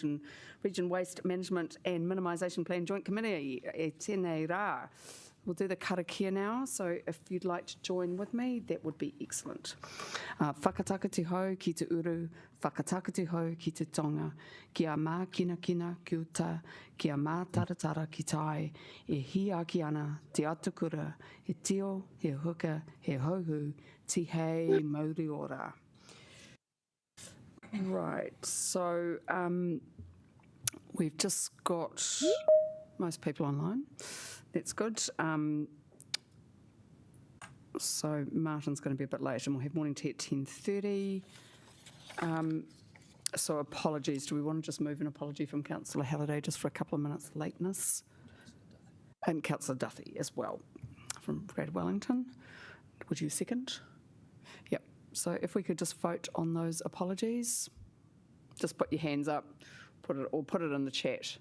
Wellington Region Waste Management and Minimisation Plan Joint Committee. E tēnei rā. We'll do the karakia now, so if you'd like to join with me, that would be excellent. Whakataka te hau ki te uru, whakataka te hau ki te tonga, kia mā kina kina ki uta, kia mā taratara ki tai, e hi aki ana te atukura, he tio, he huka, he hauhu, ti hei mauri ora. Right, so we've just got most people online. That's good. So Martin's going to be a bit late and we'll have morning tea at 10:30. So apologies. Do we want to just move an apology from Councillor Halliday just for a couple of minutes lateness? And Councillor Duffy as well from Greater Wellington. Would you second? Yep. So if we could just vote on those apologies. Just put your hands up, put it in the chat.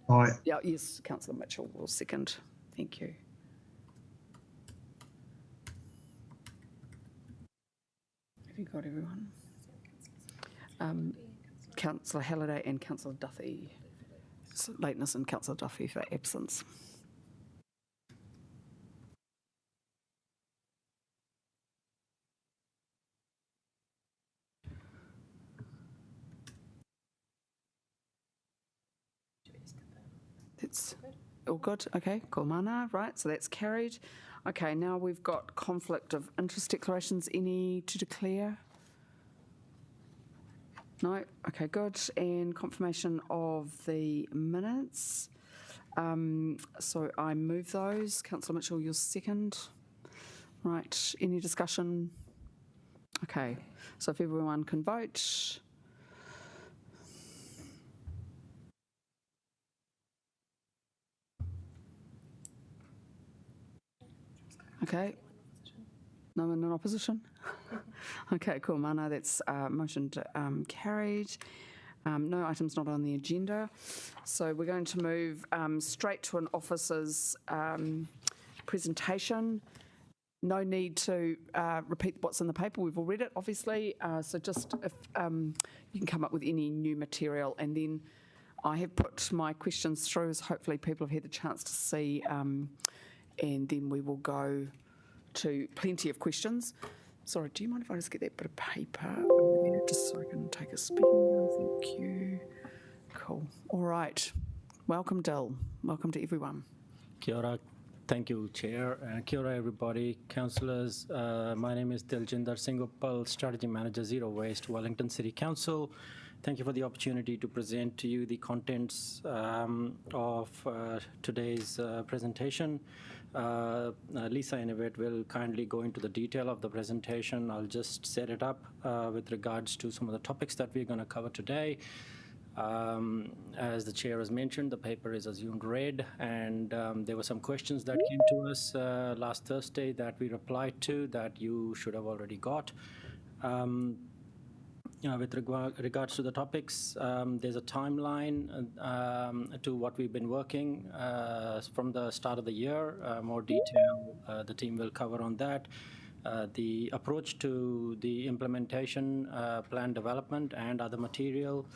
Aye. Yeah, yes, Councillor Mitchell will second. Thank you. Have you got everyone? Councillor Halliday and Councillor Duffy. So lateness and Councillor Duffy for absence. That's all good. Okay, ko mana, right, so that's carried. Okay, now we've got conflict of interest declarations. Any to declare? No? Okay, good. And confirmation of the minutes. So I move those. Councillor Mitchell, you're second. Right, any discussion? Okay, so if everyone can vote. Okay. No one in opposition? Okay, cool, mana, that's motion carried. No items not on the agenda. So we're going to move straight to an officer's presentation. No need to repeat what's in the paper, we've all read it, obviously. So just if you can come up with any new material, and then I have put my questions through, as hopefully people have had the chance to see, and then we will go to plenty of questions. Sorry, do you mind if I just get that bit of paper just so I can take a speaking? Thank you. Cool. All right. Welcome, Dill. Welcome to everyone. Kia ora. Thank you, Chair. Kia ora, everybody. Councillors, my name is Diljinder Singhopal, Strategy Manager, Zero Waste, Wellington City Council. Thank you for the opportunity to present to you the contents of today's presentation. Lisa Innovate will kindly go into the detail of the presentation. I'll just set it up with regards to some of the topics that we're going to cover today. As the chair has mentioned, the paper is assumed read, and there were some questions that came to us last Thursday that we replied to that you should have already got. With regards to the topics, there's a timeline to what we've been working from the start of the year. More detail the team will cover on that. The approach to the implementation plan development and other material,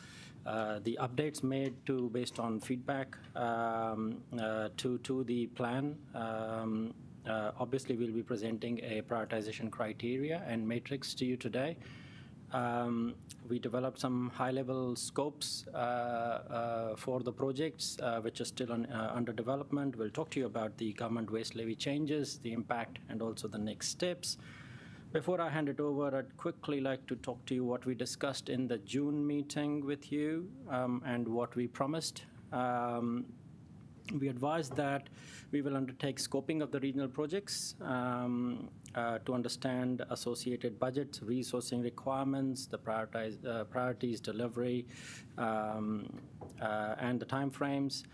the updates made based on feedback to the plan. Obviously, we'll be presenting a prioritization criteria and matrix to you today. We developed some high-level scopes for the projects which are still under development. We'll talk to you about the government waste levy changes, the impact, and also the next steps. Before I hand it over, I'd quickly like to talk to you what we discussed in the June meeting with you and what we promised. We advised that we will undertake scoping of the regional projects to understand associated budgets, resourcing requirements, the priorities, delivery, and the timeframes.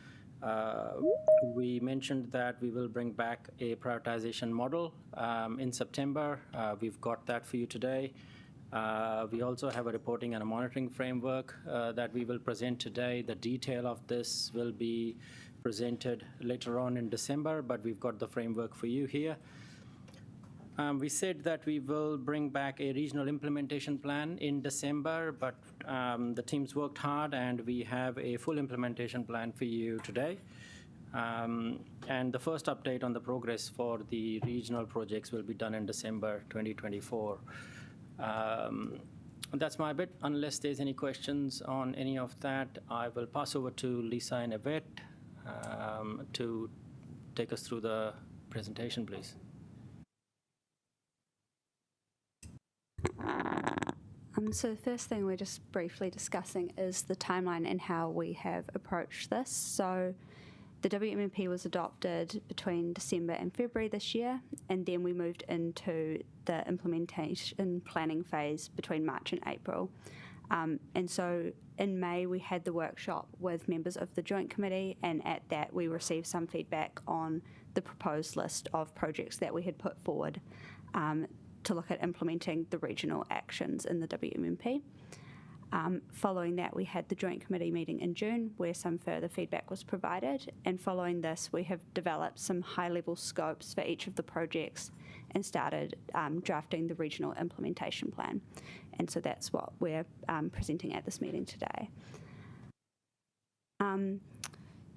We mentioned that we will bring back a prioritization model in September. We've got that for you today. We also have a reporting and a monitoring framework that we will present today. The detail of this will be presented later on in December, but we've got the framework for you here. We said that we will bring back a regional implementation plan in December, but the teams worked hard and we have a full implementation plan for you today. And the first update on the progress for the regional projects will be done in December 2024. That's my bit. Unless there's any questions on any of that, I will pass over to Lisa and Yvette to take us through the presentation, please. So the first thing we're just briefly discussing is the timeline and how we have approached this. So the WMMP was adopted between December and February this year, and then we moved into the implementation planning phase between March and April. And so in May, we had the workshop with members of the Joint Committee, and at that we received some feedback on the proposed list of projects that we had put forward to look at implementing the regional actions in the WMMP. Following that, we had the Joint Committee meeting in June where some further feedback was provided, and following this we have developed some high-level scopes for each of the projects and started drafting the regional implementation plan. And so that's what we're presenting at this meeting today.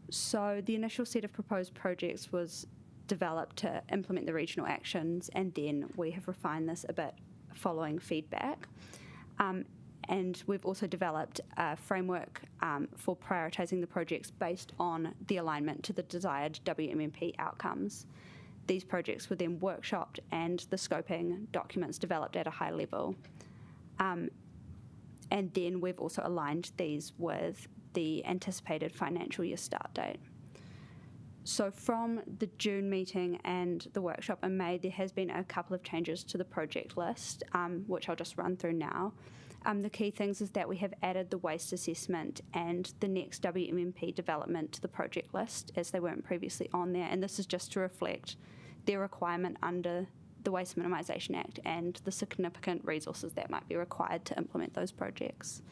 So the initial set of proposed projects was developed to implement the regional actions, and then we have refined this a bit following feedback. And we've also developed a framework for prioritising the projects based on the alignment to the desired WMMP outcomes. These projects were then workshopped and the scoping documents developed at a high level. And then we've also aligned these with the anticipated financial year start date. So from the June meeting and the workshop in May, there has been a couple of changes to the project list, which I'll just run through now. The key things is that we have added the waste assessment and the next WMMP development to the project list, as they weren't previously on there, and this is just to reflect their requirement under the Waste Minimisation Act and the significant resources that might be required to implement those projects.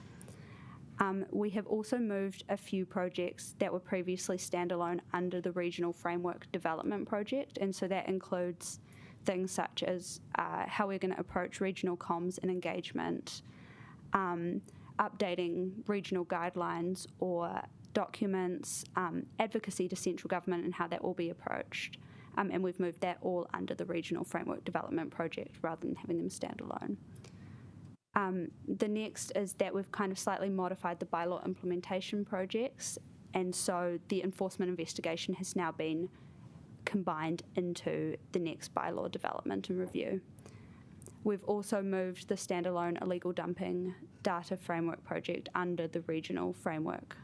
We have also moved a few projects that were previously standalone under the Regional Framework Development Project, and so that includes things such as how we're going to approach regional comms and engagement, updating regional guidelines or documents, advocacy to central government and how that will be approached. And we've moved that all under the Regional Framework Development Project rather than having them standalone. The next is that we've kind of slightly modified the bylaw implementation projects, and so the enforcement investigation has now been combined into the next bylaw development and review. We've also moved the standalone illegal dumping data framework project under the regional framework,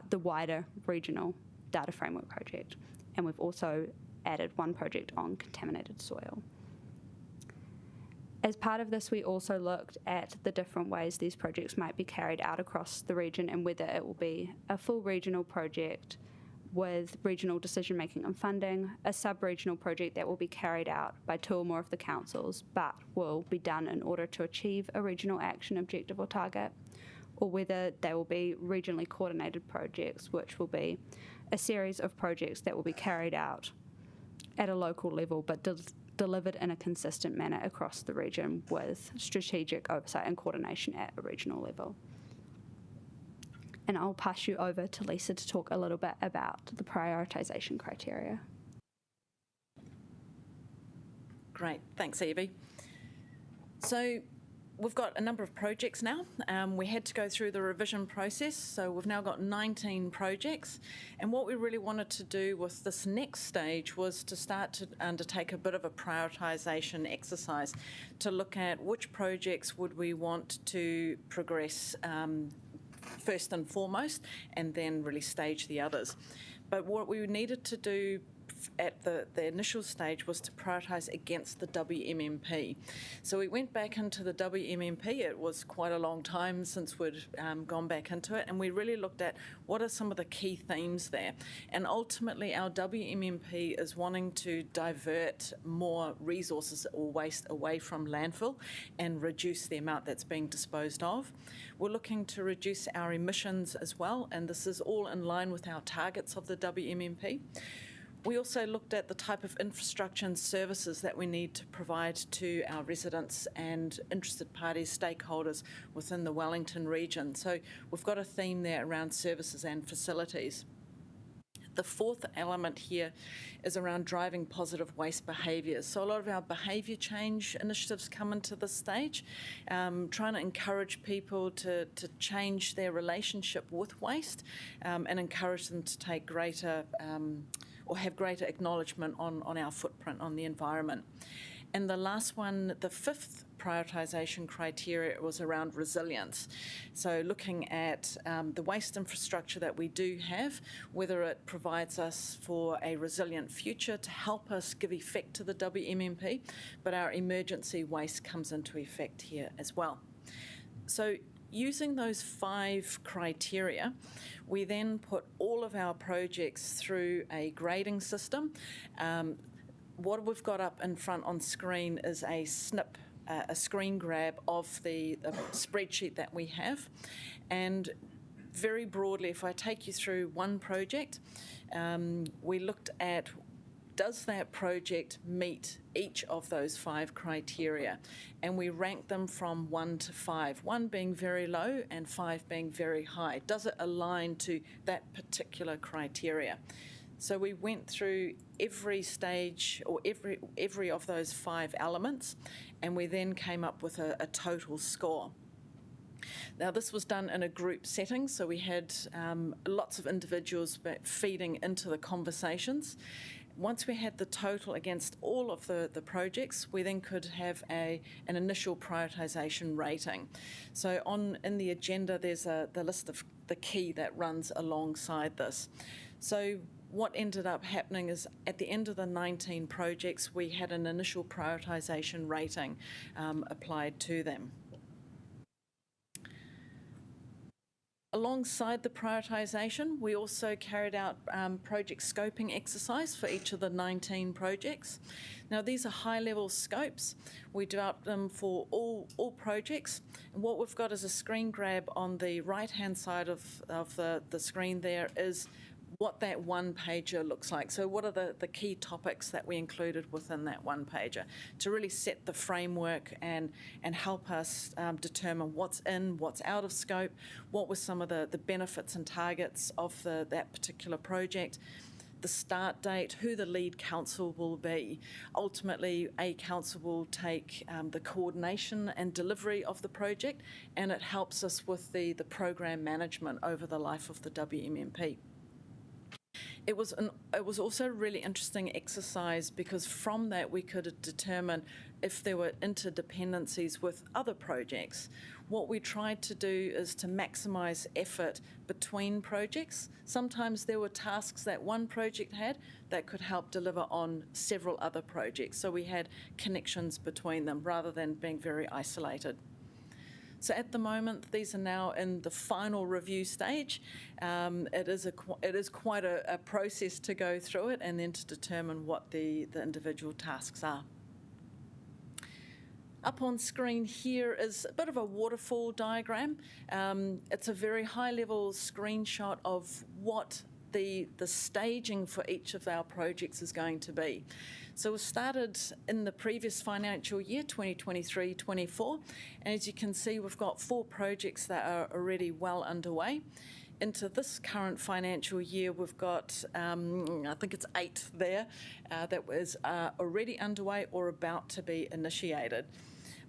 the wider regional data framework project, and we've also added one project on contaminated soil. As part of this, we also looked at the different ways these projects might be carried out across the region and whether it will be a full regional project with regional decision-making and funding, a sub-regional project that will be carried out by 2 or more of the councils but will be done in order to achieve a regional action objective or target, or whether they will be regionally coordinated projects, which will be a series of projects that will be carried out at a local level but delivered in a consistent manner across the region with strategic oversight and coordination at a regional level. And I'll pass you over to Lisa to talk a little bit about the prioritisation criteria. Great, thanks Evie. So we've got a number of projects now. We had to go through the revision process, so we've now got 19 projects. And what we really wanted to do with this next stage was to start to undertake a bit of a prioritisation exercise to look at which projects would we want to progress first and foremost, and then really stage the others. But what we needed to do at the initial stage was to prioritise against the WMMP. So we went back into the WMMP. It was quite a long time since we'd gone back into it, and we really looked at what are some of the key themes there. And ultimately our WMMP is wanting to divert more resources or waste away from landfill and reduce the amount that's being disposed of. We're looking to reduce our emissions as well, and this is all in line with our targets of the WMMP. We also looked at the type of infrastructure and services that we need to provide to our residents and interested parties, stakeholders within the Wellington region. So we've got a theme there around services and facilities. The fourth element here is around driving positive waste behaviours. So a lot of our behaviour change initiatives come into this stage, trying to encourage people to change their relationship with waste and encourage them to take greater or have greater acknowledgement on our footprint on the environment. And the last one, the fifth prioritisation criteria, was around resilience. So looking at the waste infrastructure that we do have, whether it provides us for a resilient future to help us give effect to the WMMP, but our emergency waste comes into effect here as well. So using those 5 criteria, we then put all of our projects through a grading system. What we've got up in front on screen is a snip, a screen grab of the spreadsheet that we have. And very broadly, if I take you through one project, we looked at, does that project meet each of those 5 criteria? And we ranked them from 1 to 5, 1 being very low and 5 being very high. Does it align to that particular criteria? So we went through every stage or every of those 5 elements, and we then came up with a total score. Now, this was done in a group setting, so we had lots of individuals feeding into the conversations. Once we had the total against all of the projects, we then could have an initial prioritisation rating. So in the agenda, there's the list of the key that runs alongside this. So what ended up happening is at the end of the 19 projects, we had an initial prioritisation rating applied to them. Alongside the prioritisation, we also carried out project scoping exercise for each of the 19 projects. Now, these are high-level scopes. We developed them for all projects. And what we've got is a screen grab on the right-hand side of the screen there is what that one-pager looks like. So what are the key topics that we included within that one-pager to really set the framework and help us determine what's in, what's out of scope, what were some of the benefits and targets of that particular project, the start date, who the lead council will be. Ultimately, a council will take the coordination and delivery of the project, and it helps us with the program management over the life of the WMMP. It was also a really interesting exercise because from that we could determine if there were interdependencies with other projects. What we tried to do is to maximise effort between projects. Sometimes there were tasks that one project had that could help deliver on several other projects. So we had connections between them rather than being very isolated. So at the moment, these are now in the final review stage. It is quite a process to go through it and then to determine what the individual tasks are. Up on screen here is a bit of a waterfall diagram. It's a very high-level screenshot of what the staging for each of our projects is going to be. So we started in the previous financial year, 2023-24, and as you can see, we've got 4 projects that are already well underway. Into this current financial year, we've got, I think it's 8 there, that was already underway or about to be initiated.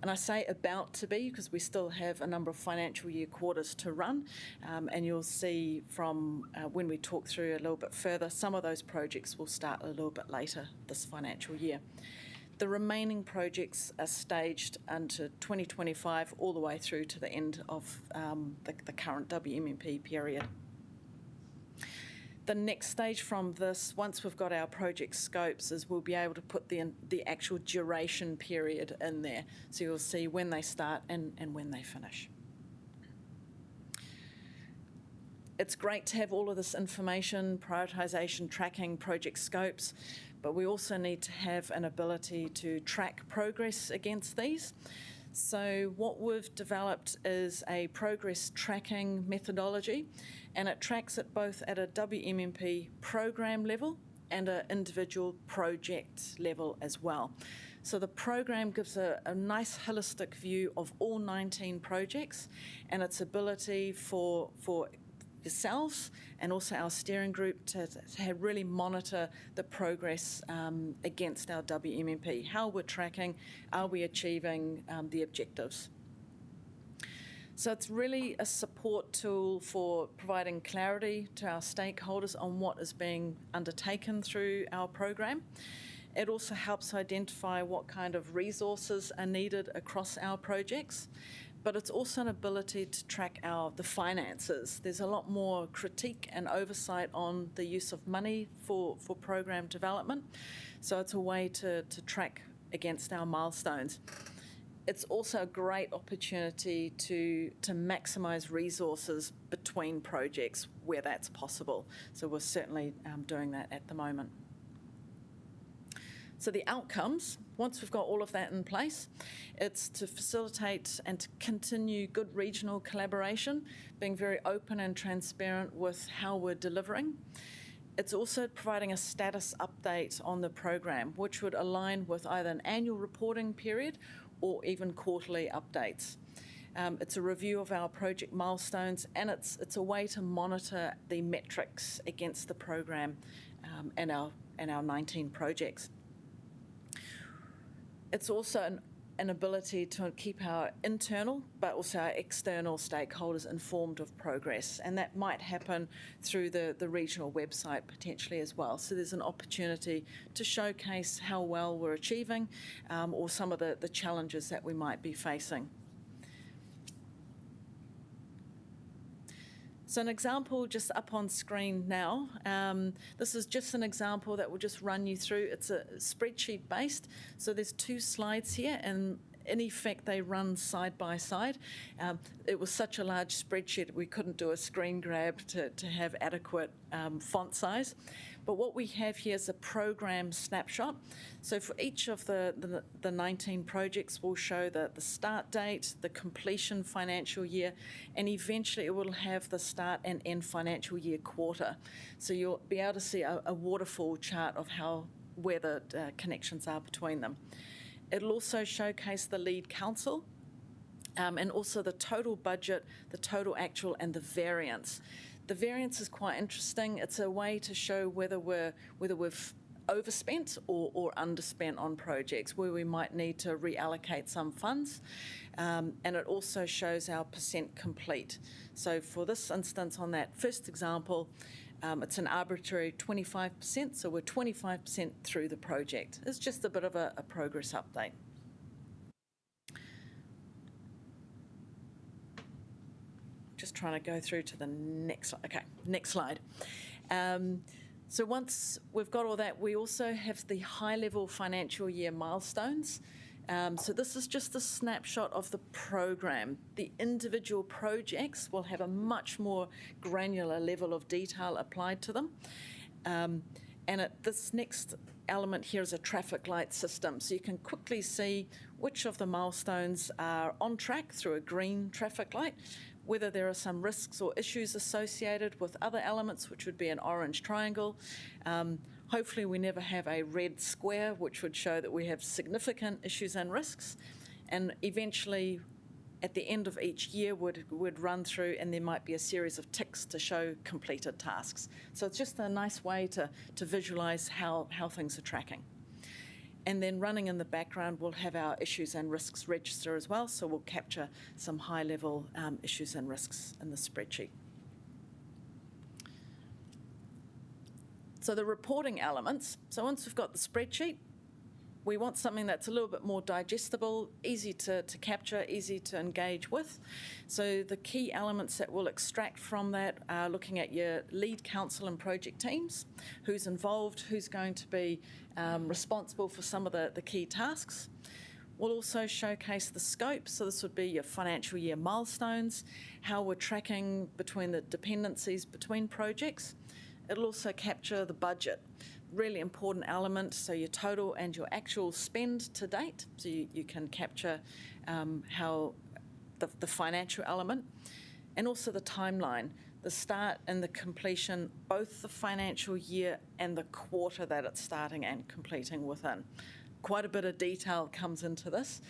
And I say about to be because we still have a number of financial year quarters to run, and you'll see from when we talk through a little bit further, some of those projects will start a little bit later this financial year. The remaining projects are staged into 2025 all the way through to the end of the current WMMP period. The next stage from this, once we've got our project scopes, is we'll be able to put the actual duration period in there. So you'll see when they start and when they finish. It's great to have all of this information, prioritisation, tracking, project scopes, but we also need to have an ability to track progress against these. So what we've developed is a progress tracking methodology, and it tracks it both at a WMMP program level and an individual project level as well. So the program gives a nice holistic view of all 19 projects and its ability for yourselves and also our steering group to really monitor the progress against our WMMP, how we're tracking, are we achieving the objectives. So it's really a support tool for providing clarity to our stakeholders on what is being undertaken through our program. It also helps identify what kind of resources are needed across our projects, but it's also an ability to track the finances. There's a lot more critique and oversight on the use of money for program development, so it's a way to track against our milestones. It's also a great opportunity to maximise resources between projects where that's possible. So we're certainly doing that at the moment. So the outcomes, once we've got all of that in place, it's to facilitate and to continue good regional collaboration, being very open and transparent with how we're delivering. It's also providing a status update on the program, which would align with either an annual reporting period or even quarterly updates. It's a review of our project milestones, and it's a way to monitor the metrics against the program and our 19 projects. It's also an ability to keep our internal but also our external stakeholders informed of progress, and that might happen through the regional website potentially as well. So there's an opportunity to showcase how well we're achieving or some of the challenges that we might be facing. So an example just up on screen now, this is just an example that we'll just run you through. It's a spreadsheet based, so there's 2 slides here, and in effect they run side by side. It was such a large spreadsheet we couldn't do a screen grab to have adequate font size. But what we have here is a program snapshot. So for each of the 19 projects, we'll show the start date, the completion financial year, and eventually it will have the start and end financial year quarter. So you'll be able to see a waterfall chart of where the connections are between them. It'll also showcase the lead council and also the total budget, the total actual, and the variance. The variance is quite interesting. It's a way to show whether we've overspent or underspent on projects, where we might need to reallocate some funds. And it also shows our percent complete. So for this instance, on that first example, it's an arbitrary 25%, so we're 25% through the project. It's just a bit of a progress update. Just trying to go through to the next slide. Okay, next slide. So once we've got all that, we also have the high-level financial year milestones. So this is just a snapshot of the program. The individual projects will have a much more granular level of detail applied to them. And this next element here is a traffic light system. So you can quickly see which of the milestones are on track through a green traffic light, whether there are some risks or issues associated with other elements, which would be an orange triangle. Hopefully we never have a red square, which would show that we have significant issues and risks. And eventually, at the end of each year, would run through, and there might be a series of ticks to show completed tasks. So it's just a nice way to visualise how things are tracking. And then running in the background, we'll have our issues and risks register as well, so we'll capture some high-level issues and risks in the spreadsheet. So the reporting elements, so once we've got the spreadsheet, we want something that's a little bit more digestible, easy to capture, easy to engage with. So the key elements that we'll extract from that are looking at your lead council and project teams, who's involved, who's going to be responsible for some of the key tasks. We'll also showcase the scope, so this would be your financial year milestones, how we're tracking between the dependencies between projects. It'll also capture the budget, really important element, so your total and your actual spend to date, so you can capture how the financial element, and also the timeline. the start and the completion, both the financial year and the quarter that it's starting and completing within. Quite a bit of detail comes into this,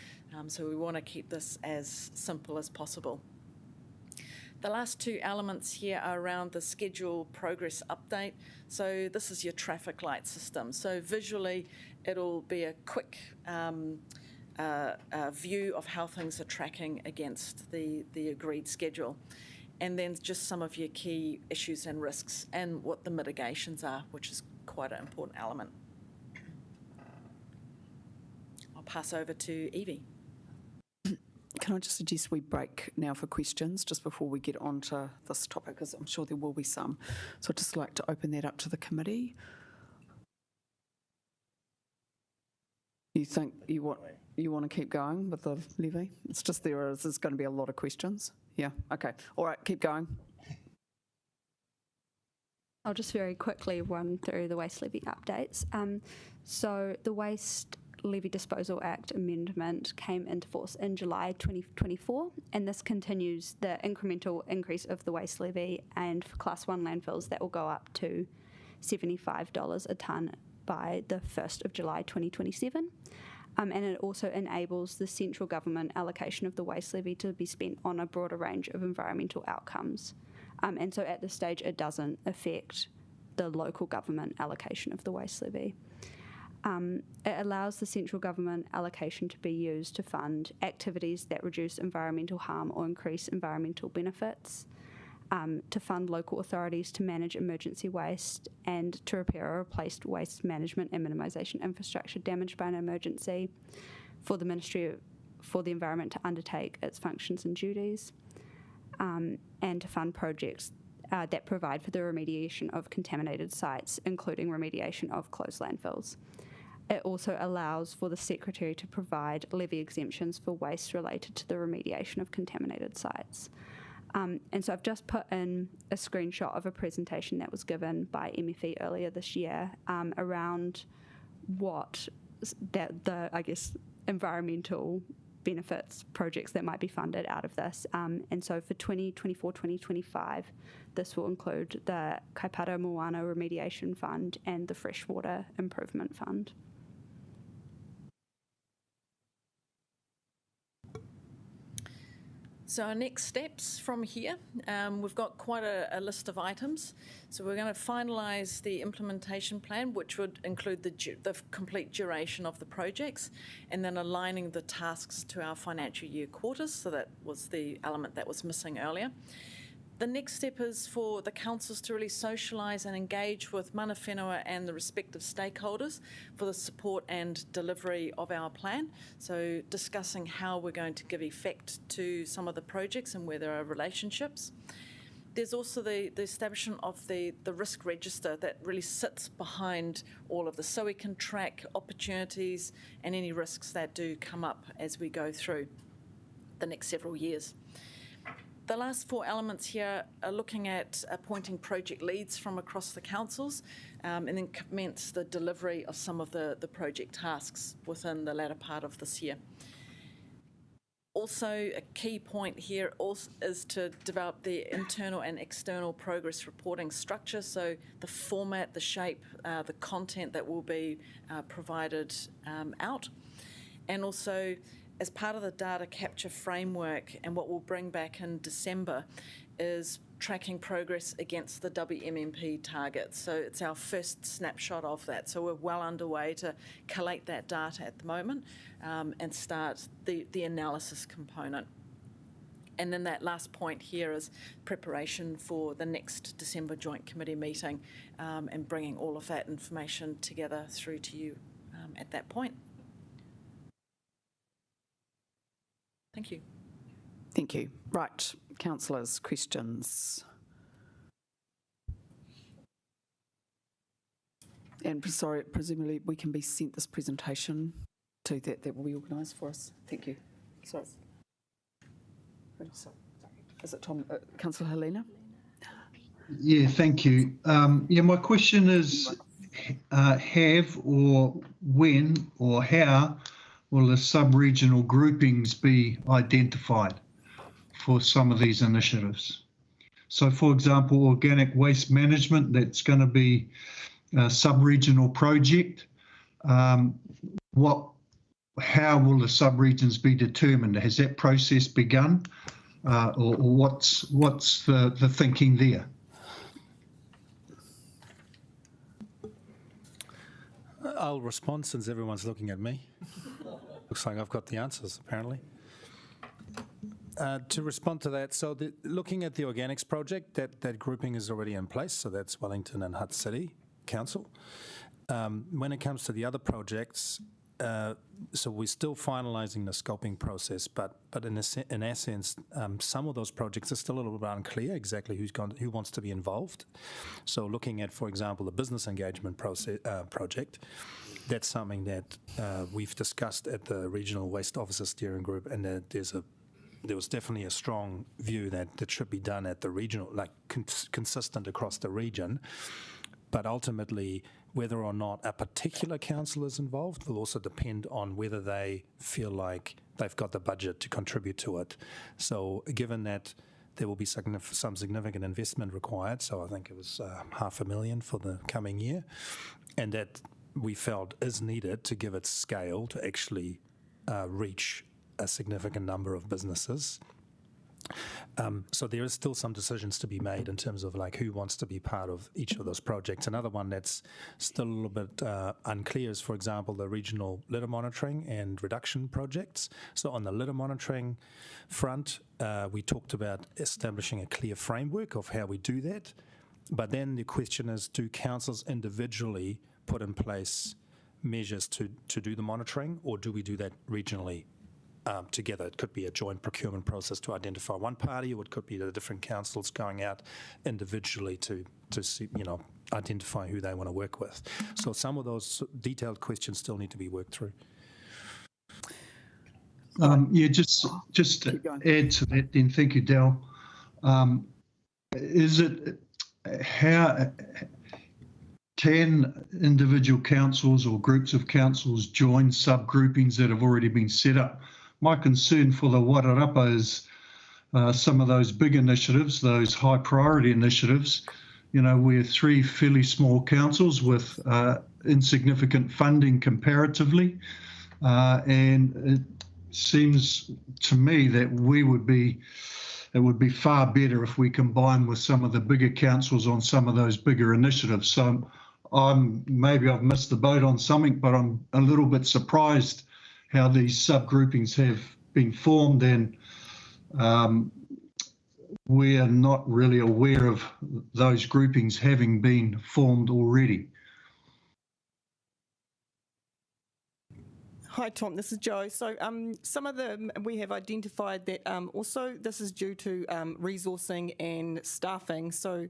so we want to keep this as simple as possible. The last two elements here are around the schedule progress update. So this is your traffic light system. So visually, it'll be a quick view of how things are tracking against the agreed schedule. And then just some of your key issues and risks and what the mitigations are, which is quite an important element. I'll pass over to Evie. Can I just suggest we break now for questions just before we get on to this topic, because I'm sure there will be some. So I'd just like to open that up to the committee. You think you want to keep going with the levy? It's just there's going to be a lot of questions. Yeah, okay. All right, keep going. I'll just very quickly run through the waste levy updates. So the Waste Levy Disposal Act amendment came into force in July 2024, and this continues the incremental increase of the waste levy, and for Class 1 landfills that will go up to $75 a tonne by the 1st of July 2027. And it also enables the central government allocation of the waste levy to be spent on a broader range of environmental outcomes. And so at this stage, it doesn't affect the local government allocation of the waste levy. It allows the central government allocation to be used to fund activities that reduce environmental harm or increase environmental benefits, to fund local authorities to manage emergency waste and to repair or replace waste management and minimisation infrastructure damaged by an emergency, for the Ministry for the Environment to undertake its functions and duties, and to fund projects that provide for the remediation of contaminated sites, including remediation of closed landfills. It also allows for the Secretary to provide levy exemptions for waste related to the remediation of contaminated sites. And so I've just put in a screenshot of a presentation that was given by MFE earlier this year around what the environmental benefits projects that might be funded out of this. And so for 2024-2025, this will include the Kaipara Moana Remediation Fund and the Freshwater Improvement Fund. So our next steps from here, we've got quite a list of items. So we're going to finalise the implementation plan, which would include the complete duration of the projects, and then aligning the tasks to our financial year quarters. So that was the element that was missing earlier. The next step is for the councils to really socialise and engage with mana whenua and the respective stakeholders for the support and delivery of our plan. So discussing how we're going to give effect to some of the projects and where there are relationships. There's also the establishment of the risk register that really sits behind all of this, so we can track opportunities and any risks that do come up as we go through the next several years. The last four elements here are looking at appointing project leads from across the councils, and then commence the delivery of some of the project tasks within the latter part of this year. Also, a key point here is to develop the internal and external progress reporting structure, so the format, the shape, the content that will be provided out, and also as part of the data capture framework, and what we'll bring back in December is tracking progress against the WMMP targets. So it's our first snapshot of that. So we're well underway to collate that data at the moment and start the analysis component. And then that last point here is preparation for the next December Joint Committee meeting and bringing all of that information together through to you at that point. Thank you. Thank you. Right, councillors, questions? And sorry, presumably we can be sent this presentation to that will be organised for us. Thank you. Sorry. Is it Tom? Councillor Helena? Yeah, thank you. My question is, have or when or how will the sub-regional groupings be identified for some of these initiatives? So, for example, organic waste management, that's going to be a sub-regional project. How will the sub-regions be determined? Has that process begun, or what's the thinking there? I'll respond since everyone's looking at me. Looks like I've got the answers, apparently. To respond to that, so looking at the organics project, that grouping is already in place, so that's Wellington and Hutt City Council. When it comes to the other projects, so we're still finalising the scoping process, but in essence, some of those projects are still a little bit unclear exactly who wants to be involved. So looking at, for example, the business engagement project, that's something that we've discussed at the Regional Waste Officer Steering Group, and there was definitely a strong view that should be done at the regional, like consistent across the region. But ultimately, whether or not a particular council is involved will also depend on whether they feel like they've got the budget to contribute to it. So given that there will be some significant investment required, so I think it was $500,000 for the coming year, and that we felt is needed to give it scale to actually reach a significant number of businesses. So there is still some decisions to be made in terms of like who wants to be part of each of those projects. Another one that's still a little bit unclear is, for example, the regional litter monitoring and reduction projects. So on the litter monitoring front, we talked about establishing a clear framework of how we do that. But then the question is, do councils individually put in place measures to do the monitoring, or do we do that regionally? Together. It could be a joint procurement process to identify one party, or it could be the different councils going out individually to see, identify who they want to work with. So some of those detailed questions still need to be worked through. Just to add to that then, thank you, Dal. Can individual councils or groups of councils join subgroupings that have already been set up? My concern for the Wairarapa is some of those big initiatives, those high priority initiatives. We're three fairly small councils with insignificant funding comparatively, and it seems to me that it would be far better if we combine with some of the bigger councils on some of those bigger initiatives. So maybe I've missed the boat on something, but I'm a little bit surprised how these subgroupings have been formed, and we are not really aware of those groupings having been formed already. Hi, Tom, this is Jo. So some of them we have identified that also this is due to resourcing and staffing. So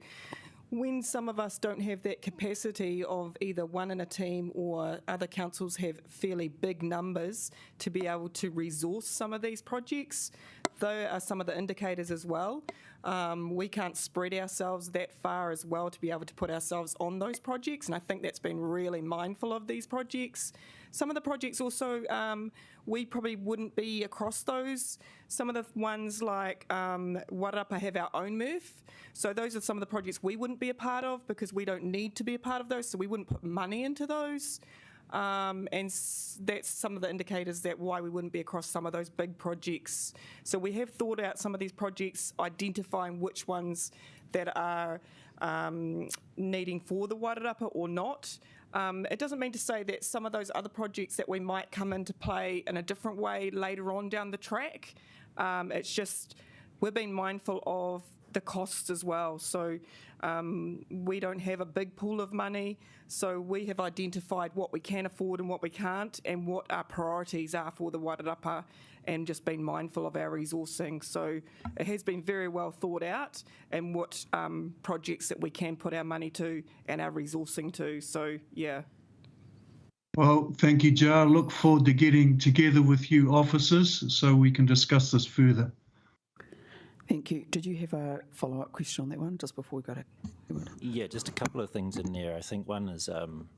when some of us don't have that capacity of either one in a team, or other councils have fairly big numbers to be able to resource some of these projects, those are some of the indicators as well. We can't spread ourselves that far as well to be able to put ourselves on those projects, and I think that's been really mindful of these projects. Some of the projects also, we probably wouldn't be across those. Some of the ones like Wairarapa have our own MRF, so those are some of the projects we wouldn't be a part of because we don't need to be a part of those, so we wouldn't put money into those. And that's some of the indicators that why we wouldn't be across some of those big projects. So we have thought out some of these projects, identifying which ones that are needing for the Wairarapa or not. It doesn't mean to say that some of those other projects that we might come into play in a different way later on down the track. It's just we're being mindful of the costs as well. So we don't have a big pool of money, so we have identified what we can afford and what we can't, and what our priorities are for the Wairarapa, and just being mindful of our resourcing. So it has been very well thought out, and what projects that we can put our money to and our resourcing to. So yeah. Well, thank you, Jo. I look forward to getting together with you officers so we can discuss this further. Thank you. Did you have a follow-up question on that one just before we got it? Yeah, just a couple of things in there. I think one is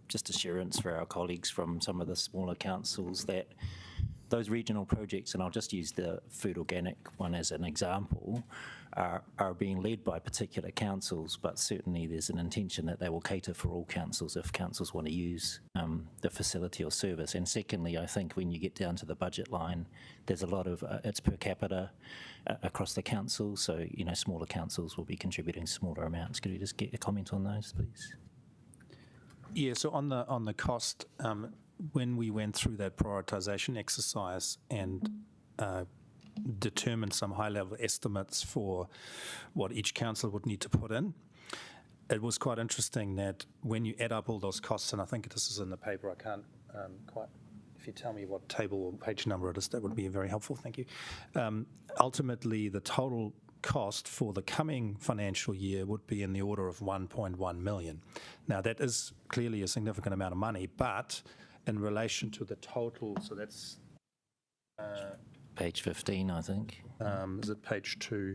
just assurance for our colleagues from some of the smaller councils that those regional projects, and I'll just use the food organic one as an example, are being led by particular councils, but certainly there's an intention that they will cater for all councils if councils want to use the facility or service. And secondly, I think when you get down to the budget line, there's a lot of, it's per capita across the council, so, you know, smaller councils will be contributing smaller amounts. Could we just get a comment on those, please? Yeah, so on the cost, when we went through that prioritisation exercise and determined some high-level estimates for what each council would need to put in, it was quite interesting that when you add up all those costs, and I think this is in the paper, I can't quite, if you tell me what table or page number it is, that would be very helpful, thank you. Ultimately, the total cost for the coming financial year would be in the order of 1.1 million. Now, that is clearly a significant amount of money, but in relation to the total, so that's... Page 15, I think. Is it page 2?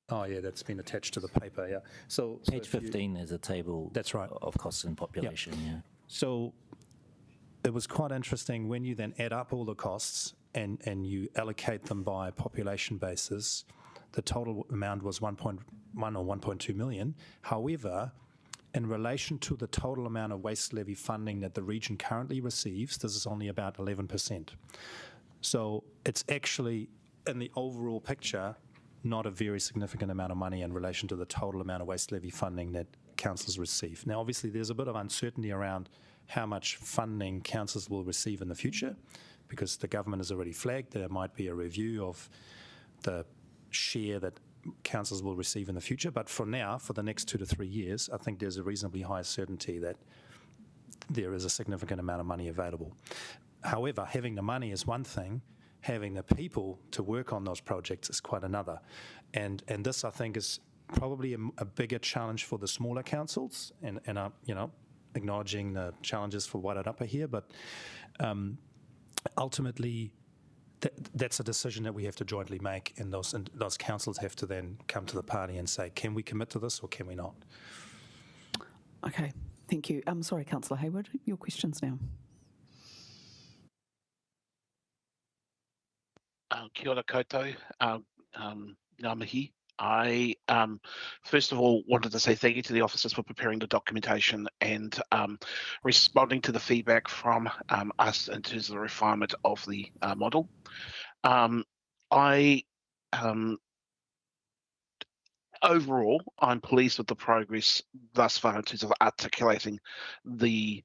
Oh, yeah, that's been attached to the paper, yeah. So Page 15 is a table That's right. of costs and population, yeah. So it was quite interesting when you then add up all the costs and you allocate them by population basis, the total amount was 1.1 or 1.2 million. However, in relation to the total amount of waste levy funding that the region currently receives, this is only about 11%. So it's actually, in the overall picture, not a very significant amount of money in relation to the total amount of waste levy funding that councils receive. Now, obviously, there's a bit of uncertainty around how much funding councils will receive in the future, because the government has already flagged there might be a review of the share that councils will receive in the future. But for now, for the next 2 to 3 years, I think there's a reasonably high certainty that there is a significant amount of money available. However, having the money is one thing, having the people to work on those projects is quite another. And this, I think, is probably a bigger challenge for the smaller councils, and you know, acknowledging the challenges for Wairarapa here, but ultimately, that's a decision that we have to jointly make, and those councils have to then come to the party and say, can we commit to this or can we not? Okay, thank you. Sorry, Councillor Hayward, your questions now. Kia ora koutou, ngā mihi. I first of all wanted to say thank you to the officers for preparing the documentation and responding to the feedback from us in terms of the refinement of the model. Overall, I'm pleased with the progress thus far in terms of articulating the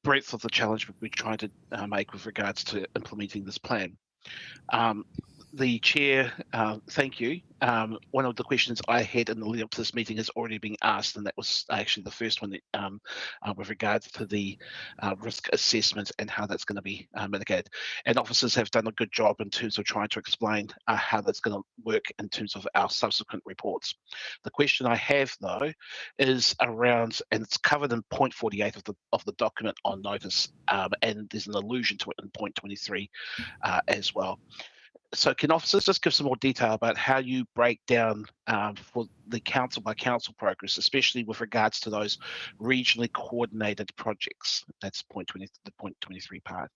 breadth of the challenge we're trying to make with regards to implementing this plan. The chair, thank you. One of the questions I had in the lead up to this meeting has already been asked, and that was actually the first one that, with regards to the risk assessment and how that's going to be mitigated. And officers have done a good job in terms of trying to explain how that's going to work in terms of our subsequent reports. The question I have, though, is around, and it's covered in point 48 of the document on notice, and there's an allusion to it in point 23 as well. So can officers just give some more detail about how you break down for the council by council progress, especially with regards to those regionally coordinated projects? That's point 20, the point 23 part.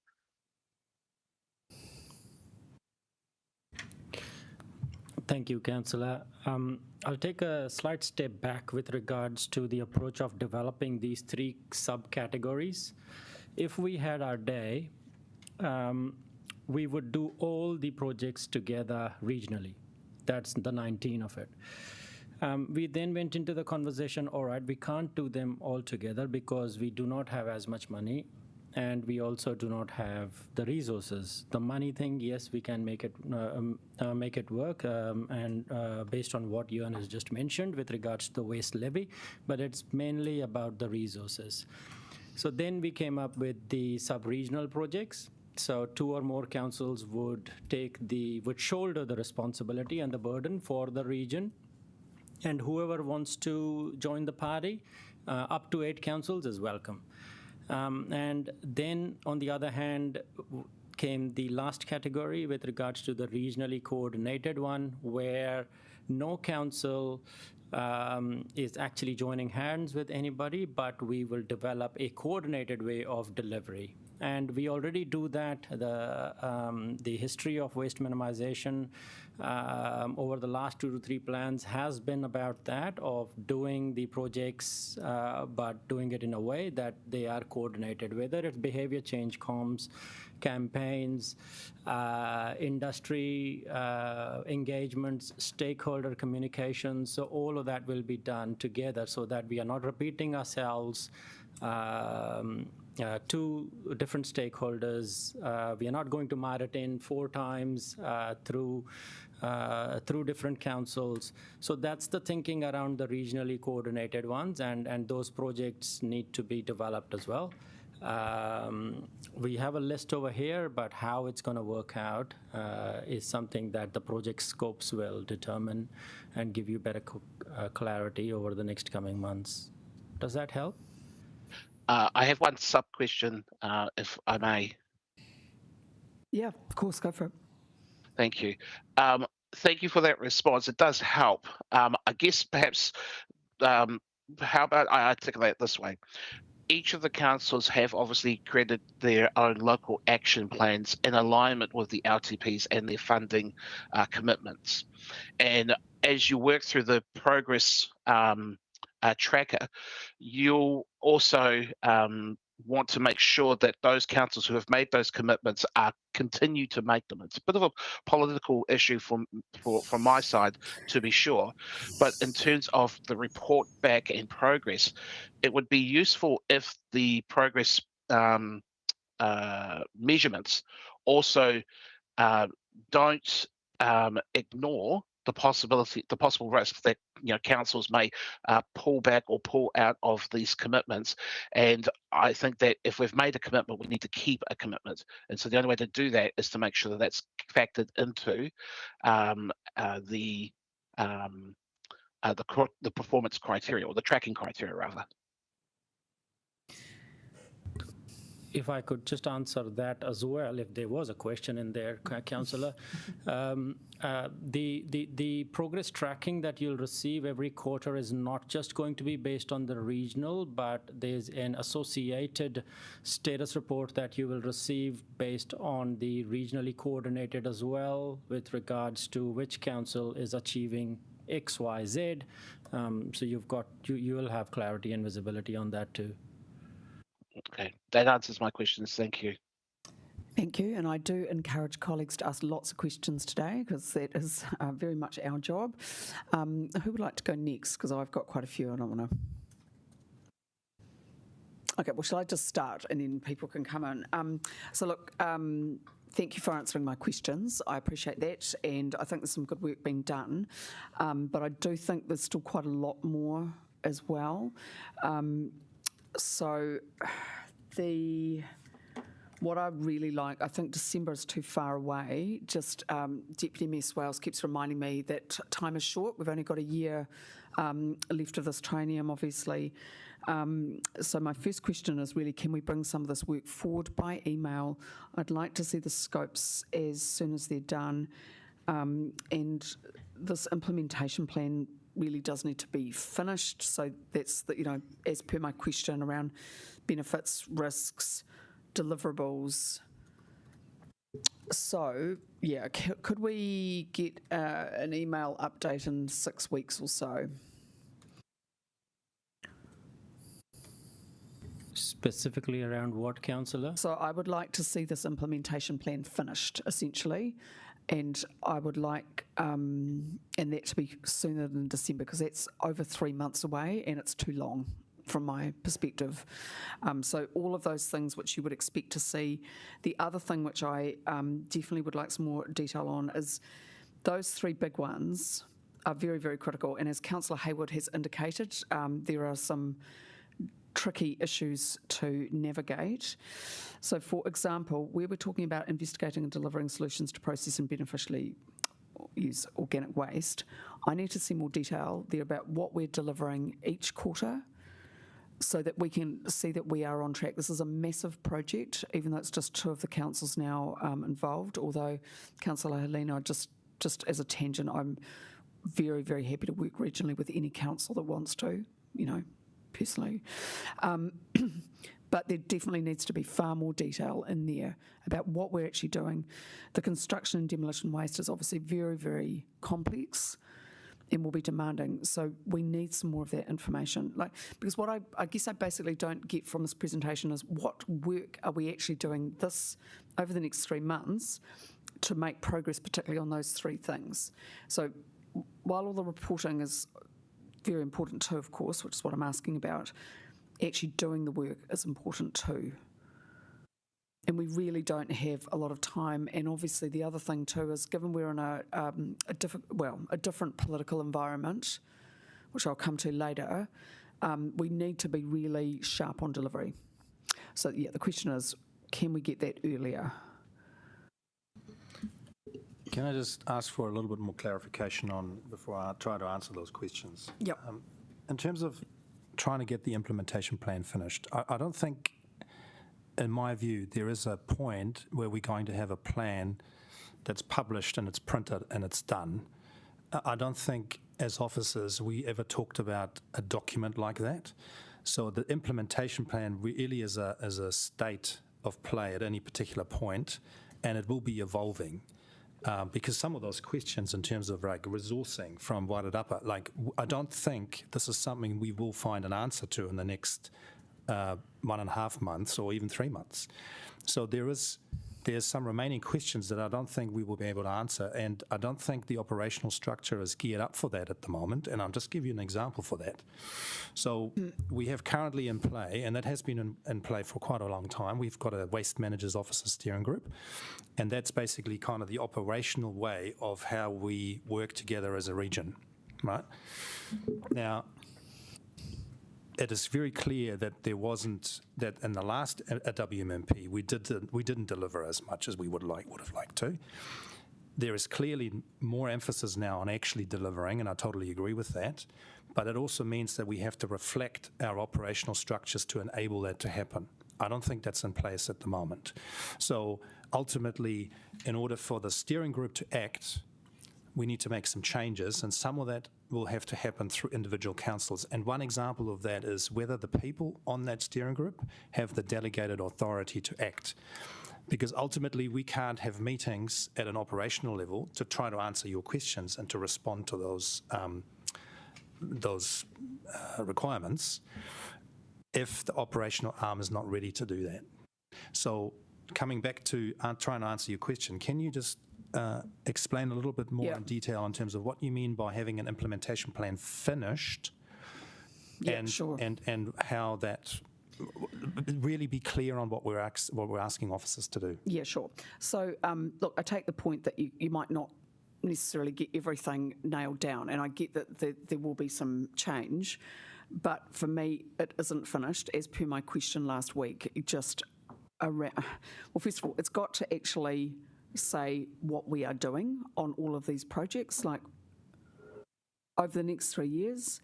Thank you, Councillor. I'll take a slight step back with regards to the approach of developing these 3 subcategories. If we had our day, we would do all the projects together regionally. That's the 19 of it. We then went into the conversation, all right, we can't do them all together because we do not have as much money, and we also do not have the resources. The money thing, yes, we can make it work, and based on what Ewan has just mentioned with regards to the waste levy, but it's mainly about the resources. So then we came up with the sub-regional projects. So 2 or more councils would shoulder the responsibility and the burden for the region, and whoever wants to join the party, up to 8 councils is welcome. And then on the other hand came the last category with regards to the regionally coordinated one, where no council is actually joining hands with anybody, but we will develop a coordinated way of delivery. and we already do that. The history of waste minimization over the last 2 to 3 plans has been about that, of doing the projects, but doing it in a way that they are coordinated, whether it's behavior change comms, campaigns, industry engagements, stakeholder communications. So all of that will be done together so that we are not repeating ourselves to different stakeholders. We are not going to marathon 4 times through different councils. So that's the thinking around the regionally coordinated ones, and those projects need to be developed as well. We have a list over here, but how it's going to work out is something that the project scopes will determine and give you better clarity over the next coming months. Does that help? I have one sub-question, if I may. Yeah, of course, go for it. Thank you. Thank you for that response. It does help. I guess perhaps, how about I articulate it this way? Each of the councils have obviously created their own local action plans in alignment with the LTPs and their funding commitments. And as you work through the progress tracker, you'll also want to make sure that those councils who have made those commitments continue to make them. It's a bit of a political issue from my side, to be sure, but in terms of the report back and progress, it would be useful if the progress measurements also don't ignore the possible risk that councils may pull back or pull out of these commitments. And I think that if we've made a commitment, we need to keep a commitment. And so the only way to do that is to make sure that that's factored into the performance criteria, or the tracking criteria rather. If I could just answer that as well, if there was a question in there, Councillor. The progress tracking that you'll receive every quarter is not just going to be based on the regional, but there's an associated status report that you will receive based on the regionally coordinated as well, with regards to which council is achieving X, Y, Z. So you will have clarity and visibility on that too. Okay, that answers my questions. Thank you. Thank you, and I do encourage colleagues to ask lots of questions today, because that is very much our job. Who would like to go next? Because I've got quite a few and I want to... Okay, well, shall I just start and then people can come in? So look, thank you for answering my questions. I appreciate that, and I think there's some good work being done, but I do think there's still quite a lot more as well. So what I really like, I think December is too far away. Just Deputy Ms Wales keeps reminding me that time is short. We've only got a year left of this training, obviously. So my first question is really, can we bring some of this work forward by email? I'd like to see the scopes as soon as they're done. And this implementation plan really does need to be finished. So that's, as per my question around benefits, risks, deliverables. So, yeah, could we get an email update in 6 weeks or so? Specifically around what, Councillor? So I would like to see this implementation plan finished, essentially. And I would like, and that to be sooner than December, because that's over 3 months away and it's too long from my perspective. So all of those things which you would expect to see. The other thing which I definitely would like some more detail on is those 3 big ones are very, very critical. And as Councillor Hayward has indicated, there are some tricky issues to navigate. So, for example, where we're talking about investigating and delivering solutions to process and beneficially use organic waste, I need to see more detail there about what we're delivering each quarter so that we can see that we are on track. This is a massive project, even though it's just 2 of the councils now involved, although Councillor Helena, just as a tangent, I'm very, very happy to work regionally with any council that wants to, personally. But there definitely needs to be far more detail in there about what we're actually doing. The construction and demolition waste is obviously very, very complex and will be demanding. So we need some more of that information. Because what I guess I basically don't get from this presentation is what work are we actually doing this over the next 3 months to make progress, particularly on those 3 things. So while all the reporting is very important too, of course, which is what I'm asking about, actually doing the work is important too. And we really don't have a lot of time. And obviously the other thing too is, given we're in a different political environment, which I'll come to later, we need to be really sharp on delivery. So yeah, the question is, can we get that earlier? Can I just ask for a little bit more clarification before I try to answer those questions? Yep. In terms of trying to get the implementation plan finished, I don't think, in my view, there is a point where we're going to have a plan that's published and it's printed and it's done. I don't think as officers we ever talked about a document like that. So the implementation plan really is a state of play at any particular point, and it will be evolving. Because some of those questions in terms of resourcing from Wairarapa, I don't think this is something we will find an answer to in the next 1.5 months or even 3 months. So there's some remaining questions that I don't think we will be able to answer, and I don't think the operational structure is geared up for that at the moment, and I'll just give you an example for that. So we have currently in play, and that has been in play for quite a long time, we've got a Waste Managers Officer Steering Group, and that's basically kind of the operational way of how we work together as a region, right? Now, it is very clear that there wasn't, that in the last WMMP we didn't deliver as much as we would have liked to. There is clearly more emphasis now on actually delivering, and I totally agree with that. But it also means that we have to reflect our operational structures to enable that to happen. I don't think that's in place at the moment. So ultimately, in order for the steering group to act, we need to make some changes, and some of that will have to happen through individual councils. And one example of that is whether the people on that steering group have the delegated authority to act. Because ultimately we can't have meetings at an operational level to try to answer your questions and to respond to those requirements if the operational arm is not ready to do that. So coming back to trying to answer your question, can you just explain a little bit more in detail in terms of what you mean by having an implementation plan finished, and how that really be clear on what we're asking officers to do? Yeah, sure. So look, I take the point that you might not necessarily get everything nailed down, and I get that there will be some change, but for me it isn't finished. As per my question last week, first of all, it's got to actually say what we are doing on all of these projects. Like, over the next 3 years,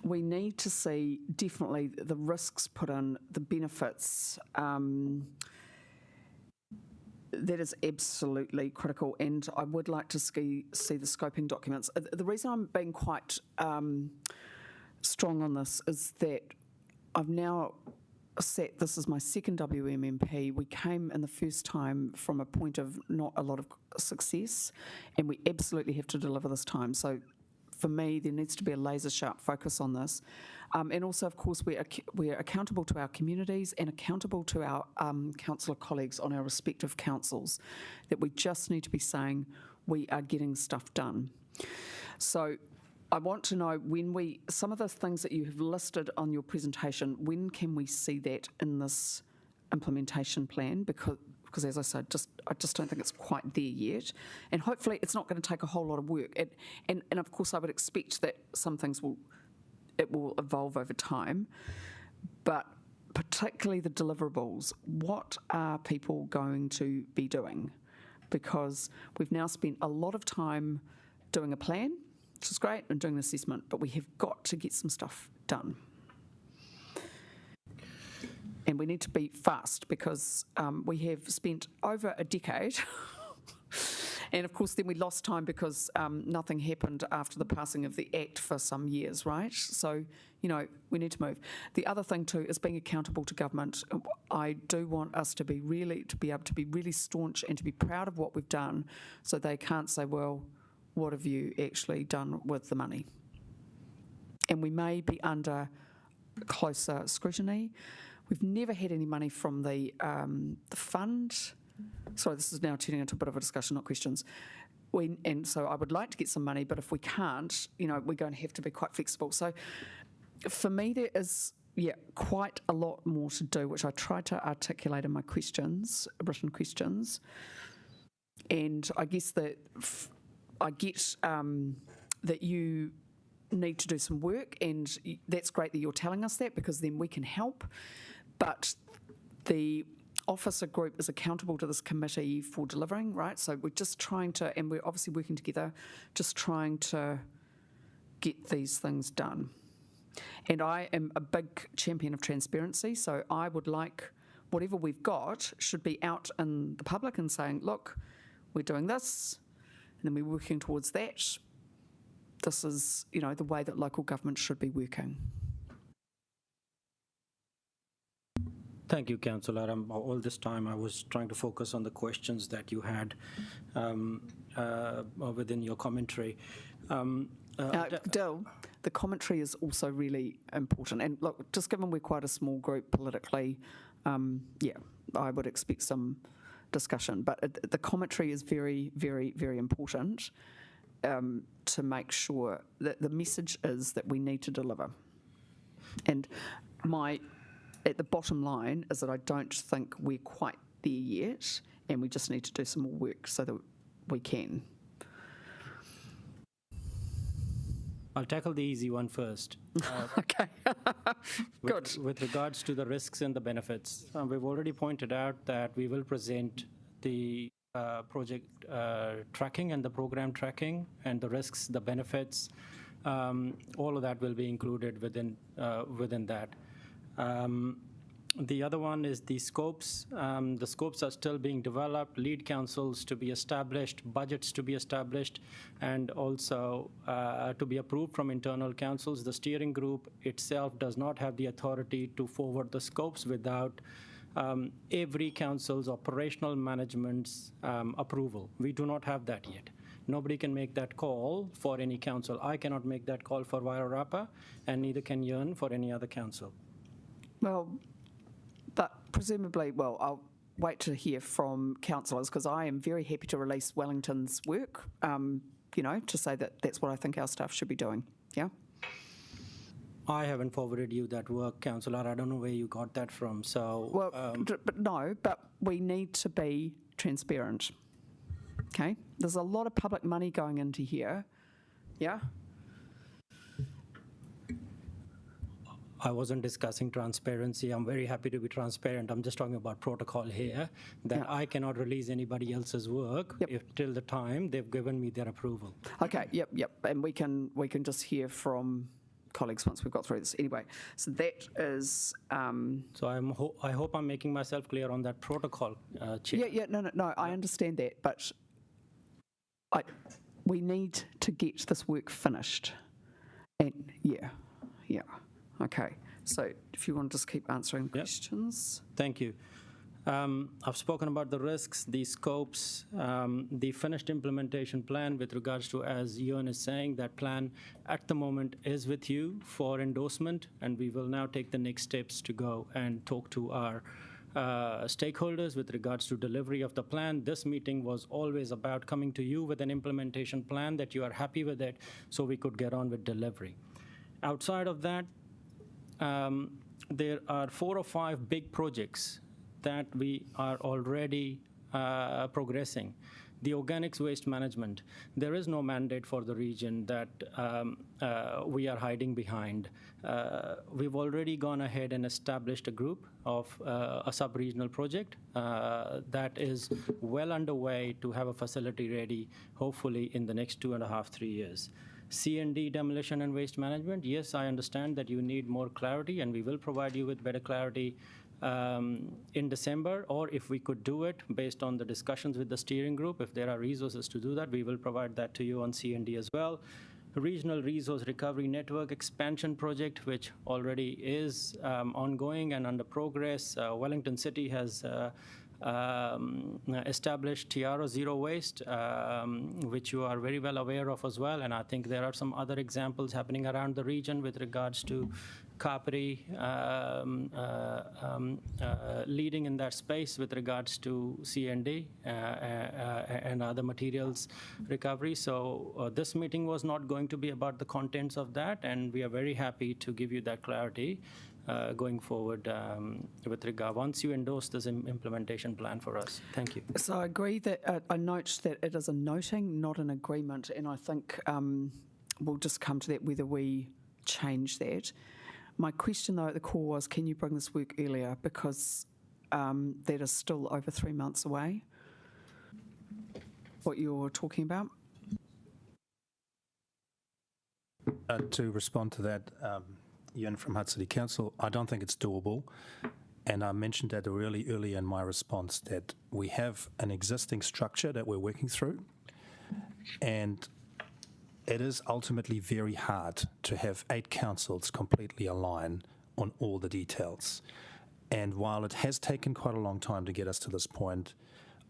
we need to see definitely the risks put in, the benefits. That is absolutely critical, and I would like to see the scoping documents. The reason I'm being quite strong on this is that I've now this is my second WMMP. We came in the first time from a point of not a lot of success, and we absolutely have to deliver this time. So for me, there needs to be a laser sharp focus on this. And also, of course, we're accountable to our communities and accountable to our councillor colleagues on our respective councils, that we just need to be saying we are getting stuff done. So I want to know, some of the things that you have listed on your presentation, when can we see that in this implementation plan? Because as I said, I just don't think it's quite there yet. And hopefully it's not going to take a whole lot of work. And of course I would expect that some things will evolve over time. But particularly the deliverables, what are people going to be doing? Because we've now spent a lot of time doing a plan, which is great, and doing the assessment, but we have got to get some stuff done. And we need to be fast, because we have spent over a decade And of course, then we lost time because nothing happened after the passing of the Act for some years, right? So, you know, we need to move. The other thing too is being accountable to government. I do want us to be able to be really staunch and to be proud of what we've done, so they can't say, well, what have you actually done with the money? And we may be under closer scrutiny. We've never had any money from the fund. Sorry, this is now turning into a bit of a discussion, not questions. And so I would like to get some money, but if we can't, you know, we're going to have to be quite flexible. So for me, there is, quite a lot more to do, which I tried to articulate in my questions, written questions. And I guess that I get that you need to do some work, and that's great that you're telling us that, because then we can help. But the officer group is accountable to this committee for delivering, right? So we're just trying to, and we're obviously working together, just trying to get these things done. And I am a big champion of transparency, so I would like whatever we've got should be out in the public and saying, look, we're doing this, and then we're working towards that. This is, you know, the way that local government should be working. Thank you, Councillor. All this time I was trying to focus on the questions that you had within your commentary. Dill, the commentary is also really important. And look, just given we're quite a small group politically, I would expect some discussion. But the commentary is very, very, very important to make sure that the message is that we need to deliver. And at the bottom line is that I don't think we're quite there yet, and we just need to do some more work so that we can. I'll tackle the easy one first. Okay, good. With regards to the risks and the benefits, we've already pointed out that we will present the project tracking and the program tracking, and the risks, the benefits, all of that will be included within that. The other one is the scopes. The scopes are still being developed, lead councils to be established, budgets to be established, and also to be approved from internal councils. The steering group itself does not have the authority to forward the scopes without every council's operational management's approval. We do not have that yet. Nobody can make that call for any council. I cannot make that call for Wairarapa, and neither can Yearn for any other council. Well, but presumably, I'll wait to hear from councillors, because I am very happy to release Wellington's work, to say that that's what I think our staff should be doing, yeah? I haven't forwarded you that work, Councillor. I don't know where you got that from, so... But we need to be transparent, okay? There's a lot of public money going into here, yeah? I wasn't discussing transparency. I'm very happy to be transparent. I'm just talking about protocol here, that I cannot release anybody else's work till the time they've given me their approval. Okay, yep. And we can just hear from colleagues once we've got through this. Anyway, so that is... So I hope I'm making myself clear on that protocol, Chair. No, I understand that, but we need to get this work finished. And okay, so if you want to just keep answering questions. Thank you. I've spoken about the risks, the scopes, the finished implementation plan with regards to, as Yearn is saying, that plan at the moment is with you for endorsement, and we will now take the next steps to go and talk to our stakeholders with regards to delivery of the plan. This meeting was always about coming to you with an implementation plan that you are happy with it, so we could get on with delivery. Outside of that, there are 4 or 5 big projects that we are already progressing. The organics waste management, there is no mandate for the region that we are hiding behind. We've already gone ahead and established a group of a sub-regional project that is well underway to have a facility ready, hopefully in the next 2.5-3 years. C&D demolition and waste management, yes, I understand that you need more clarity, and we will provide you with better clarity in December, or if we could do it based on the discussions with the steering group, if there are resources to do that, we will provide that to you on C&D as well. Regional Resource Recovery Network expansion project, which already is ongoing and under progress. Wellington City has established Tiara Zero Waste, which you are very well aware of as well. And I think there are some other examples happening around the region with regards to Kapiti leading in that space with regards to C&D and other materials recovery. So this meeting was not going to be about the contents of that, and we are very happy to give you that clarity going forward with regard, once you endorse this implementation plan for us. Thank you. So I agree that I note that it is a noting, not an agreement, and I think we'll just come to that whether we change that. My question, though, at the core was, can you bring this work earlier? Because that is still over 3 months away, what you're talking about. To respond to that, Ian from Hutt City Council, I don't think it's doable. And I mentioned that really early in my response that we have an existing structure that we're working through. And it is ultimately very hard to have 8 councils completely align on all the details. And while it has taken quite a long time to get us to this point,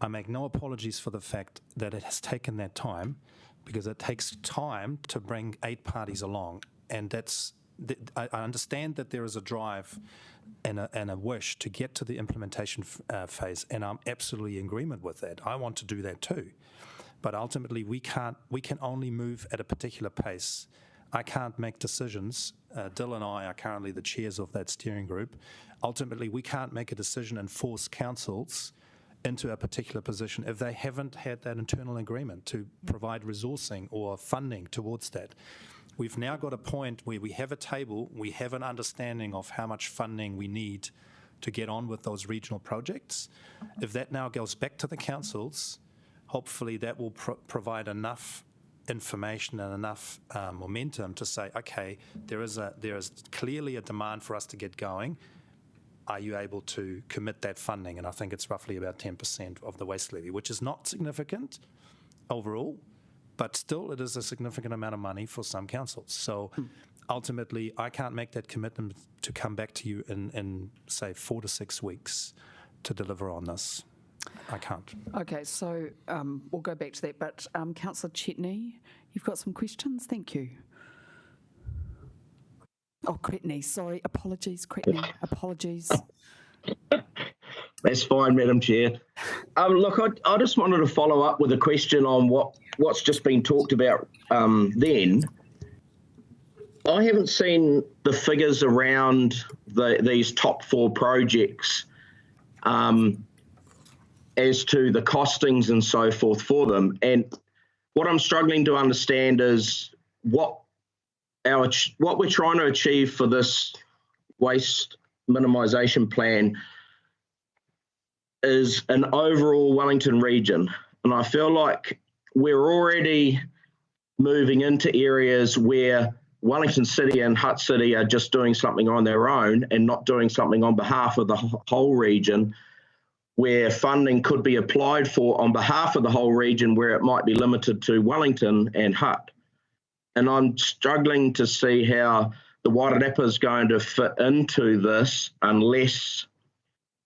I make no apologies for the fact that it has taken that time, because it takes time to bring 8 parties along. And that's, I understand that there is a drive and a wish to get to the implementation phase, and I'm absolutely in agreement with that. I want to do that too. But ultimately, we can only move at a particular pace. I can't make decisions. Dill and I are currently the chairs of that steering group. Ultimately, we can't make a decision and force councils into a particular position if they haven't had that internal agreement to provide resourcing or funding towards that. We've now got a point where we have a table, we have an understanding of how much funding we need to get on with those regional projects. If that now goes back to the councils, hopefully that will provide enough information and enough momentum to say, okay, there is clearly a demand for us to get going. Are you able to commit that funding? And I think it's roughly about 10% of the waste levy, which is not significant overall, but still it is a significant amount of money for some councils. So ultimately, I can't make that commitment to come back to you in say 4 to 6 weeks to deliver on this. I can't. Okay, so we'll go back to that. But Councillor Chetney, you've got some questions? Thank you. Oh, Cretney, sorry. Apologies, Cretney. Apologies. That's fine, Madam Chair. Look, I just wanted to follow up with a question on what's just been talked about then. I haven't seen the figures around these top 4 projects as to the costings and so forth for them. And what I'm struggling to understand is what we're trying to achieve for this waste minimisation plan is an overall Wellington region. And I feel like we're already moving into areas where Wellington City and Hutt City are just doing something on their own and not doing something on behalf of the whole region, where funding could be applied for on behalf of the whole region, where it might be limited to Wellington and Hutt. And I'm struggling to see how the Wairarapa is going to fit into this unless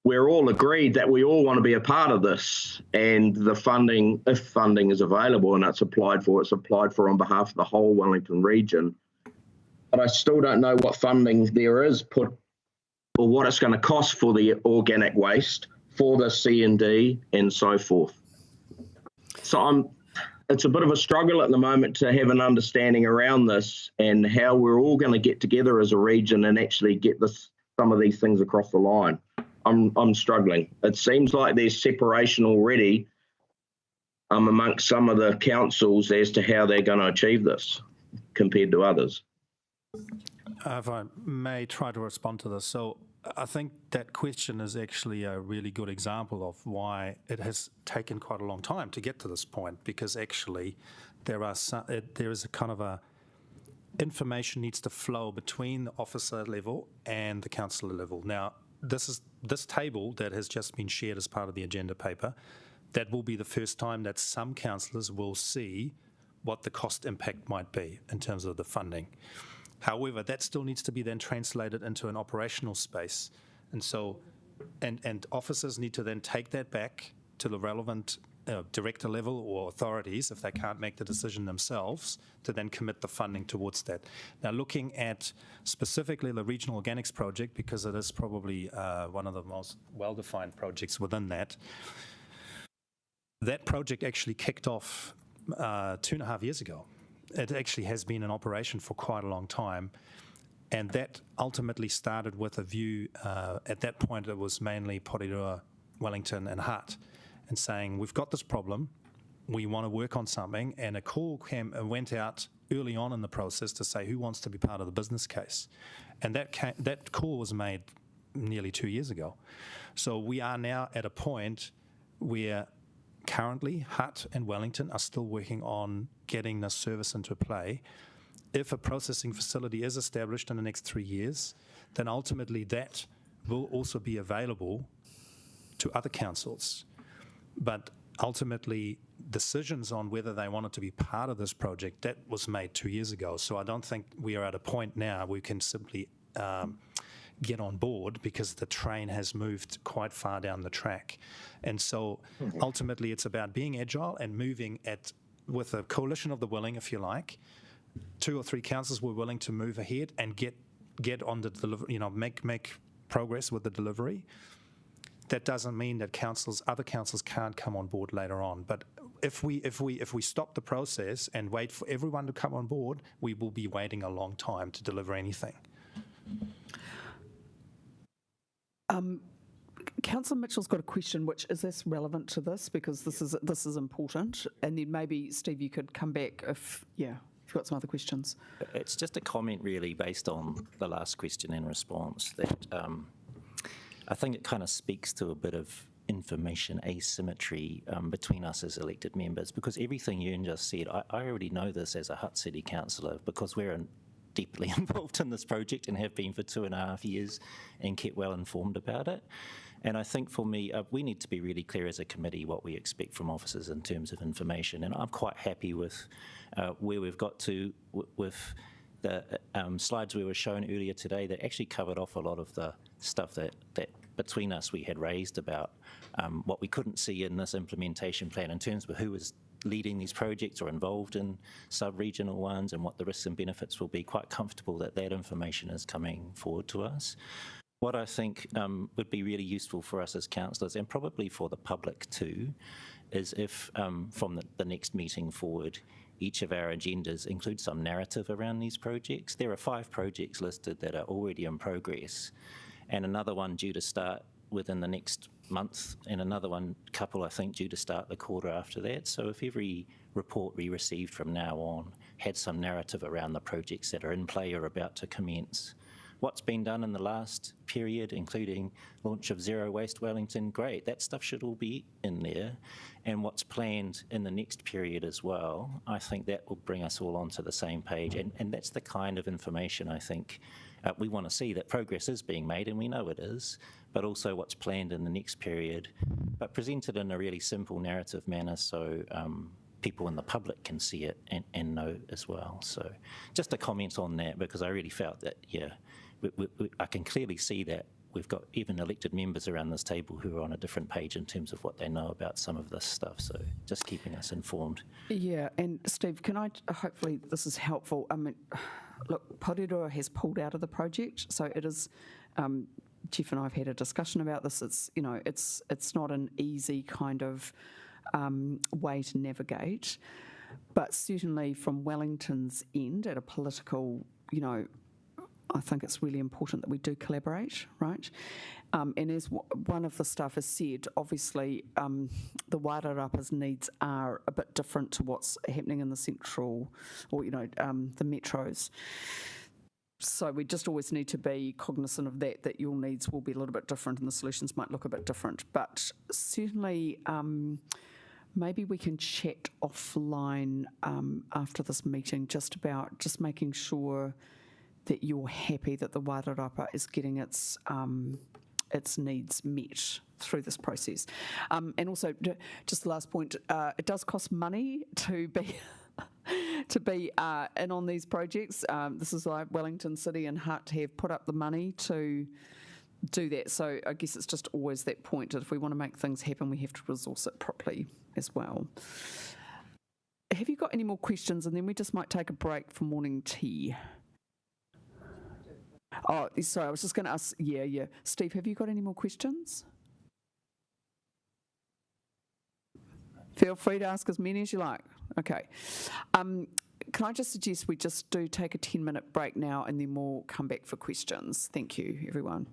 we're all agreed that we all want to be a part of this, and the funding, if funding is available and it's applied for on behalf of the whole Wellington region. But I still don't know what funding there is put, or what it's going to cost for the organic waste, for the C&D and so forth. So it's a bit of a struggle at the moment to have an understanding around this and how we're all going to get together as a region and actually get some of these things across the line. I'm struggling. It seems like there's separation already amongst some of the councils as to how they're going to achieve this compared to others. If I may try to respond to this. So I think that question is actually a really good example of why it has taken quite a long time to get to this point, because actually there is a kind of a information needs to flow between the officer level and the councillor level. Now, this table that has just been shared as part of the agenda paper, that will be the first time that some councillors will see what the cost impact might be in terms of the funding. However, that still needs to be then translated into an operational space. And so, and officers need to then take that back to the relevant director level or authorities, if they can't make the decision themselves, to then commit the funding towards that. Now, looking at specifically the Regional Organics Project, because it is probably one of the most well-defined projects within that, that project actually kicked off 2.5 years ago. It actually has been in operation for quite a long time. And that ultimately started with a view, at that point it was mainly Porirua, Wellington and Hutt, and saying, we've got this problem, we want to work on something, and a call went out early on in the process to say who wants to be part of the business case. And that call was made nearly 2 years ago. So we are now at a point where currently Hutt and Wellington are still working on getting this service into play. If a processing facility is established in the next 3 years, then ultimately that will also be available to other councils. But ultimately, decisions on whether they wanted to be part of this project, that was made 2 years ago. So I don't think we are at a point now where we can simply get on board, because the train has moved quite far down the track. And so ultimately it's about being agile and moving with a coalition of the willing, if you like. 2 or 3 councils were willing to move ahead and get on the delivery, make progress with the delivery. That doesn't mean that other councils can't come on board later on. But if we stop the process and wait for everyone to come on board, we will be waiting a long time to deliver anything. Councillor Mitchell's got a question, which is this relevant to this, because this is important, and then maybe Steve, you could come back if you've got some other questions. It's just a comment really based on the last question and response that I think it kind of speaks to a bit of information asymmetry between us as elected members, because everything you just said, I already know this as a Hutt City councillor, because we're deeply involved in this project and have been for 2.5 years and kept well informed about it. And I think for me, we need to be really clear as a committee what we expect from officers in terms of information. And I'm quite happy with where we've got to with the slides we were shown earlier today that actually covered off a lot of the stuff that between us we had raised about what we couldn't see in this implementation plan in terms of who was leading these projects or involved in sub-regional ones and what the risks and benefits will be. Quite comfortable that information is coming forward to us. What I think would be really useful for us as councillors, and probably for the public too, is if from the next meeting forward, each of our agendas includes some narrative around these projects. There are 5 projects listed that are already in progress, and another one due to start within the next month, and another couple I think due to start the quarter after that. So if every report we received from now on had some narrative around the projects that are in play or about to commence, what's been done in the last period, including launch of Zero Waste Wellington, great, that stuff should all be in there. And what's planned in the next period as well, I think that will bring us all onto the same page. And that's the kind of information I think we want to see, that progress is being made, and we know it is, but also what's planned in the next period, but presented in a really simple narrative manner so people in the public can see it and know as well. So just a comment on that, because I really felt that, I can clearly see that we've got even elected members around this table who are on a different page in terms of what they know about some of this stuff. So just keeping us informed. Yeah, and Steve, hopefully this is helpful. I mean, look, Porirua has pulled out of the project, so it is, Jeff and I have had a discussion about this. It's, it's not an easy kind of way to navigate, but certainly from Wellington's end at a political, I think it's really important that we do collaborate, right? And as one of the staff has said, obviously the Wairarapa's needs are a bit different to what's happening in the central, or the metros. So we just always need to be cognizant of that your needs will be a little bit different and the solutions might look a bit different. But certainly maybe we can chat offline after this meeting just making sure that you're happy that the Wairarapa is getting its needs met through this process. And also, just the last point, it does cost money to be in on these projects. This is why Wellington City and Hutt have put up the money to do that. So I guess it's just always that point that if we want to make things happen, we have to resource it properly as well. Have you got any more questions? And then we just might take a break for morning tea. Oh, sorry, I was just going to ask, yeah. Steve, have you got any more questions? Feel free to ask as many as you like. Okay. Can I just suggest we just do take a 10-minute break now and then we'll come back for questions. Thank you, everyone.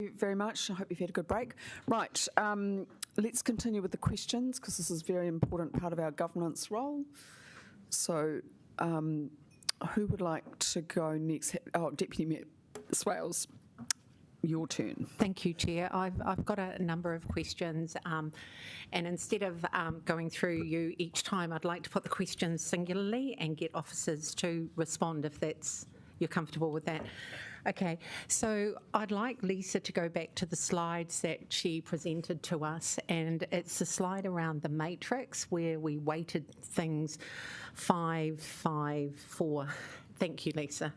Thank you very much. I hope you've had a good break. Right, let's continue with the questions because this is a very important part of our governance role. So, who would like to go next? Oh, Deputy Mayor Swales, your turn. Thank you, Chair. I've got a number of questions, and instead of going through you each time, I'd like to put the questions singularly and get officers to respond if you're comfortable with that. Okay, so I'd like Lisa to go back to the slides that she presented to us, and it's the slide around the matrix where we weighted things 5, 5, 4. Thank you, Lisa.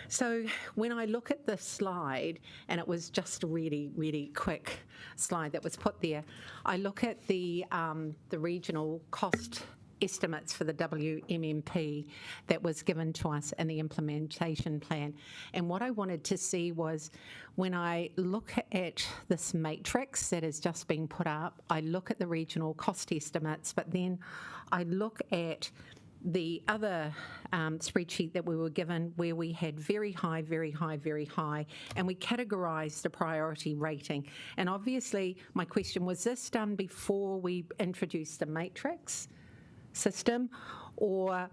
So when I look at this slide, and it was just a really, really quick slide that was put there, I look at the regional cost estimates for the WMMP that was given to us in the implementation plan. And what I wanted to see was when I look at this matrix that has just been put up, I look at the regional cost estimates, but then I look at the other spreadsheet that we were given where we had very high, very high, very high, and we categorised the priority rating. And obviously my question was this done before we introduced the matrix system, or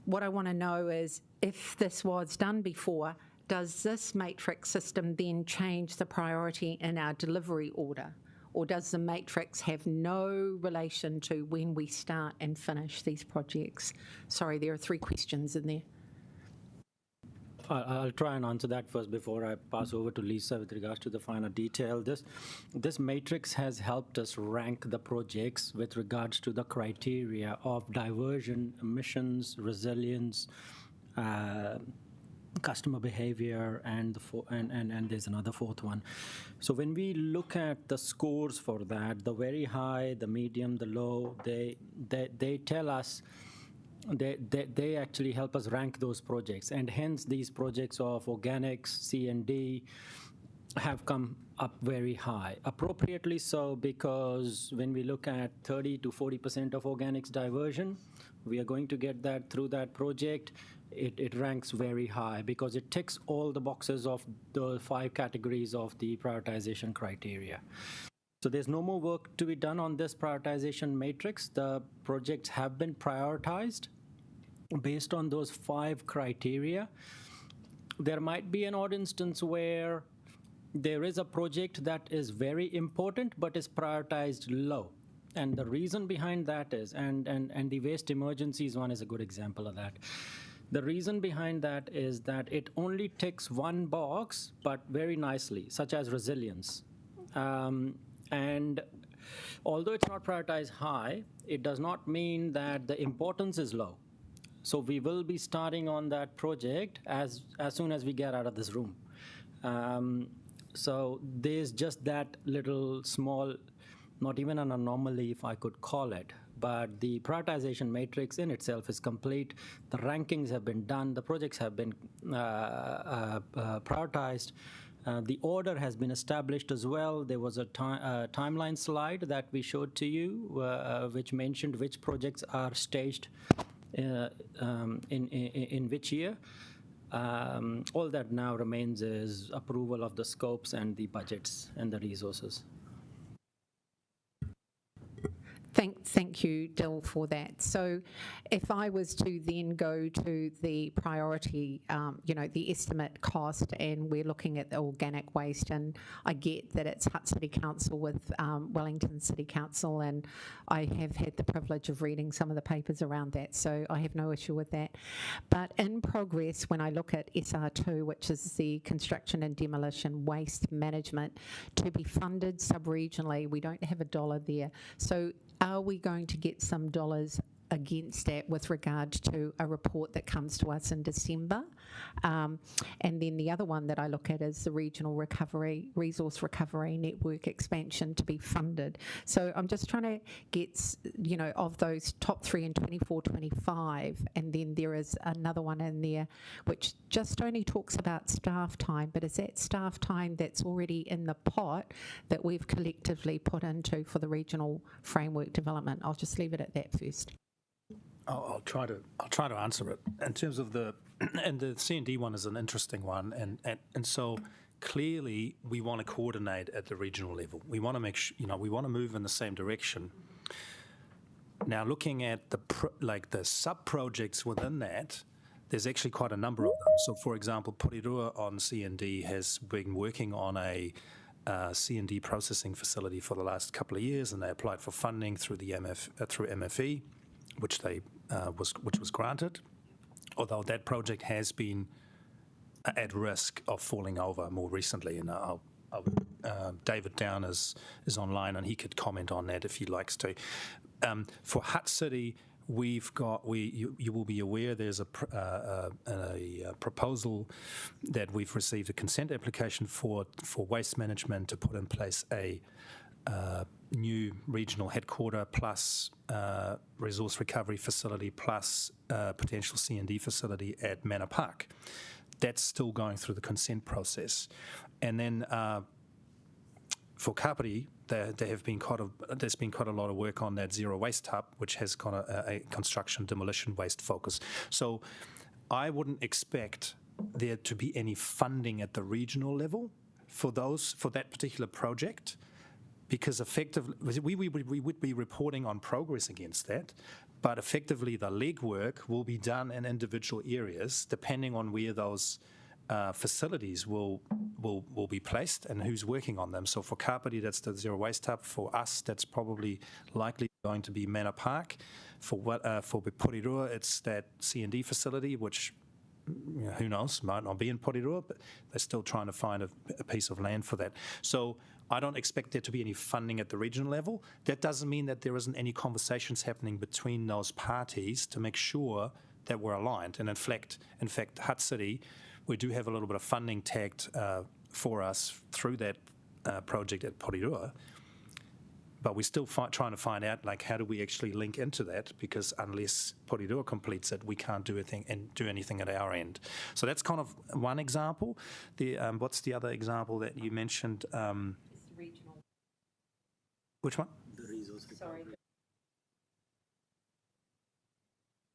what I want to know is if this was done before, does this matrix system then change the priority in our delivery order? Or does the matrix have no relation to when we start and finish these projects? Sorry, there are 3 questions in there. I'll try and answer that first before I pass over to Lisa with regards to the finer detail. This matrix has helped us rank the projects with regards to the criteria of diversion, emissions, resilience, customer behavior, and there's another 4th one. So when we look at the scores for that, the very high, the medium, the low, they tell us, they actually help us rank those projects, and hence these projects of organics, C and D have come up very high, appropriately so, because when we look at 30 to 40% of organics diversion, we are going to get that through that project. It ranks very high because it ticks all the boxes of the 5 categories of the prioritization criteria. So there's no more work to be done on this prioritization matrix. The projects have been prioritized based on those 5 criteria. There might be an odd instance where there is a project that is very important but is prioritized low. And the reason behind that is, and the waste emergencies one is a good example of that. The reason behind that is that it only ticks one box, but very nicely, such as resilience. And although it's not prioritized high, it does not mean that the importance is low. So we will be starting on that project as soon as we get out of this room. So there's just that little small, not even an anomaly if I could call it, but the prioritization matrix in itself is complete. The rankings have been done. The projects have been prioritized. The order has been established as well. There was a timeline slide that we showed to you, which mentioned which projects are staged in which year. All that now remains is approval of the scopes and the budgets and the resources. Thank you, Dill, for that. So if I was to then go to the priority, the estimate cost, and we're looking at the organic waste, and I get that it's Hutt City Council with Wellington City Council, and I have had the privilege of reading some of the papers around that, so I have no issue with that. But in progress, when I look at SR2, which is the construction and demolition waste management, to be funded sub-regionally, we don't have $1 there. So are we going to get some dollars against that with regard to a report that comes to us in December? And then the other one that I look at is the regional recovery, resource recovery network expansion to be funded. So I'm just trying to get, of those top 3 in 24, 25, and then there is another one in there which just only talks about staff time, but is that staff time that's already in the pot that we've collectively put into for the regional framework development? I'll just leave it at that first. I'll try to answer it in terms of and the C&D one is an interesting one, and so clearly we want to coordinate at the regional level. We want to make sure, we want to move in the same direction. Now, looking at the sub-projects within that, there's actually quite a number of them. So, for example, Porirua on C&D has been working on a C&D processing facility for the last couple of years, and they applied for funding through the through MFE, which was granted. Although that project has been at risk of falling over more recently, and David Down is online, and he could comment on that if he likes to. For Hutt City, you will be aware there's a proposal that we've received a consent application for waste management to put in place a new regional headquarter plus resource recovery facility plus potential C&D facility at Manor Park. That's still going through the consent process. And then for Kapiti, there's been quite a lot of work on that zero waste hub, which has got a construction demolition waste focus. So I wouldn't expect there to be any funding at the regional level for that particular project, because effectively we would be reporting on progress against that, but effectively the legwork will be done in individual areas depending on where those facilities will be placed and who's working on them. So for Kapiti, that's the zero waste hub. For us, that's probably likely going to be Manor Park. For Porirua, it's that C&D facility, which who knows, might not be in Porirua, but they're still trying to find a piece of land for that. So I don't expect there to be any funding at the regional level. That doesn't mean that there isn't any conversations happening between those parties to make sure that we're aligned. And in fact, Hutt City, we do have a little bit of funding tagged for us through that project at Porirua, but we're still trying to find out, how do we actually link into that, because unless Porirua completes it, we can't do anything at our end. So that's kind of one example. What's the other example that you mentioned? It's the regional. Which one? The resource recovery. Sorry.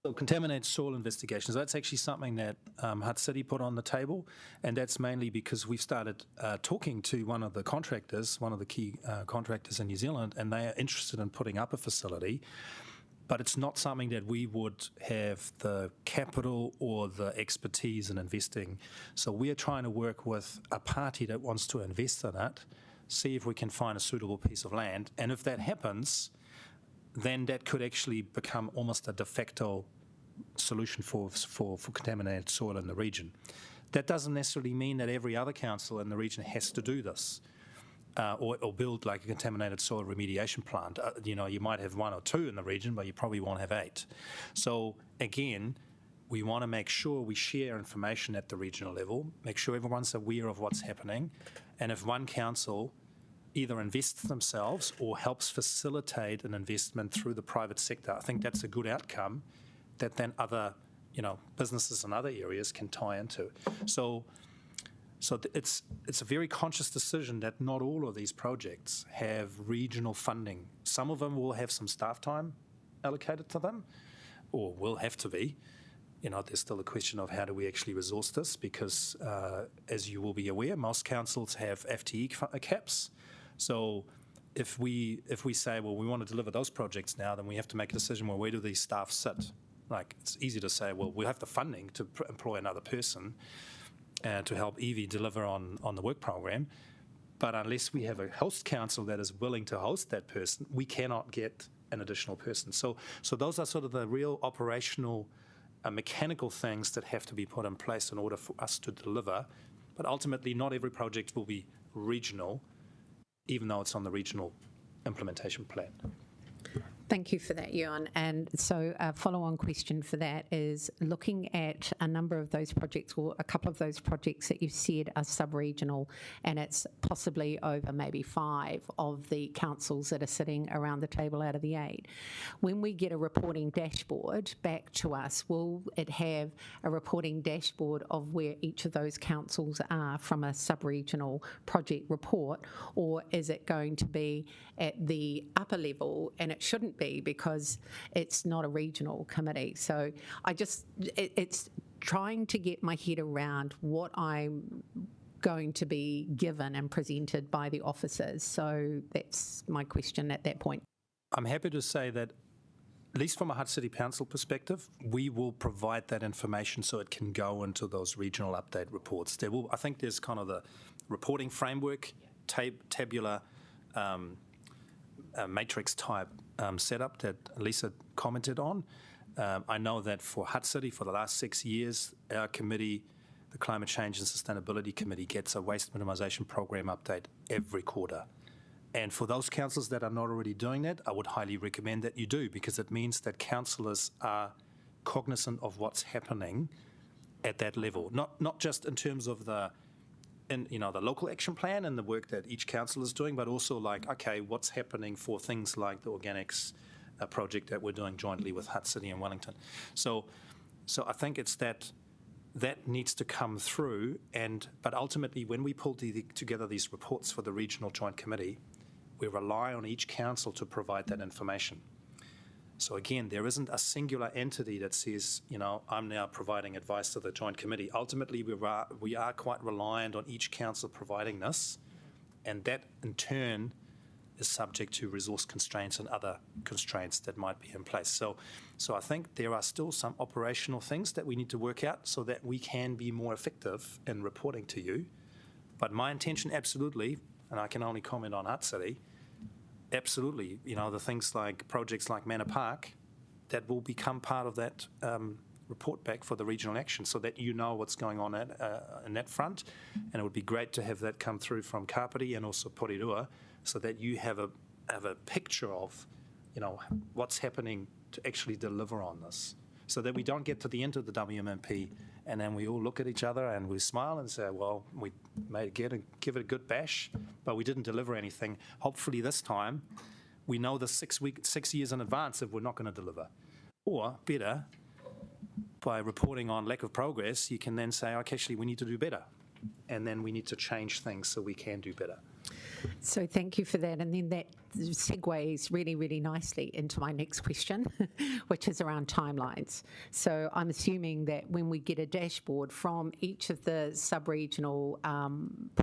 So contaminated soil investigations, that's actually something that Hutt City put on the table, and that's mainly because we've started talking to one of the key contractors in New Zealand, and they are interested in putting up a facility, but it's not something that we would have the capital or the expertise in investing. So we're trying to work with a party that wants to invest in it, see if we can find a suitable piece of land, and if that happens, then that could actually become almost a de facto solution for contaminated soil in the region. That doesn't necessarily mean that every other council in the region has to do this or build like a contaminated soil remediation plant. You might have one or two in the region, but you probably won't have 8. So again, we want to make sure we share information at the regional level, make sure everyone's aware of what's happening, and if one council either invests themselves or helps facilitate an investment through the private sector, I think that's a good outcome that then other, businesses in other areas can tie into. So it's a very conscious decision that not all of these projects have regional funding. Some of them will have some staff time allocated to them, or will have to be. There's still a question of how do we actually resource this, because as you will be aware, most councils have FTE caps. So if we say, well, we want to deliver those projects now, then we have to make a decision, well, where do these staff sit? It's easy to say, well, we have the funding to employ another person to help Evie deliver on the work program, but unless we have a host council that is willing to host that person, we cannot get an additional person. So those are sort of the real operational, mechanical things that have to be put in place in order for us to deliver. But ultimately, not every project will be regional, even though it's on the regional implementation plan. Thank you for that, Ewan. And so a follow-on question for that is, looking at a number of those projects, or a couple of those projects that you've said are sub-regional, and it's possibly over maybe 5 of the councils that are sitting around the table out of the 8. When we get a reporting dashboard back to us, will it have a reporting dashboard of where each of those councils are from a sub-regional project report, or is it going to be at the upper level, and it shouldn't be because it's not a regional committee? So it's trying to get my head around what I'm going to be given and presented by the officers. So that's my question at that point. I'm happy to say that, at least from a Hutt City Council perspective, we will provide that information so it can go into those regional update reports. I think there's kind of the reporting framework, tabular matrix type setup that Lisa commented on. I know that for Hutt City, for the last 6 years, our committee, the Climate Change and Sustainability Committee, gets a waste minimisation program update every quarter. And for those councillors that are not already doing that, I would highly recommend that you do, because it means that councillors are cognizant of what's happening at that level, not just in terms of the local action plan and the work that each council is doing, but also like, okay, what's happening for things like the organics project that we're doing jointly with Hutt City and Wellington. So I think it's that needs to come through, but ultimately when we pull together these reports for the Regional Joint Committee, we rely on each council to provide that information. So again, there isn't a singular entity that says, I'm now providing advice to the Joint Committee. Ultimately, we are quite reliant on each council providing this, and that in turn is subject to resource constraints and other constraints that might be in place. So I think there are still some operational things that we need to work out so that we can be more effective in reporting to you. But my intention, absolutely, and I can only comment on Hutt City, absolutely, the things like projects like Manor Park, that will become part of that report back for the regional action so that you know what's going on in that front. And it would be great to have that come through from Kapiti and also Porirua so that you have a picture of, what's happening to actually deliver on this, so that we don't get to the end of the WMMP and then we all look at each other and we smile and say, well, we may give it a good bash, but we didn't deliver anything. Hopefully this time we know the 6 years in advance if we're not going to deliver. Or better, by reporting on lack of progress, you can then say, okay, actually we need to do better. And then we need to change things so we can do better. So thank you for that. And then that segues really, really nicely into my next question, which is around timelines. So I'm assuming that when we get a dashboard from each of the sub-regional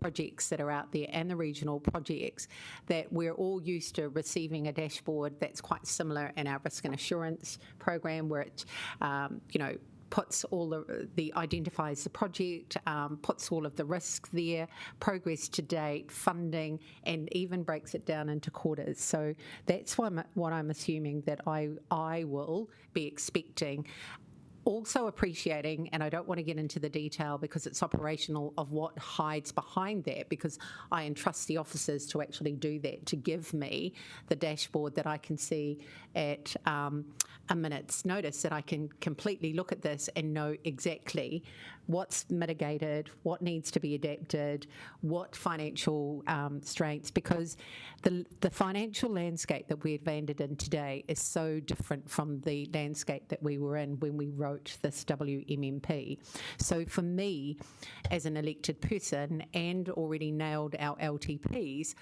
projects that are out there and the regional projects, that we're all used to receiving a dashboard that's quite similar in our risk and assurance program, where it, puts all identifies the project, puts all of the risk there, progress to date, funding, and even breaks it down into quarters. So that's what I'm assuming that I will be expecting. Also appreciating, and I don't want to get into the detail because it's operational, of what hides behind that, because I entrust the officers to actually do that, to give me the dashboard that I can see at a minute's notice, that I can completely look at this and know exactly what's mitigated, what needs to be adapted, what financial strengths, because the financial landscape that we've landed in today is so different from the landscape that we were in when we wrote this WMMP. So for me, as an elected person and already nailed our LTPs,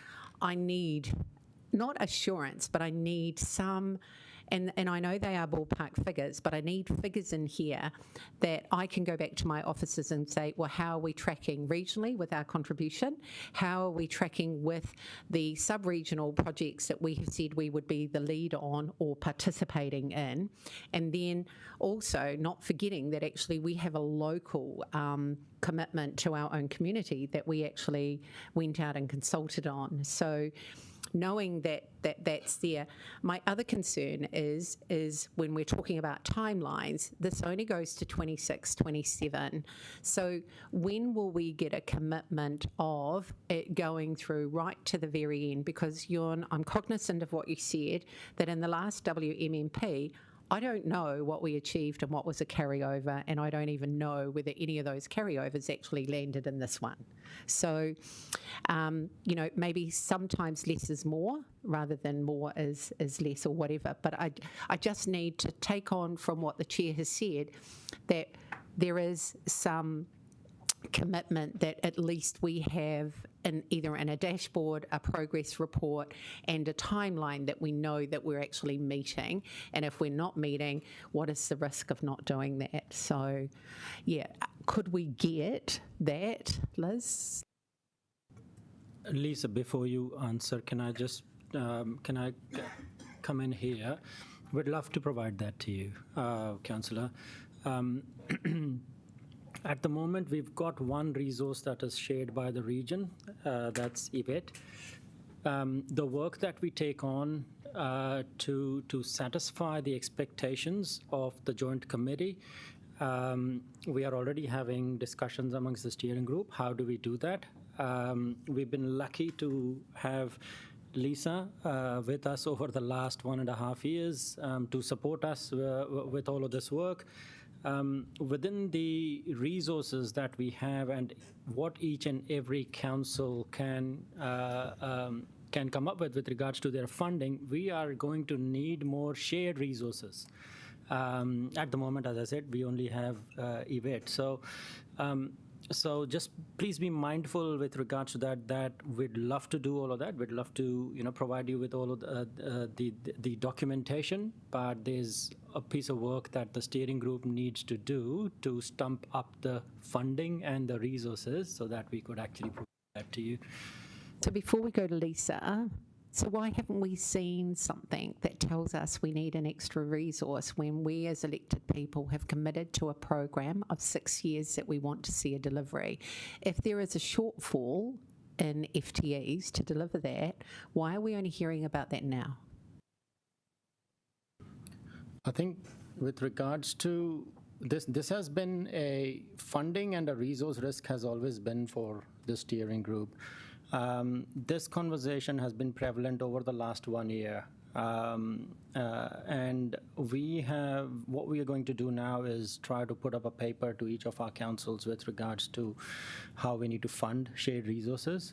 I need not assurance, but I need some, and I know they are ballpark figures, but I need figures in here that I can go back to my officers and say, well, how are we tracking regionally with our contribution? How are we tracking with the sub-regional projects that we have said we would be the lead on or participating in? And then also not forgetting that actually we have a local commitment to our own community that we actually went out and consulted on. So knowing that's there. My other concern is when we're talking about timelines, this only goes to 26, 27. So when will we get a commitment of it going through right to the very end? Because I'm cognizant of what you said, that in the last WMMP, I don't know what we achieved and what was a carryover, and I don't even know whether any of those carryovers actually landed in this one. So, maybe sometimes less is more rather than more is less or whatever. But I just need to take on from what the chair has said that there is some commitment that at least we have either in a dashboard, a progress report, and a timeline that we know that we're actually meeting. And if we're not meeting, what is the risk of not doing that? So, yeah, could we get that, Liz? Lisa, before you answer, can I just come in here? We'd love to provide that to you, Councillor. At the moment, we've got one resource that is shared by the region, that's EVET. The work that we take on to satisfy the expectations of the joint committee, we are already having discussions amongst the steering group. How do we do that? We've been lucky to have Lisa with us over the last 1.5 years to support us with all of this work. Within the resources that we have and what each and every council can come up with regards to their funding, we are going to need more shared resources. At the moment, as I said, we only have EVET. So just please be mindful with regards to that we'd love to do all of that. We'd love to, provide you with all of the documentation, but there's a piece of work that the steering group needs to do to stump up the funding and the resources so that we could actually provide that to you. So before we go to Lisa, so why haven't we seen something that tells us we need an extra resource when we as elected people have committed to a program of 6 years that we want to see a delivery? If there is a shortfall in FTEs to deliver that, why are we only hearing about that now? I think with regards to this has been a funding and a resource risk has always been for the steering group. This conversation has been prevalent over the last 1 year. And what we are going to do now is try to put up a paper to each of our councils with regards to how we need to fund shared resources,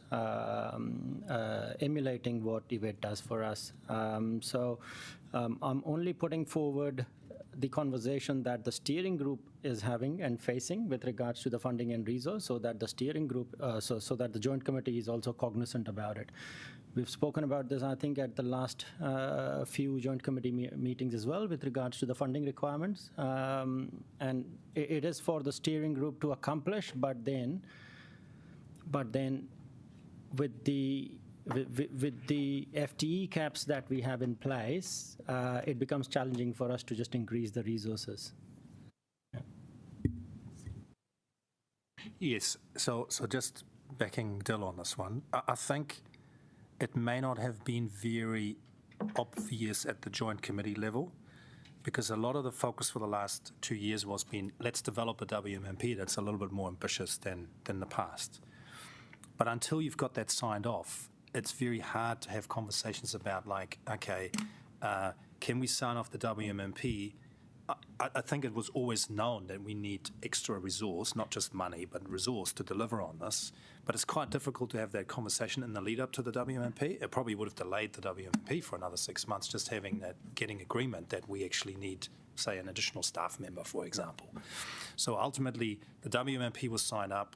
emulating what EVET does for us. So I'm only putting forward the conversation that the steering group is having and facing with regards to the funding and resource, so that the steering group, so that the joint committee is also cognizant about it. We've spoken about this, I think, at the last few joint committee meetings as well with regards to the funding requirements. And it is for the steering group to accomplish, but then with the FTE caps that we have in place, it becomes challenging for us to just increase the resources. Yes, so just backing Dill on this one, I think it may not have been very obvious at the joint committee level, because a lot of the focus for the last 2 years was been, let's develop a WMMP that's a little bit more ambitious than the past. But until you've got that signed off, it's very hard to have conversations about like, okay, can we sign off the WMMP? I think it was always known that we need extra resource, not just money, but resource to deliver on this. But it's quite difficult to have that conversation in the lead up to the WMMP. It probably would have delayed the WMMP for another 6 months, just getting agreement that we actually need, say, an additional staff member, for example. So ultimately, the WMMP was signed up,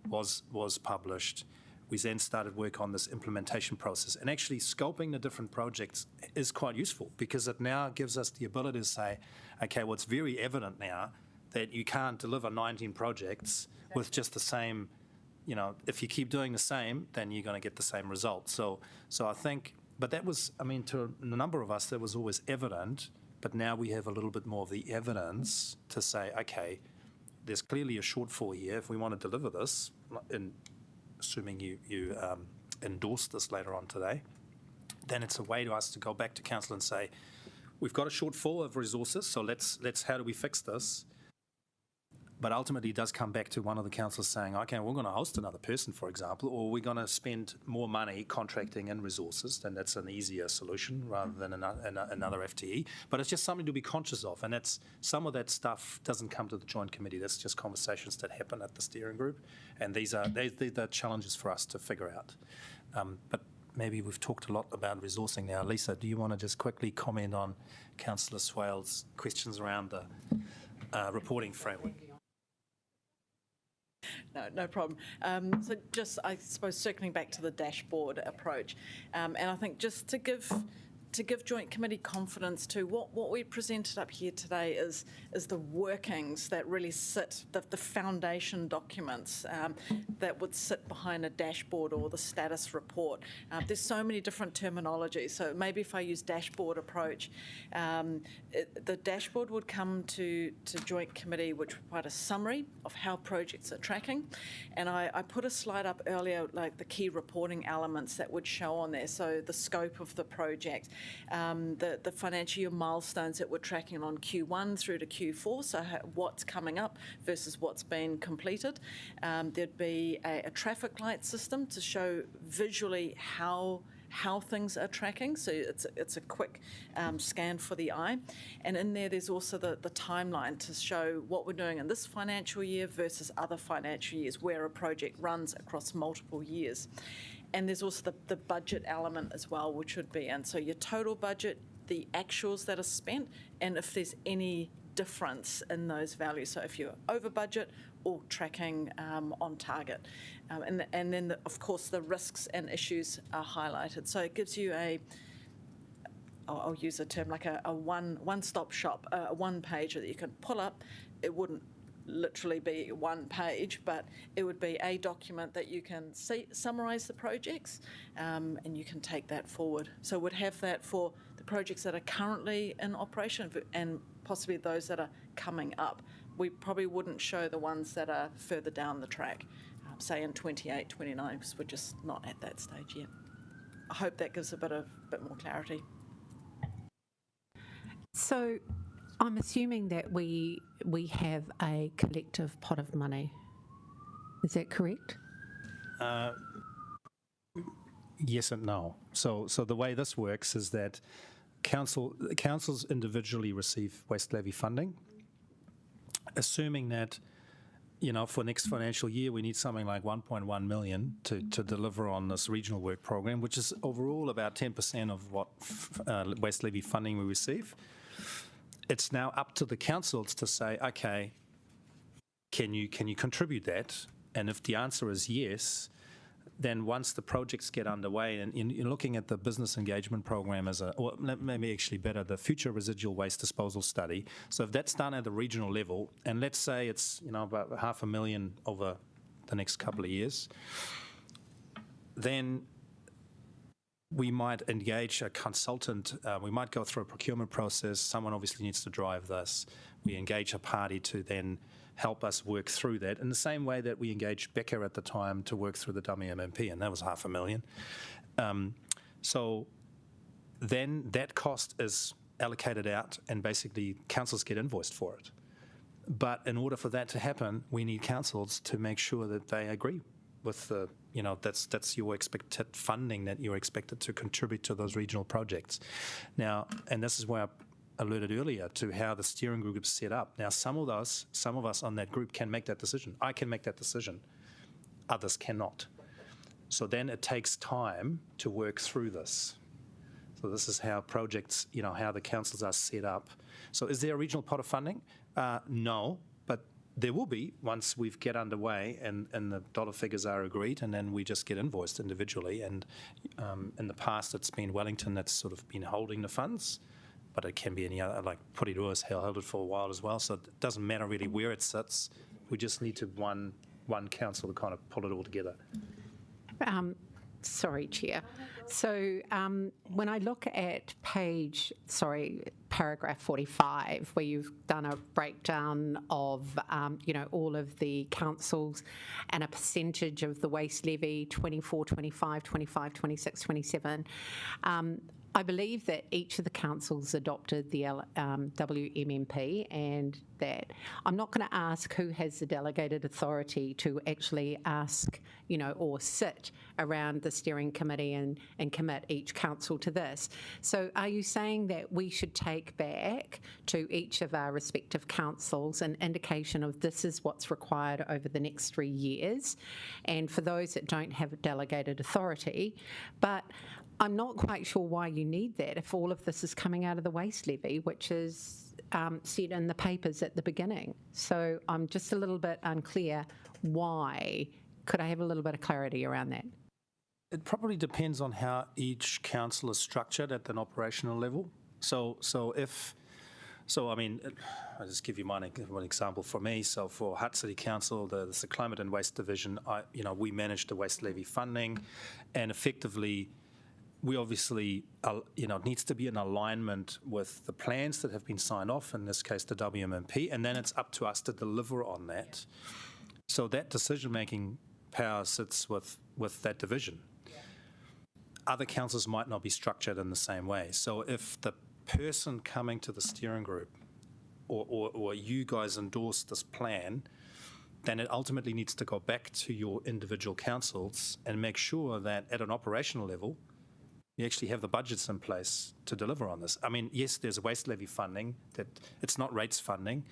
was published. We then started work on this implementation process, and actually scoping the different projects is quite useful because it now gives us the ability to say, okay, well, it's very evident now that you can't deliver 19 projects with just the same, if you keep doing the same, then you're going to get the same results. So I think, but that was, to a number of us, that was always evident, but now we have a little bit more of the evidence to say, okay, there's clearly a shortfall here. If we want to deliver this, assuming you endorse this later on today, then it's a way to us to go back to council and say, we've got a shortfall of resources, so let's how do we fix this? But ultimately, it does come back to one of the councillors saying, okay, we're going to host another person, for example, or we're going to spend more money contracting in resources, then that's an easier solution rather than another FTE. But it's just something to be conscious of, and some of that stuff doesn't come to the joint committee. That's just conversations that happen at the steering group, and these are the challenges for us to figure out. But maybe we've talked a lot about resourcing now. Lisa, do you want to just quickly comment on Councillor Swale's questions around the reporting framework? No problem. So just, I suppose, circling back to the dashboard approach, and I think just to give to give Joint Committee confidence to what we presented up here today is the workings that really sit, the foundation documents that would sit behind a dashboard or the status report. There's so many different terminologies, so maybe if I use dashboard approach, the dashboard would come to Joint Committee, which would provide a summary of how projects are tracking, and I put a slide up earlier, like the key reporting elements that would show on there, so the scope of the project, the financial year milestones that we're tracking on Q1 through to Q4, so what's coming up versus what's been completed. There'd be a traffic light system to show visually how things are tracking, so it's a quick scan for the eye, and in there's also the timeline to show what we're doing in this financial year versus other financial years where a project runs across multiple years. And there's also the budget element as well, which would be in, so your total budget, the actuals that are spent, and if there's any difference in those values, so if you're over budget or tracking on target. And then, of course, the risks and issues are highlighted. So it gives you I'll use a term like a one-stop shop, a one-pager that you can pull up. It wouldn't literally be one page, but it would be a document that you can summarise the projects, and you can take that forward. So we'd have that for the projects that are currently in operation and possibly those that are coming up. We probably wouldn't show the ones that are further down the track, say in 28, 29, because we're just not at that stage yet. I hope that gives a bit more clarity. So I'm assuming that we have a collective pot of money. Is that correct? Yes and no. So the way this works is that councils individually receive waste levy funding, assuming that, for next financial year, we need something like 1.1 million to deliver on this regional work program, which is overall about 10% of what waste levy funding we receive. It's now up to the councils to say, okay, can you contribute that? And if the answer is yes, then once the projects get underway, and in looking at the business engagement program or maybe actually better, the future residual waste disposal study. So if that's done at the regional level, and let's say it's about $500,000 over the next couple of years, then we might engage a consultant. We might go through a procurement process. Someone obviously needs to drive this. We engage a party to then help us work through that in the same way that we engaged Becker at the time to work through the dummy MMP, and that was $500,000. So then that cost is allocated out, and basically councils get invoiced for it. But in order for that to happen, we need councils to make sure that they agree with the, that's your expected funding that you're expected to contribute to those regional projects. Now, and this is where I alluded earlier to how the steering group is set up. Now, some of us on that group can make that decision. I can make that decision. Others cannot. So then it takes time to work through this. So this is how projects, how the councils are set up. So is there a regional pot of funding? No, but there will be once we get underway and the dollar figures are agreed, and then we just get invoiced individually. And in the past, it's been Wellington that's sort of been holding the funds, but it can be any other, like Purirua's held it for a while as well. So it doesn't matter really where it sits. We just need to one council to kind of pull it all together. Sorry, Chair. So when I look at paragraph 45, where you've done a breakdown of, all of the councils and a percentage of the waste levy, 24, 25, 25, 26, 27, I believe that each of the councils adopted the WMMP, and that I'm not going to ask who has the delegated authority to actually ask, or sit around the steering committee and commit each council to this. So are you saying that we should take back to each of our respective councils an indication of this is what's required over the next 3 years? And for those that don't have a delegated authority, but I'm not quite sure why you need that if all of this is coming out of the waste levy, which is said in the papers at the beginning. So I'm just a little bit unclear why. Could I have a little bit of clarity around that? It probably depends on how each council is structured at an operational level. I'll just give you one example for me. So for Hutt City Council, the Climate and Waste Division, we manage the waste levy funding, and effectively, we obviously, it needs to be in alignment with the plans that have been signed off, in this case, the WMMP, and then it's up to us to deliver on that. So that decision-making power sits with that division. Other councils might not be structured in the same way. So if the person coming to the steering group or you guys endorse this plan, then it ultimately needs to go back to your individual councils and make sure that at an operational level, you actually have the budgets in place to deliver on this. I mean, yes, there's waste levy funding, that it's not rates funding.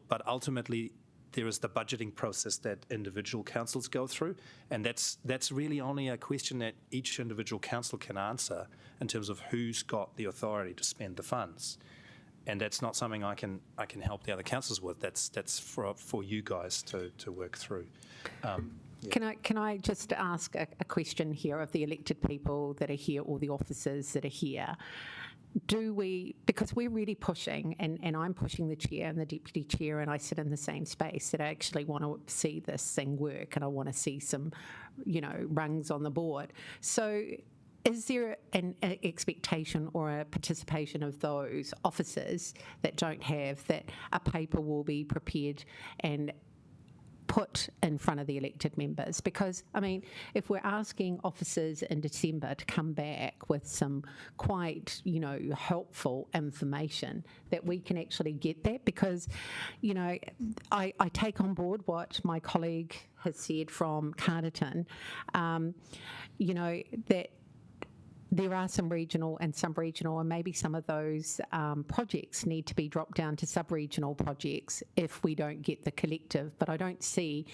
But ultimately, there is the budgeting process that individual councils go through, and that's really only a question that each individual council can answer in terms of who's got the authority to spend the funds. And that's not something I can help the other councils with. That's for you guys to work through. Yeah. Can I just ask a question here of the elected people that are here, or the officers that are here? Because we're really pushing, and I'm pushing the chair and the deputy chair, and I sit in the same space, that I actually want to see this thing work, and I want to see some, rungs on the board. So is there an expectation or a participation of those officers that don't have, that a paper will be prepared and put in front of the elected members? Because, if we're asking officers in December to come back with some quite, helpful information, that we can actually get that, because, I take on board what my colleague has said from Carterton, that there are some regional and sub-regional, and maybe some of those projects need to be dropped down to sub-regional projects if we don't get the collective. But I don't see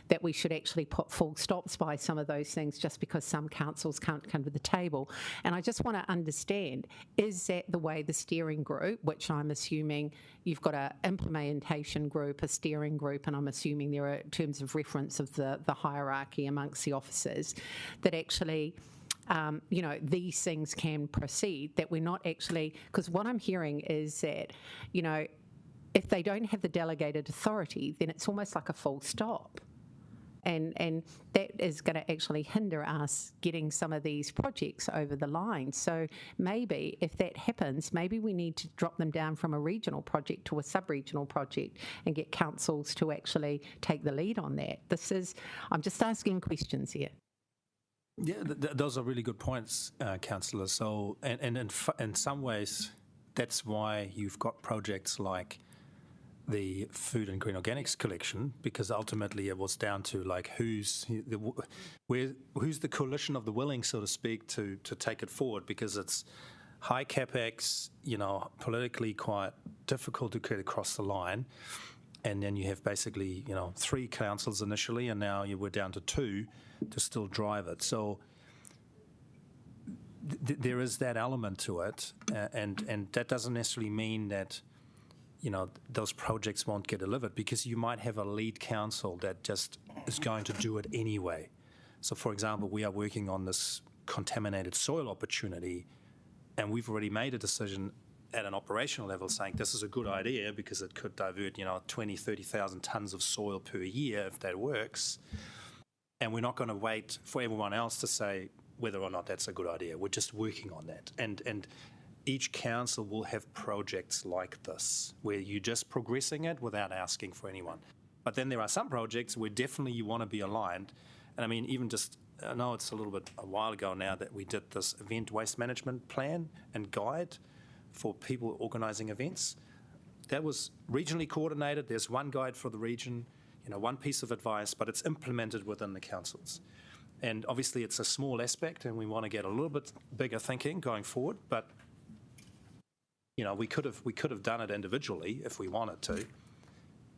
that we should actually put full stops by some of those things just because some councils can't come to the table. And I just want to understand, is that the way the steering group, which I'm assuming you've got an implementation group, a steering group, and I'm assuming there are terms of reference of the hierarchy amongst the officers, that actually these things can proceed, that we're not actually, because what I'm hearing is that, if they don't have the delegated authority, then it's almost like a full stop. And that is going to actually hinder us getting some of these projects over the line. So maybe if that happens, maybe we need to drop them down from a regional project to a sub-regional project and get councils to actually take the lead on that. I'm just asking questions here. Yeah, those are really good points, Councillor. So, and in some ways, that's why you've got projects like the food and green organics collection, because ultimately it was down to who's the coalition of the willing, so to speak, to take it forward, because it's high capex, politically quite difficult to get across the line. And then you have basically, 3 councils initially, and now we're down to 2 to still drive it. So there is that element to it, and that doesn't necessarily mean that, those projects won't get delivered, because you might have a lead council that just is going to do it anyway. So, for example, we are working on this contaminated soil opportunity, and we've already made a decision at an operational level saying this is a good idea because it could divert, 20, 30,000 tonnes of soil per year if that works. And we're not going to wait for everyone else to say whether or not that's a good idea. We're just working on that. And each council will have projects like this where you're just progressing it without asking for anyone. But then there are some projects where definitely you want to be aligned. And even just, I know it's a while ago now that we did this event waste management plan and guide for people organising events. That was regionally coordinated. There's one guide for the region, one piece of advice, but it's implemented within the councils. And obviously it's a small aspect, and we want to get a little bit bigger thinking going forward, but we could have done it individually if we wanted to,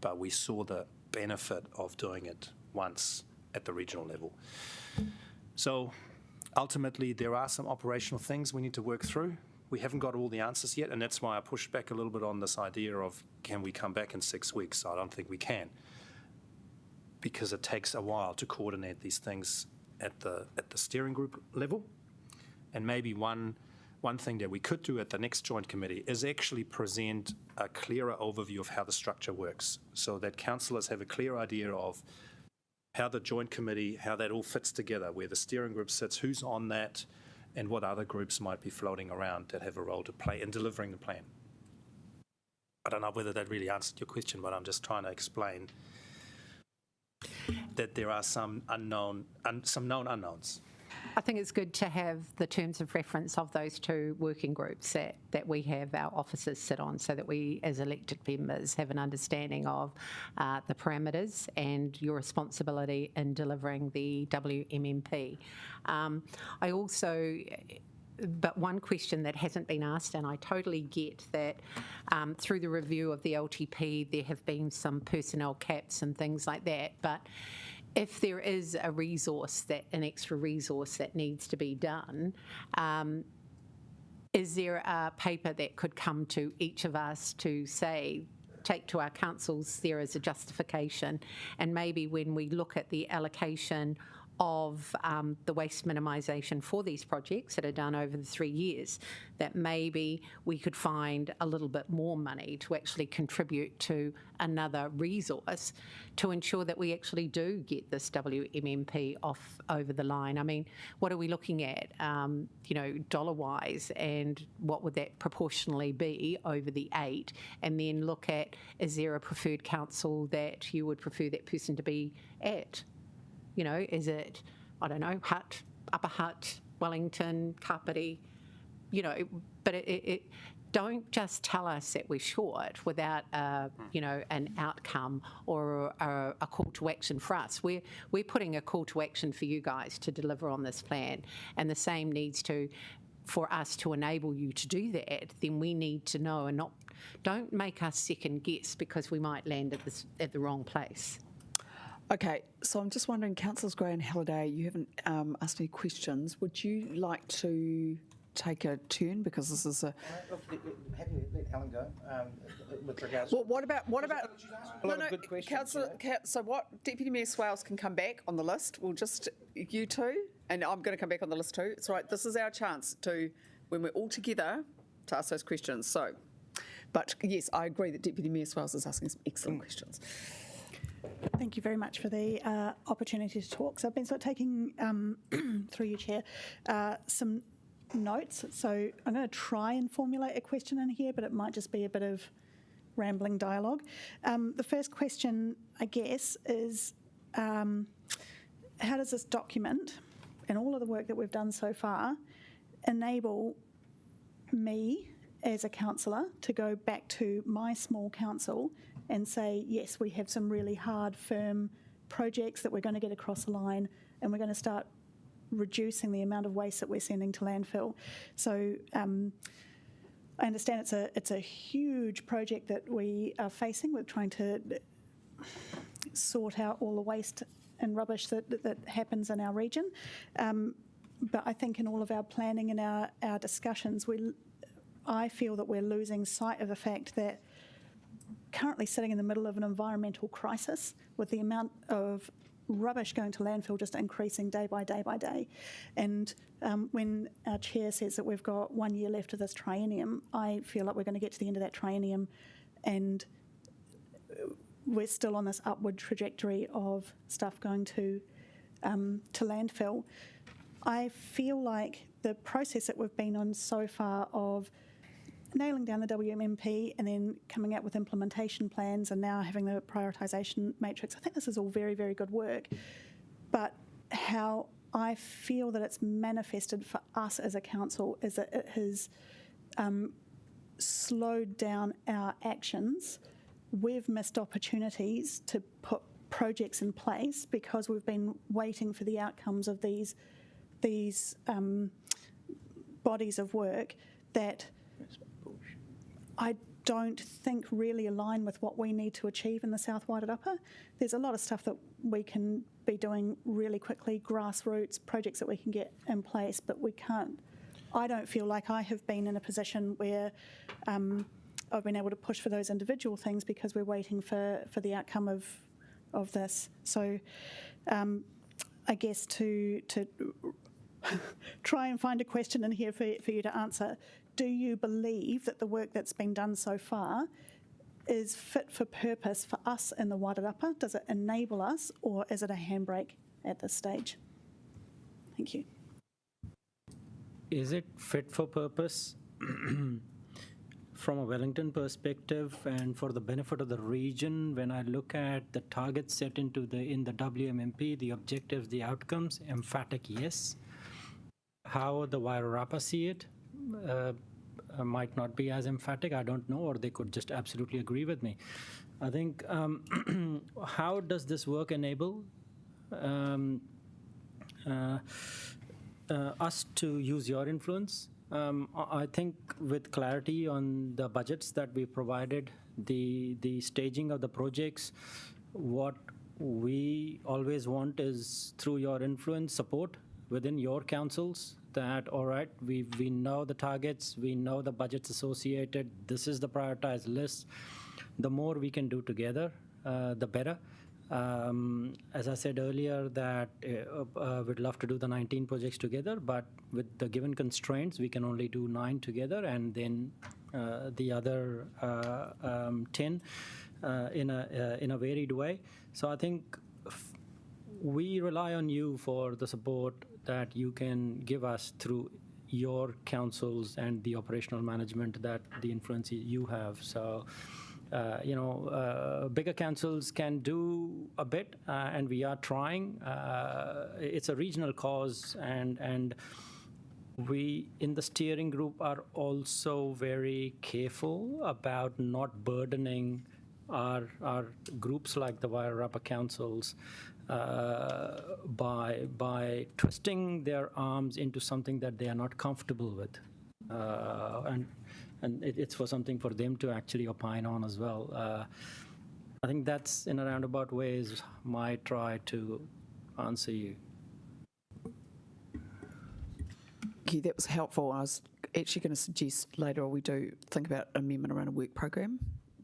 but we saw the benefit of doing it once at the regional level. So ultimately there are some operational things we need to work through. We haven't got all the answers yet, and that's why I pushed back a little bit on this idea of, can we come back in 6 weeks? I don't think we can, because it takes a while to coordinate these things at the steering group level. And maybe one thing that we could do at the next joint committee is actually present a clearer overview of how the structure works, so that councillors have a clear idea of how the joint committee, how that all fits together, where the steering group sits, who's on that, and what other groups might be floating around that have a role to play in delivering the plan. I don't know whether that really answered your question, but I'm just trying to explain that there are some known unknowns. I think it's good to have the terms of reference of those two working groups that we have our officers sit on, so that we as elected members have an understanding of the parameters and your responsibility in delivering the WMMP. But one question that hasn't been asked, and I totally get that through the review of the LTP there have been some personnel caps and things like that, but if there is an extra resource that needs to be done, is there a paper that could come to each of us to say, take to our councils there as a justification, and maybe when we look at the allocation of the waste minimisation for these projects that are done over the 3 years, that maybe we could find a little bit more money to actually contribute to another resource to ensure that we actually do get this WMMP off over the line. I mean, what are we looking at, dollar-wise, and what would that proportionally be over the 8? And then look at, is there a preferred council that you would prefer that person to be at? Is it, I don't know, Hutt, Upper Hutt, Wellington, Kapiti, but it don't just tell us that we're short without, an outcome or a call to action for us. We're putting a call to action for you guys to deliver on this plan, and the same needs to, for us to enable you to do that, then we need to know, and don't make us second guess because we might land at the wrong place. Okay, so I'm just wondering, Councillors Gray and Halliday, you haven't asked any questions. Would you like to take a turn, because this is a... Happy to let Helen go with regards... Well, what about... A lot of good questions. So what, Deputy Mayor Swales can come back on the list. We'll just, you two, and I'm going to come back on the list too. It's all right, this is our chance to, when we're all together, to ask those questions. So, but yes, I agree that Deputy Mayor Swales is asking some excellent questions. Thank you very much for the opportunity to talk. So I've been sort of taking, through you, Chair, some notes. So I'm going to try and formulate a question in here, but it might just be a bit of rambling dialogue. The first question, I guess, is how does this document and all of the work that we've done so far enable me as a councillor to go back to my small council and say, yes, we have some really hard, firm projects that we're going to get across the line, and we're going to start reducing the amount of waste that we're sending to landfill. So I understand it's a huge project that we are facing with trying to sort out all the waste and rubbish that happens in our region. But I think in all of our planning and our discussions, I feel that we're losing sight of the fact that currently sitting in the middle of an environmental crisis, with the amount of rubbish going to landfill just increasing day by day by day. And when our chair says that we've got 1 year left of this triennium, I feel like we're going to get to the end of that triennium and we're still on this upward trajectory of stuff going to landfill. I feel like the process that we've been on so far of nailing down the WMMP and then coming out with implementation plans and now having the prioritisation matrix, I think this is all very, very good work. But how I feel that it's manifested for us as a council is that it has slowed down our actions. We've missed opportunities to put projects in place because we've been waiting for the outcomes of these bodies of work that I don't think really align with what we need to achieve in the South Wairarapa. There's a lot of stuff that we can be doing really quickly, grassroots projects that we can get in place, but we can't. I don't feel like I have been in a position where I've been able to push for those individual things because we're waiting for the outcome of this. So I I guess to try and find a question in here for you to answer. Do you believe that the work that's been done so far is fit for purpose for us in the Wairarapa? Does it enable us, or is it a handbrake at this stage? Thank you. Is it fit for purpose? From a Wellington perspective and for the benefit of the region, when I look at the targets set in the WMMP, the objectives, the outcomes, emphatic yes. How the Wairarapa see it might not be as emphatic, I don't know, or they could just absolutely agree with me. I think how does this work enable us to use your influence? I think with clarity on the budgets that we provided, the staging of the projects, what we always want is through your influence support within your councils that, all right, we know the targets, we know the budgets associated, this is the prioritized list. The more we can do together, the better. As I said earlier, that we'd love to do the 19 projects together, but with the given constraints, we can only do 9 together, and then the other 10 in a varied way. So I think we rely on you for the support that you can give us through your councils and the operational management that the influence you have. So. Bigger councils can do a bit, and we are trying. It's a regional cause, and we in the steering group are also very careful about not burdening our groups like the Wairarapa councils by twisting their arms into something that they are not comfortable with. And it's for something for them to actually opine on as well. I think that's in a roundabout ways my try to answer you. Thank you, that was helpful. I was actually going to suggest later we do think about amendment around a work program,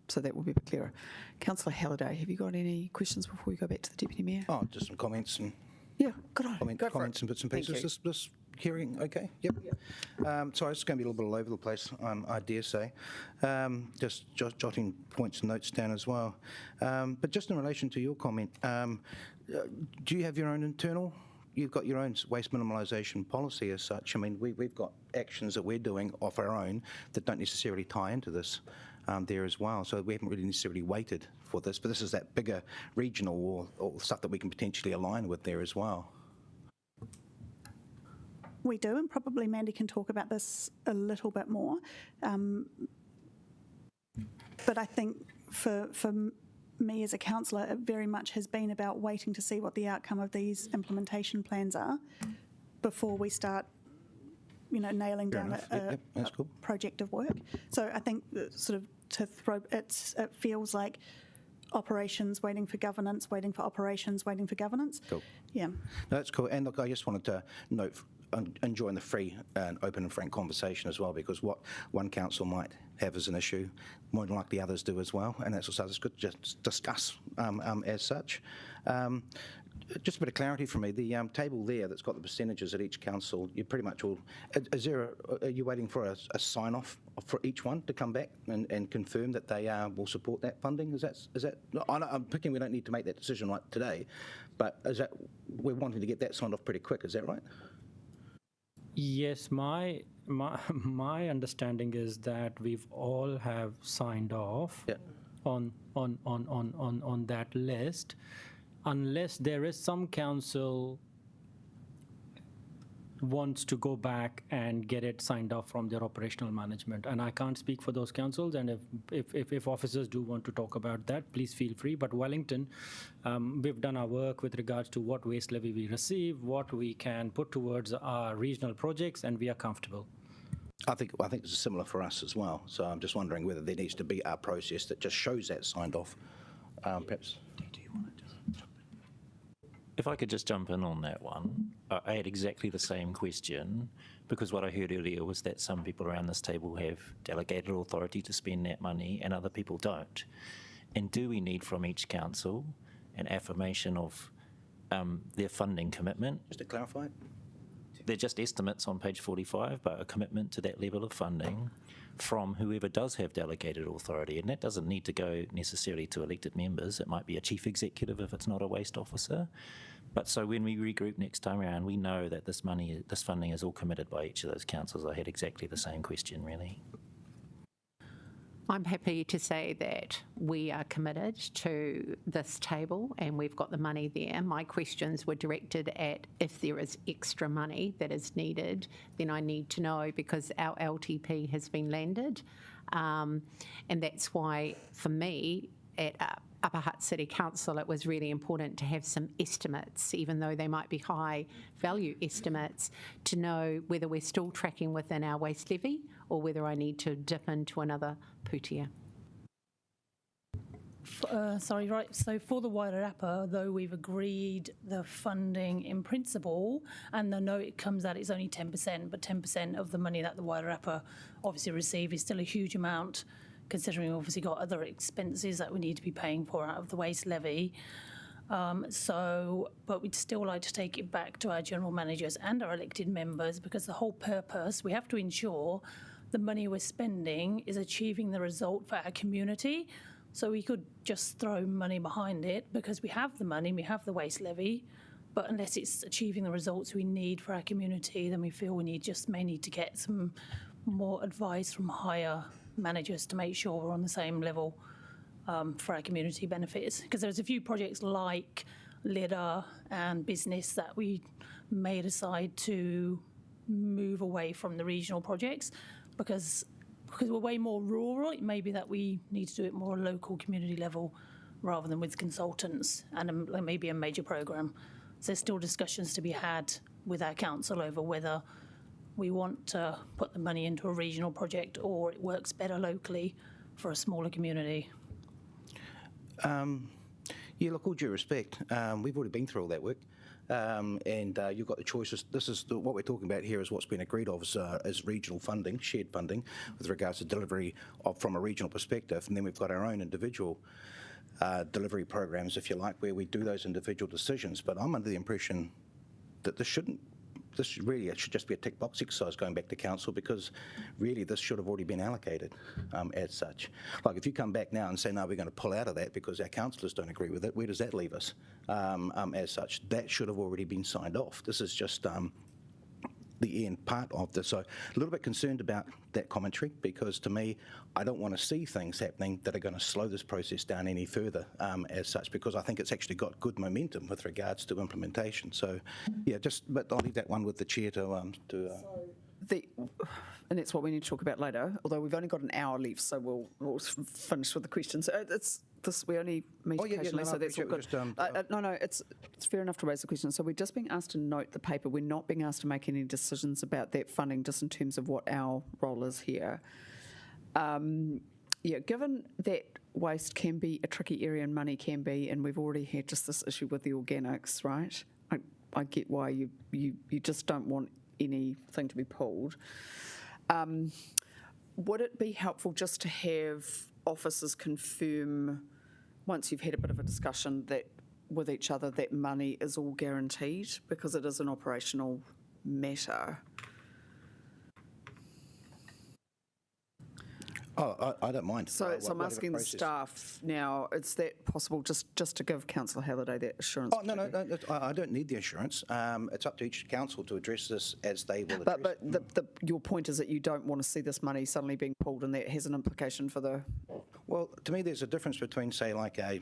so that will be a bit clearer. Councillor Halliday, have you got any questions before we go back to the Deputy Mayor? Oh, just some comments and Yeah, good on. comments and bits and pieces. This hearing, okay? Yep. Sorry, it's going to be a little bit all over the place, I dare say. Just jotting points and notes down as well. But just in relation to your comment, do you have your own internal? You've got your own waste minimalisation policy as such. I mean, we've got actions that we're doing off our own that don't necessarily tie into this there as well. So we haven't really necessarily waited for this, but this is that bigger regional or stuff that we can potentially align with there as well. We do, and probably Mandy can talk about this a little bit more. But I think for me as a councillor, it very much has been about waiting to see what the outcome of these implementation plans are before we start, nailing down a project of work. So I think sort of it feels like operations waiting for governance, waiting for operations, waiting for governance. Cool. Yeah. No, that's cool. And look, I just wanted to note, enjoying the free and open and frank conversation as well, because what one council might have as an issue, more than likely others do as well, and that's also it's good to just discuss as such. Just a bit of clarity from me. The table there that's got the percentages at each council, you pretty much all. Are you waiting for a sign off for each one to come back and confirm that they will support that funding? Is that? I'm picking we don't need to make that decision right today, but is that we're wanting to get that signed off pretty quick? Is that right? Yes, my understanding is that we've all have signed off on that list, unless there is some council wants to go back and get it signed off from their operational management. And I can't speak for those councils, and if officers do want to talk about that, please feel free. But Wellington, we've done our work with regards to what waste levy we receive, what we can put towards our regional projects, and we are comfortable. I think this is similar for us as well. So I'm just wondering whether there needs to be a process that just shows that signed off, perhaps. Do you want to just jump in? If I could just jump in on that one, I had exactly the same question, because what I heard earlier was that some people around this table have delegated authority to spend that money and other people don't. And do we need from each council an affirmation of their funding commitment. Just to clarify. They're just estimates on page 45, but a commitment to that level of funding from whoever does have delegated authority. And that doesn't need to go necessarily to elected members. It might be a chief executive if it's not a waste officer. But so when we regroup next time around, we know that this funding is all committed by each of those councils. I had exactly the same question, really. I'm happy to say that we are committed to this table and we've got the money there. My questions were directed at if there is extra money that is needed, then I need to know, because our LTP has been landed. And that's why, for me, at Upper Hutt City Council, it was really important to have some estimates, even though they might be high value estimates, to know whether we're still tracking within our waste levy or whether I need to dip into another pūtea. So for the Wairarapa, though we've agreed the funding in principle, and the note it comes out it's only 10%, but 10% of the money that the Wairarapa obviously receive is still a huge amount, considering we've obviously got other expenses that we need to be paying for out of the waste levy. But we'd still like to take it back to our general managers and our elected members, because the whole purpose, we have to ensure the money we're spending is achieving the result for our community. So we could just throw money behind it because we have the money, we have the waste levy, but unless it's achieving the results we need for our community, then we feel we may need to get some more advice from higher managers to make sure we're on the same level for our community benefits. Because there's a few projects like litter and business that we may decide to move away from the regional projects because we're way more rural. It may be that we need to do it more local community level rather than with consultants and maybe a major program. So there's still discussions to be had with our council over whether we want to put the money into a regional project or it works better locally for a smaller community. Yeah, look, all due respect, we've already been through all that work. And you've got the choices. This is what we're talking about here is what's been agreed of as regional funding, shared funding, with regards to delivery from a regional perspective. And then we've got our own individual delivery programs, if you like, where we do those individual decisions. But I'm under the impression that it should just be a tick box exercise going back to council, because really this should have already been allocated as such. Like if you come back now and say, no, we're going to pull out of that because our councillors don't agree with it, where does that leave us as such? That should have already been signed off. This is just the end part of this. So a little bit concerned about that commentary, because to me, I don't want to see things happening that are going to slow this process down any further as such, because I think it's actually got good momentum with regards to implementation. So yeah, but I'll leave that one with the chair to and that's what we need to talk about later, although we've only got an hour left, so we'll finish with the questions. We only meet occasionally, so that's all good. It's fair enough to raise the question. So we're just being asked to note the paper. We're not being asked to make any decisions about that funding, just in terms of what our role is here. Given that waste can be a tricky area and money can be, and we've already had just this issue with the organics, right? I get why you just don't want anything to be pulled. Would it be helpful just to have officers confirm, once you've had a bit of a discussion with each other, that money is all guaranteed, because it is an operational matter? Oh, I don't mind. So I'm asking the staff now, is that possible, just to give Councillor Halliday that assurance? Oh, no, I don't need the assurance. It's up to each council to address this as they will address it. But your point is that you don't want to see this money suddenly being pulled, and that has an implication for the... Well, to me, there's a difference between, say, like a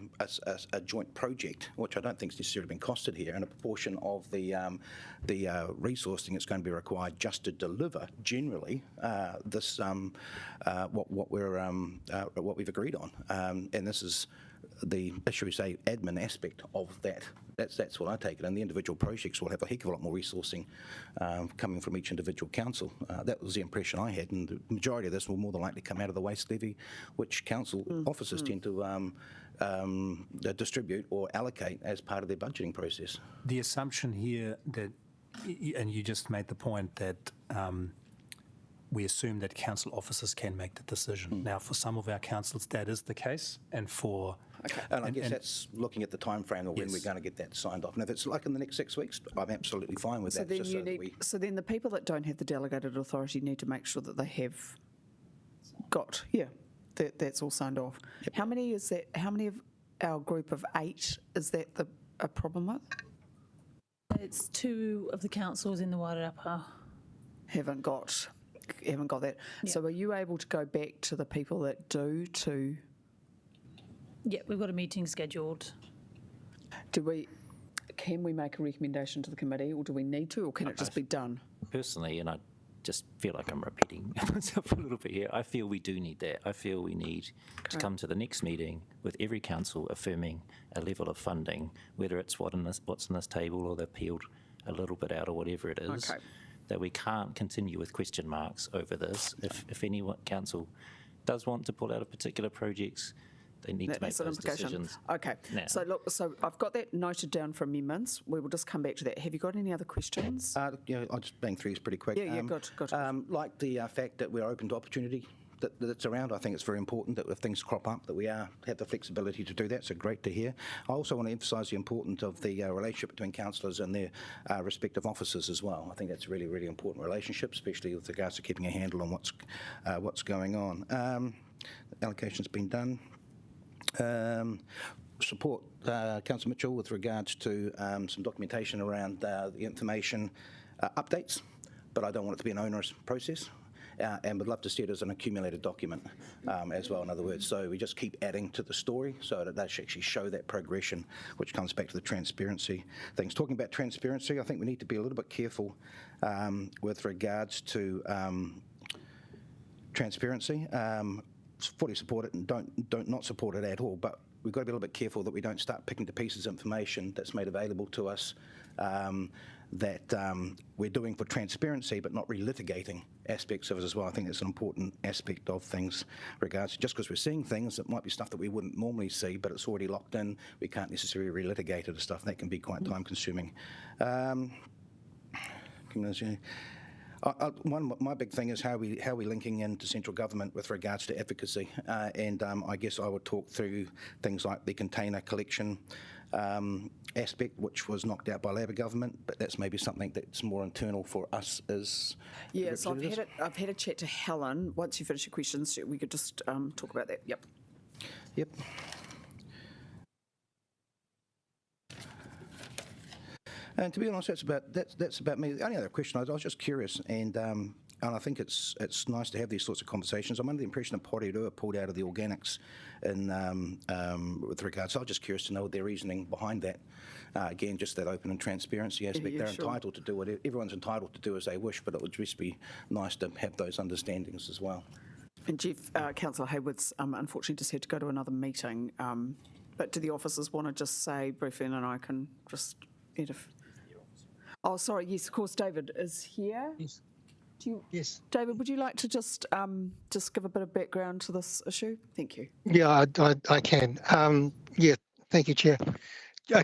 joint project, which I don't think has necessarily been costed here, and a proportion of the resourcing that's going to be required just to deliver generally this what we've agreed on, and this is the, shall we say, admin aspect of that. That's what I take it, and the individual projects will have a heck of a lot more resourcing coming from each individual council. That was the impression I had, and the majority of this will more than likely come out of the waste levy, which council officers tend to distribute or allocate as part of their budgeting process. The assumption here that, and you just made the point that we assume that council officers can make the decision. Now, for some of our councils, that is the case, and for... And I guess that's looking at the time frame of when Yes. we're going to get that signed off. And if it's like in the next 6 weeks, I'm absolutely fine with So that. then just you so that need. So then the people that don't have the delegated authority need to make sure that they have got. Yeah, that's all signed off. Yep. How many is that? How many of our group of 8 is that a problem with? It's 2 of the councils in the Wairarapa. Haven't got that. Yeah. So are you able to go back to the people that do to? Yeah, we've got a meeting scheduled. Can we make a recommendation to the committee, or do we need to, or can it just be done? Personally, and I just feel like I'm repeating myself a little bit here, I feel we do need that. I feel we need to come to the next meeting with every council affirming a level of funding, whether it's what's in this table or they've peeled a little bit out or whatever it is, that we can't continue with question marks over this. If any council does want to pull out of particular projects, they need to make those decisions. Okay. now. So look, so I've got that noted down for amendments. We will just come back to that. Have you got any other questions? I'll just bang through these pretty quick. Yeah, good. Like the fact that we're open to opportunity that's around. I think it's very important that if things crop up, that we have the flexibility to do that. So great to hear. I also want to emphasise the importance of the relationship between councillors and their respective officers as well. I think that's a really, really important relationship, especially with regards to keeping a handle on what's going on. Allocation's been done. Support Councillor Mitchell with regards to some documentation around the information updates, but I don't want it to be an onerous process. And would love to see it as an accumulated document as well, in other words. So we just keep adding to the story so that they should actually show that progression, which comes back to the transparency things. Talking about transparency, I think we need to be a little bit careful with regards to transparency. Fully support it and don't not support it at all, but we've got to be a little bit careful that we don't start picking to pieces information that's made available to us that we're doing for transparency, but not relitigating aspects of it as well. I think that's an important aspect of things regards just because we're seeing things that might be stuff that we wouldn't normally see, but it's already locked in. We can't necessarily relitigate it and stuff. That can be quite time consuming. My big thing is how we linking into central government with regards to advocacy, and I guess I would talk through things like the container collection aspect, which was knocked out by Labor government, but that's maybe something that's more internal for us as so I've had a chat to Helen. Once you finish your questions, we could just talk about that. Yep. And to be honest, that's about me. The only other question, I was just curious, and I think it's nice to have these sorts of conversations. I'm under the impression that Porirua pulled out of the organics with regards. So I was just curious to know their reasoning behind that. Again, just that open and transparency aspect. They're entitled to do what everyone's entitled to do as they wish, but it would just be nice to have those understandings as well. And Jeff, Councillor Hayward's unfortunately just had to go to another meeting. But do the officers want to just say briefly, and I can just edit? Oh, sorry. Yes, of course. David is here. Yes. Yes. David, would you like to just give a bit of background to this issue? Thank you. Yeah, I can. Thank you, Chair.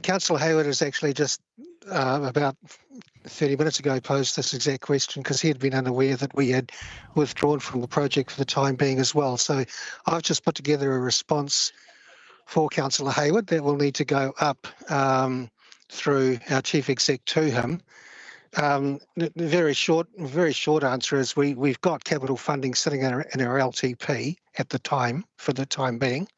Councillor Hayward has actually just about 30 minutes ago posed this exact question because he had been unaware that we had withdrawn from the project for the time being as well. So I've just put together a response for Councillor Hayward that will need to go up through our Chief Exec to him. The very short answer is we've got capital funding sitting in our LTP at the time, for the time being.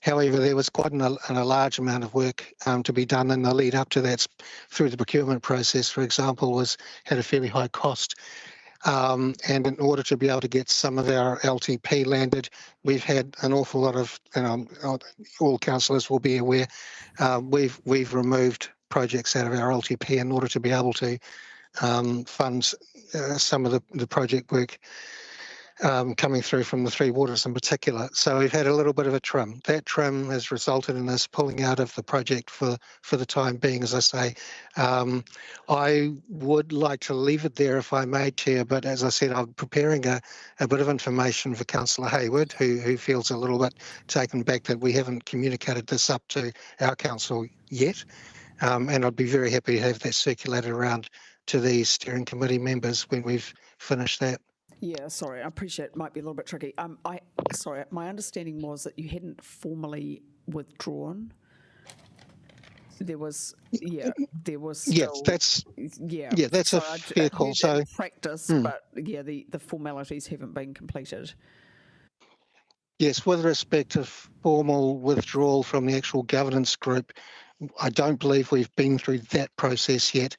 However, there was quite a large amount of work to be done in the lead up to that through the procurement process, for example, had a fairly high cost. And in order to be able to get some of our LTP landed, we've had an awful lot of, all councillors will be aware, we've removed projects out of our LTP in order to be able to fund some of the project work coming through from the Three Waters in particular. So we've had a little bit of a trim. That trim has resulted in us pulling out of the project for the time being, as I say. I would like to leave it there if I may, Chair, but as I said, I'm preparing a bit of information for Councillor Hayward, who feels a little bit taken back that we haven't communicated this up to our council yet. And I'd be very happy to have that circulated around to the steering committee members when we've finished that. Yeah, sorry, I appreciate it might be a little bit tricky. Sorry, my understanding was that you hadn't formally withdrawn. There was still. Yes, that's a So fair I'd call. heard that So in practice, but yeah, the formalities haven't been completed. yes, with respect to formal withdrawal from the actual governance group, I don't believe we've been through that process yet.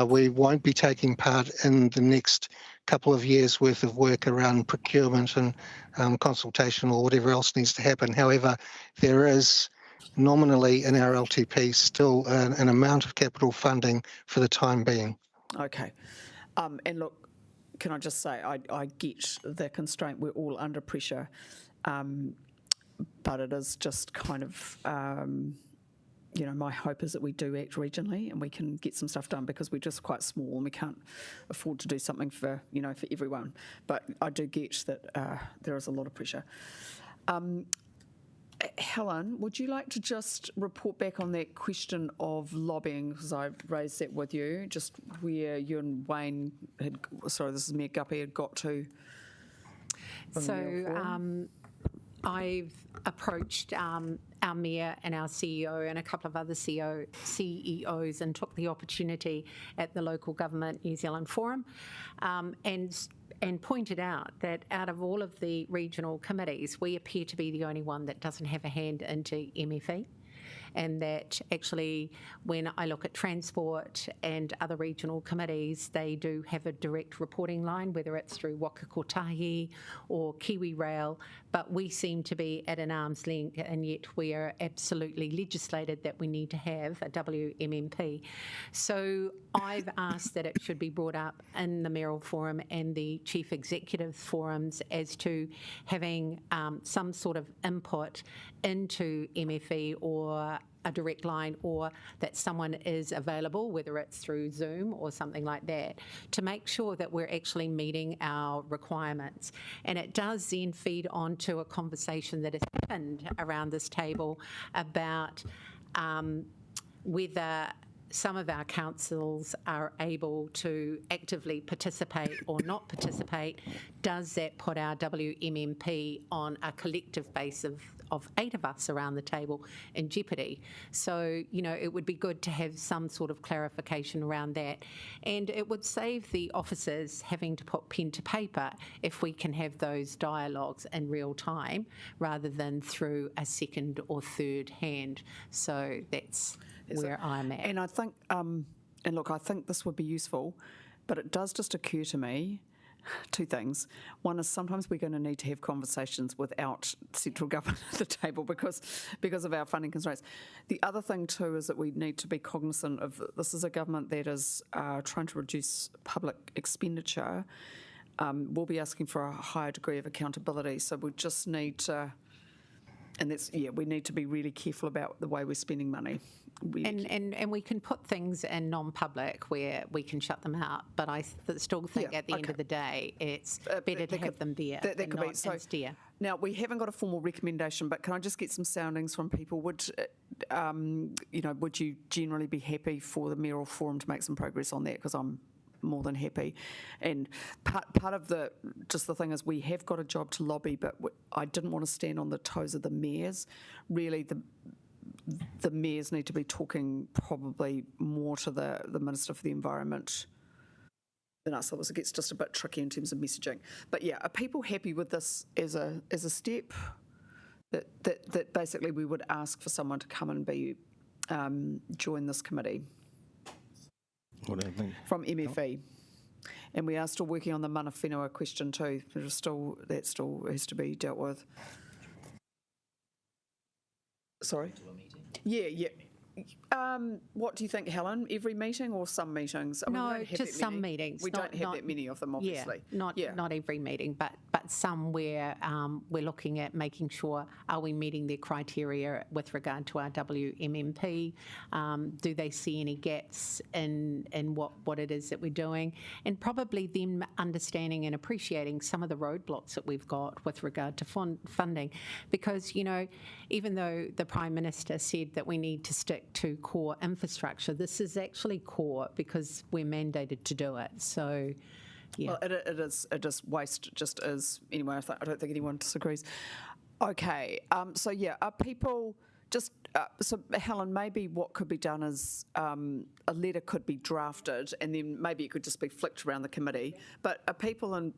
We won't be taking part in the next couple of years' worth of work around procurement and consultation or whatever else needs to happen. However, there is nominally in our LTP still an amount of capital funding for the time being. Okay. And look, can I just say, I get the constraint. We're all under pressure. But it is just kind of, my hope is that we do act regionally and we can get some stuff done because we're just quite small and we can't afford to do something for everyone. But I do get that there is a lot of pressure. Helen, would you like to just report back on that question of lobbying, because I raised that with you, just where you and Wayne this is Mayor Guppy, had got to? So I've approached our mayor and our CEO and a couple of other CEOs and took the opportunity at the Local Government New Zealand Forum and pointed out that out of all of the regional committees, we appear to be the only one that doesn't have a hand into MFE. And that actually, when I look at transport and other regional committees, they do have a direct reporting line, whether it's through Waka Kotahi or Kiwi Rail, but we seem to be at an arm's length, and yet we are absolutely legislated that we need to have a WMMP. So I've asked that it should be brought up in the Mayoral Forum and the Chief Executive Forums as to having some sort of input into MFE or a direct line, or that someone is available, whether it's through Zoom or something like that, to make sure that we're actually meeting our requirements. And it does then feed on to a conversation that has happened around this table about whether some of our councils are able to actively participate or not participate. Does that put our WMMP on a collective base of 8 of us around the table in jeopardy? So, it would be good to have some sort of clarification around that. And it would save the officers having to put pen to paper if we can have those dialogues in real time rather than through a second or third hand. So that's where I'm at. And I think, I think this would be useful, but it does just occur to me two things. One is sometimes we're going to need to have conversations without central government at the table because of our funding constraints. The other thing too is that we need to be cognizant of this is a government that is trying to reduce public expenditure. We'll be asking for a higher degree of accountability, so we just need to, we need to be really careful about the way we're spending money. And we can put things in non-public where we can shut them out, but I still think at the end of the day, it's better to have them there than not in steer. Now, we haven't got a formal recommendation, but can I just get some soundings from people? Would you generally be happy for the Mayoral Forum to make some progress on that? Because I'm more than happy. And part of the thing is we have got a job to lobby, but I didn't want to stand on the toes of the mayors. Really, the mayors need to be talking probably more to the Minister for the Environment than us. Otherwise, it gets just a bit tricky in terms of messaging. But yeah, are people happy with this as a step? That basically we would ask for someone to come and join this committee? What do you think? From MFE. And we are still working on the mana whenua question too. That still has to be dealt with. Sorry? Yeah. What do you think, Helen? Every meeting or some meetings? No, just some meetings. We don't have that many of them, obviously. Not every meeting, but some where we're looking at making sure, are we meeting their criteria with regard to our WMMP? Do they see any gaps in what it is that we're doing? And probably them understanding and appreciating some of the roadblocks that we've got with regard to funding. Because, even though the Prime Minister said that we need to stick to core infrastructure, this is actually core because we're mandated to do it. So, Yeah. Well, it is waste, just as, anyway, I don't think anyone disagrees. Okay, so yeah, are people just, so Helen, maybe what could be done is a letter could be drafted and then maybe it could just be flicked around the committee, but are people in,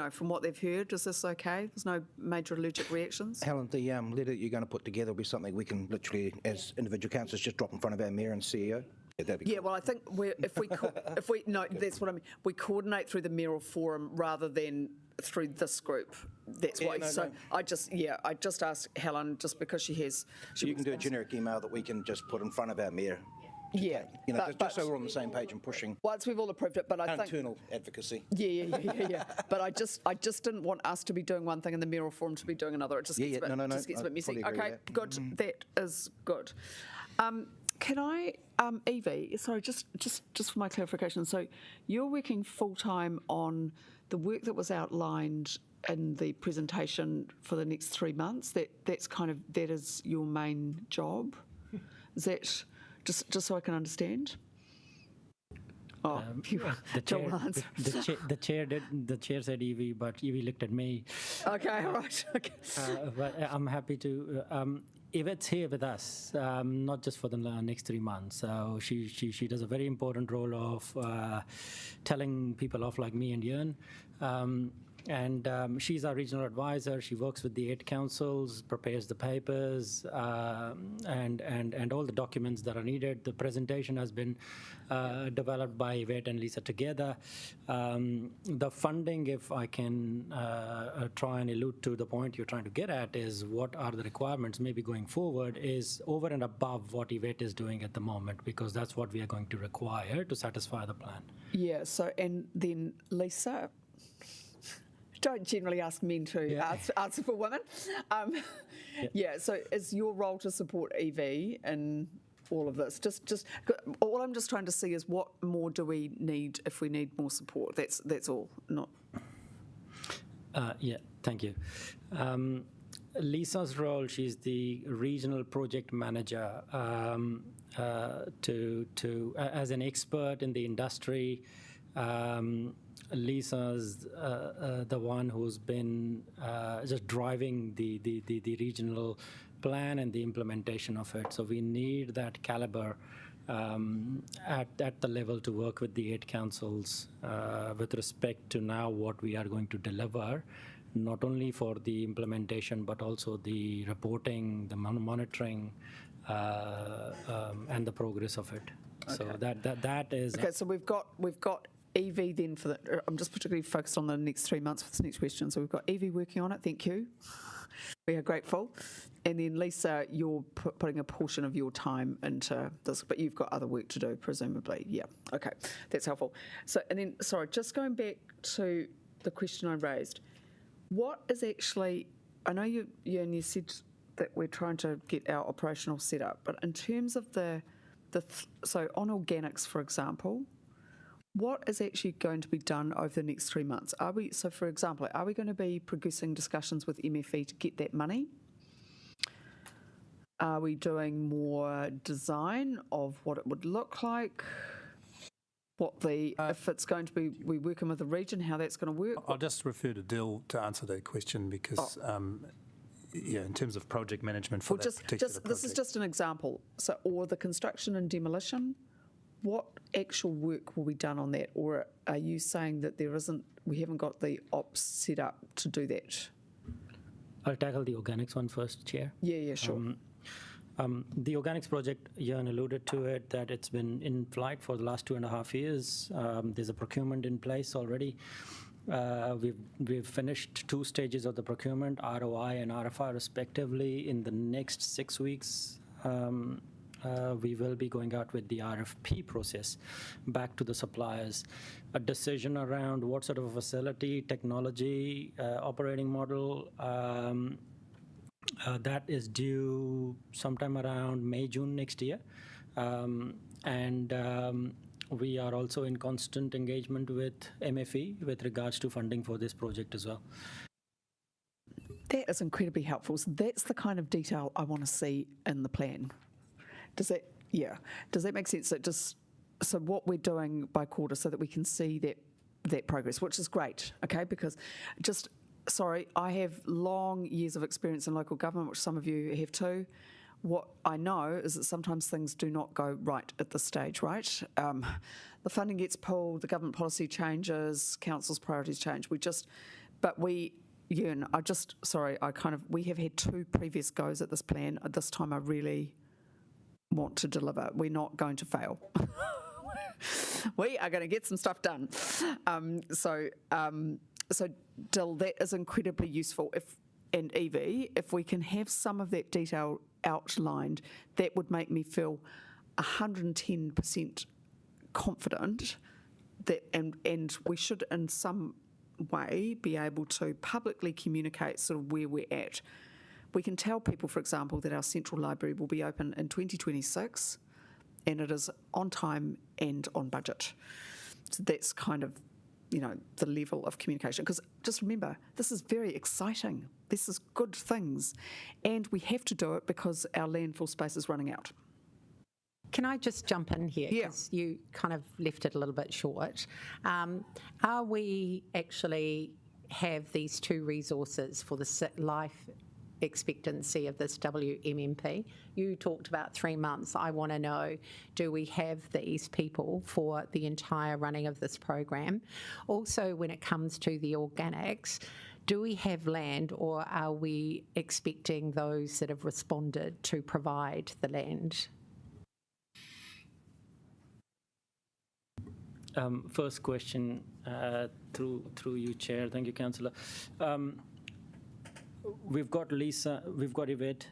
from what they've heard, is this okay? There's no major allergic reactions? Helen, the letter that you're going to put together will be something we can literally, as individual councillors, just drop in front of our mayor and CEO. Yeah, that'd be Yeah, well, I think that's what I mean. We coordinate through the mayoral forum rather than through this group. That's why. So I just asked Helen just because she has. So you can do a generic email that we can just put in front of our mayor. Yeah, just so we're on the same page and pushing. Once we've all approved it, but I think internal advocacy. Yeah. But I just didn't want us to be doing one thing and the mayoral forum to be doing another. It just gets a bit messy. Okay, good. That is good. Can I, Evie, sorry, just for my clarification, so you're working full-time on the work that was outlined in the presentation for the next 3 months? That is your main job? Is that, just so I can understand? Oh, the chair said Evie, but Evie looked at me. Okay, all right. Okay. But I'm happy to. Yvette's here with us, not just for the next 3 months. So she does a very important role of telling people off like me and Ewan. And she's our regional advisor. She works with the 8 councils, prepares the papers, and all the documents that are needed. The presentation has been developed by Yvette and Lisa together. The funding, if I can try and allude to the point you're trying to get at, is what are the requirements maybe going forward is over and above what Yvette is doing at the moment, because that's what we are going to require to satisfy the plan. Yeah, so, and then Lisa, don't generally ask men to answer for women. So is your role to support EV in all of this? Just all I'm just trying to see is what more do we need if we need more support? That's all. Not. Thank you. Lisa's role, she's the regional project manager as an expert in the industry. Lisa's the one who's been just driving the regional plan and the implementation of it. So we need that caliber at the level to work with the 8 councils with respect to now what we are going to deliver, not only for the implementation but also the reporting, the monitoring, and the progress of it. Okay. So that is okay. So we've got EV then for the. I'm just particularly focused on the next 3 months for this next question. So we've got EV working on it. Thank you. We are grateful. And then Lisa, you're putting a portion of your time into this, but you've got other work to do, presumably. Yeah. Okay, that's helpful. So and then sorry, just going back to the question I raised. What is actually? I know you said that we're trying to get our operational set up, but in terms of so on organics, for example. What is actually going to be done over the next 3 months? So for example, are we going to be progressing discussions with MFE to get that money? Are we doing more design of what it would look like? If it's going to be, we working with the region, how that's going to work? I'll just refer to Dill to answer that question because, in terms of project management for that particular project. This is just an example. So, or the construction and demolition. What actual work will be done on that, or are you saying that we haven't got the ops set up to do that? I'll tackle the organics one first, Chair. Yeah, sure. The organics project, Jan alluded to it, that it's been in flight for the last 2.5 years. There's a procurement in place already. We've finished 2 stages of the procurement, ROI and RFI respectively. In the next 6 weeks, we will be going out with the RFP process back to the suppliers. A decision around what sort of a facility, technology, operating model, that is due sometime around May, June next year. We are also in constant engagement with MFE with regards to funding for this project as well. That is incredibly helpful. So that's the kind of detail I want to see in the plan. Does that make sense? So what we're doing by quarter so that we can see that that progress, which is great, okay, because just, sorry, I have long years of experience in local government, which some of you have too. What I know is that sometimes things do not go right at this stage, right? The funding gets pulled, the government policy changes, council's priorities change. We have had 2 previous goes at this plan. This time I really want to deliver. We're not going to fail. We are going to get some stuff done. So Dill, that is incredibly useful. And Evie, if we can have some of that detail outlined, that would make me feel 110% confident that, and we should in some way be able to publicly communicate sort of where we're at. We can tell people, for example, that our central library will be open in 2026 and it is on time and on budget. So that's kind of, the level of communication. Because just remember, this is very exciting. This is good things. And we have to do it because our landfill space is running out. Can I just jump in here? Yeah. Because you kind of left it a little bit short. Are we actually have these 2 resources for the life expectancy of this WMMP? You talked about 3 months. I want to know, do we have these people for the entire running of this program? Also, when it comes to the organics, do we have land, or are we expecting those that have responded to provide the land? First question, through you, Chair. Thank you, Councillor. We've got Lisa, we've got Yvette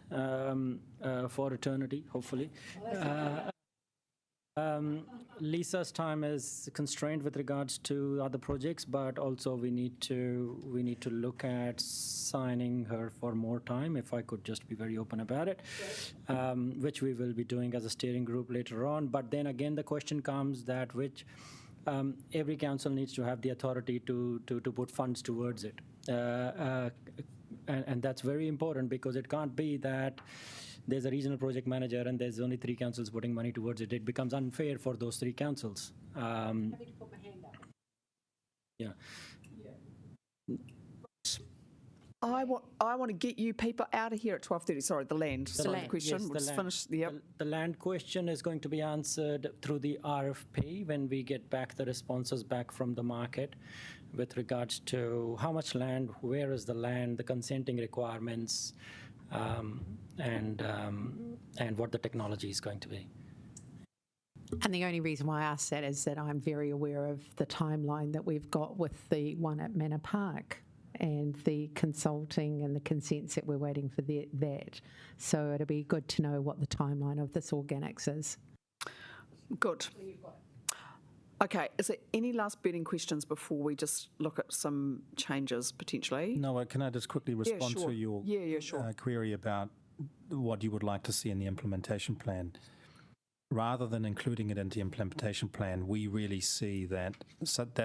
for eternity, hopefully. Lisa's time is constrained with regards to other projects, but also we need to look at signing her for more time, if I could just be very open about it, which we will be doing as a steering group later on. But then again, the question comes that every council needs to have the authority to put funds towards it. And that's very important, because it can't be that there's a regional project manager and there's only 3 councils putting money towards it. It becomes unfair for those 3 councils. Happy to put my hand up. Yeah. I want to get you people out of here at 12:30. Sorry, the land. Question. Yes, we'll just finish. Yep. The land question is going to be answered through the RFP when we get back the responses back from the market with regards to how much land, where is the land, the consenting requirements, and what the technology is going to be. And the only reason why I ask that is that I'm very aware of the timeline that we've got with the one at Manor Park and the consulting and the consents that we're waiting for that. So it'll be good to know what the timeline of this organics is. Good. Okay, is there any last burning questions before we just look at some changes potentially? No, can I just quickly respond to your query about what you would like to see in the implementation plan? Rather than including it into the implementation plan, we really see that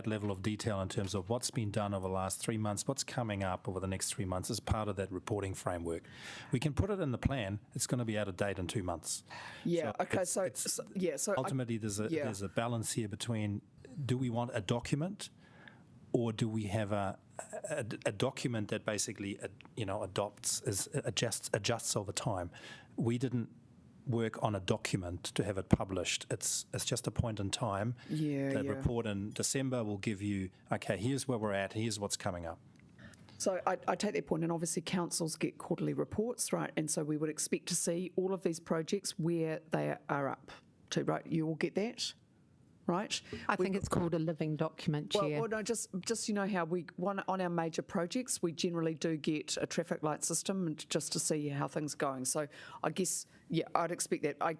level of detail in terms of what's been done over the last 3 months, what's coming up over the next 3 months as part of that reporting framework. We can put it in the plan. It's going to be out of date in 2 months. Yeah. So ultimately, there's a balance here between, do we want a document, or do we have a document that basically adjusts over time? We didn't work on a document to have it published. It's just a point in time. The report in December will give you, okay, here's where we're at, here's what's coming up. So I take that point, and obviously councils get quarterly reports, right? And so we would expect to see all of these projects where they are up to, right? You all get that, right? I think it's called a living document, Chair. Well, no, just how on our major projects, we generally do get a traffic light system and just to see how things are going. So I guess, I'd expect that. I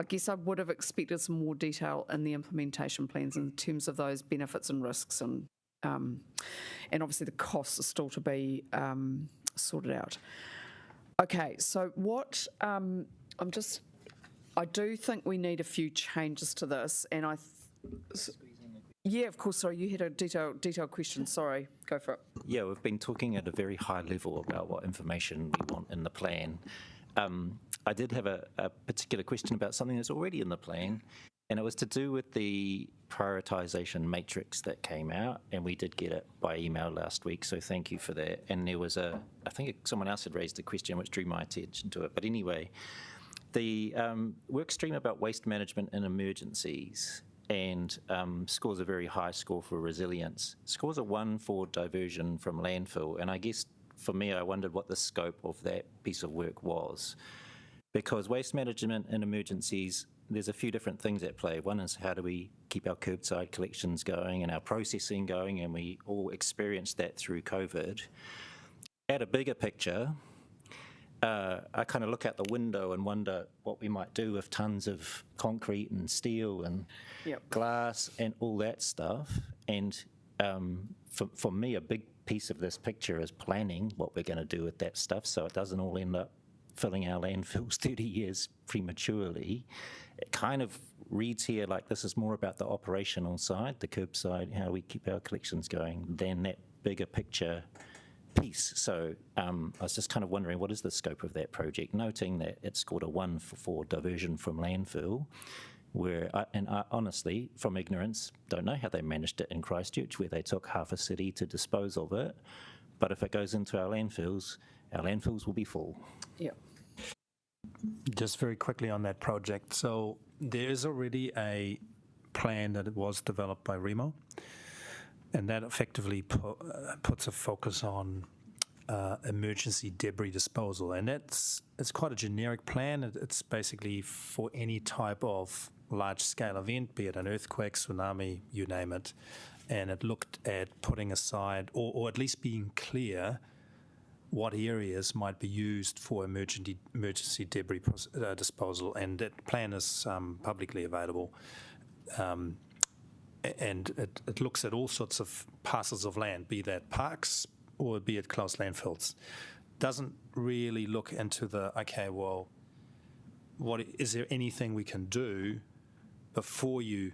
guess I would have expected some more detail in the implementation plans in terms of those benefits and risks, and obviously the costs are still to be sorted out. Okay, so what I do think we need a few changes to this, and of course. Sorry, you had a detailed question. Sorry, go for it. Yeah, we've been talking at a very high level about what information we want in the plan. I did have a particular question about something that's already in the plan, And it was to do with the prioritisation matrix that came out, and we did get it by email last week, so thank you for that. And there was I think someone else had raised a question which drew my attention to it. But anyway, the work stream about waste management in emergencies and scores a very high score for resilience. Scores a 1 for diversion from landfill, and I guess for me, I wondered what the scope of that piece of work was. Because waste management in emergencies, there's a few different things at play. One is how do we keep our curbside collections going and our processing going, and we all experienced that through COVID. At a bigger picture, I kind of look out the window and wonder what we might do with tons of concrete and steel and glass and all that stuff. And for me, a big piece of this picture is planning what we're going to do with that stuff so it doesn't all end up filling our landfills 30 years prematurely. It kind of reads here like this is more about the operational side, the curbside, how we keep our collections going, than that bigger picture piece. So I was just kind of wondering, what is the scope of that project? Noting that it scored a 1 for diversion from landfill, where I honestly, from ignorance, don't know how they managed it in Christchurch, where they took half a city to dispose of it. But if it goes into our landfills will be full. Yeah. Just very quickly on that project. So there is already a plan that was developed by Remo, and that effectively puts a focus on emergency debris disposal. And it's quite a generic plan. It's basically for any type of large-scale event, be it an earthquake, tsunami, you name it. And it looked at putting aside, or at least being clear, what areas might be used for emergency debris disposal, and that plan is publicly available. And it looks at all sorts of parcels of land, be that parks or be it closed landfills. Doesn't really look into what is there anything we can do before you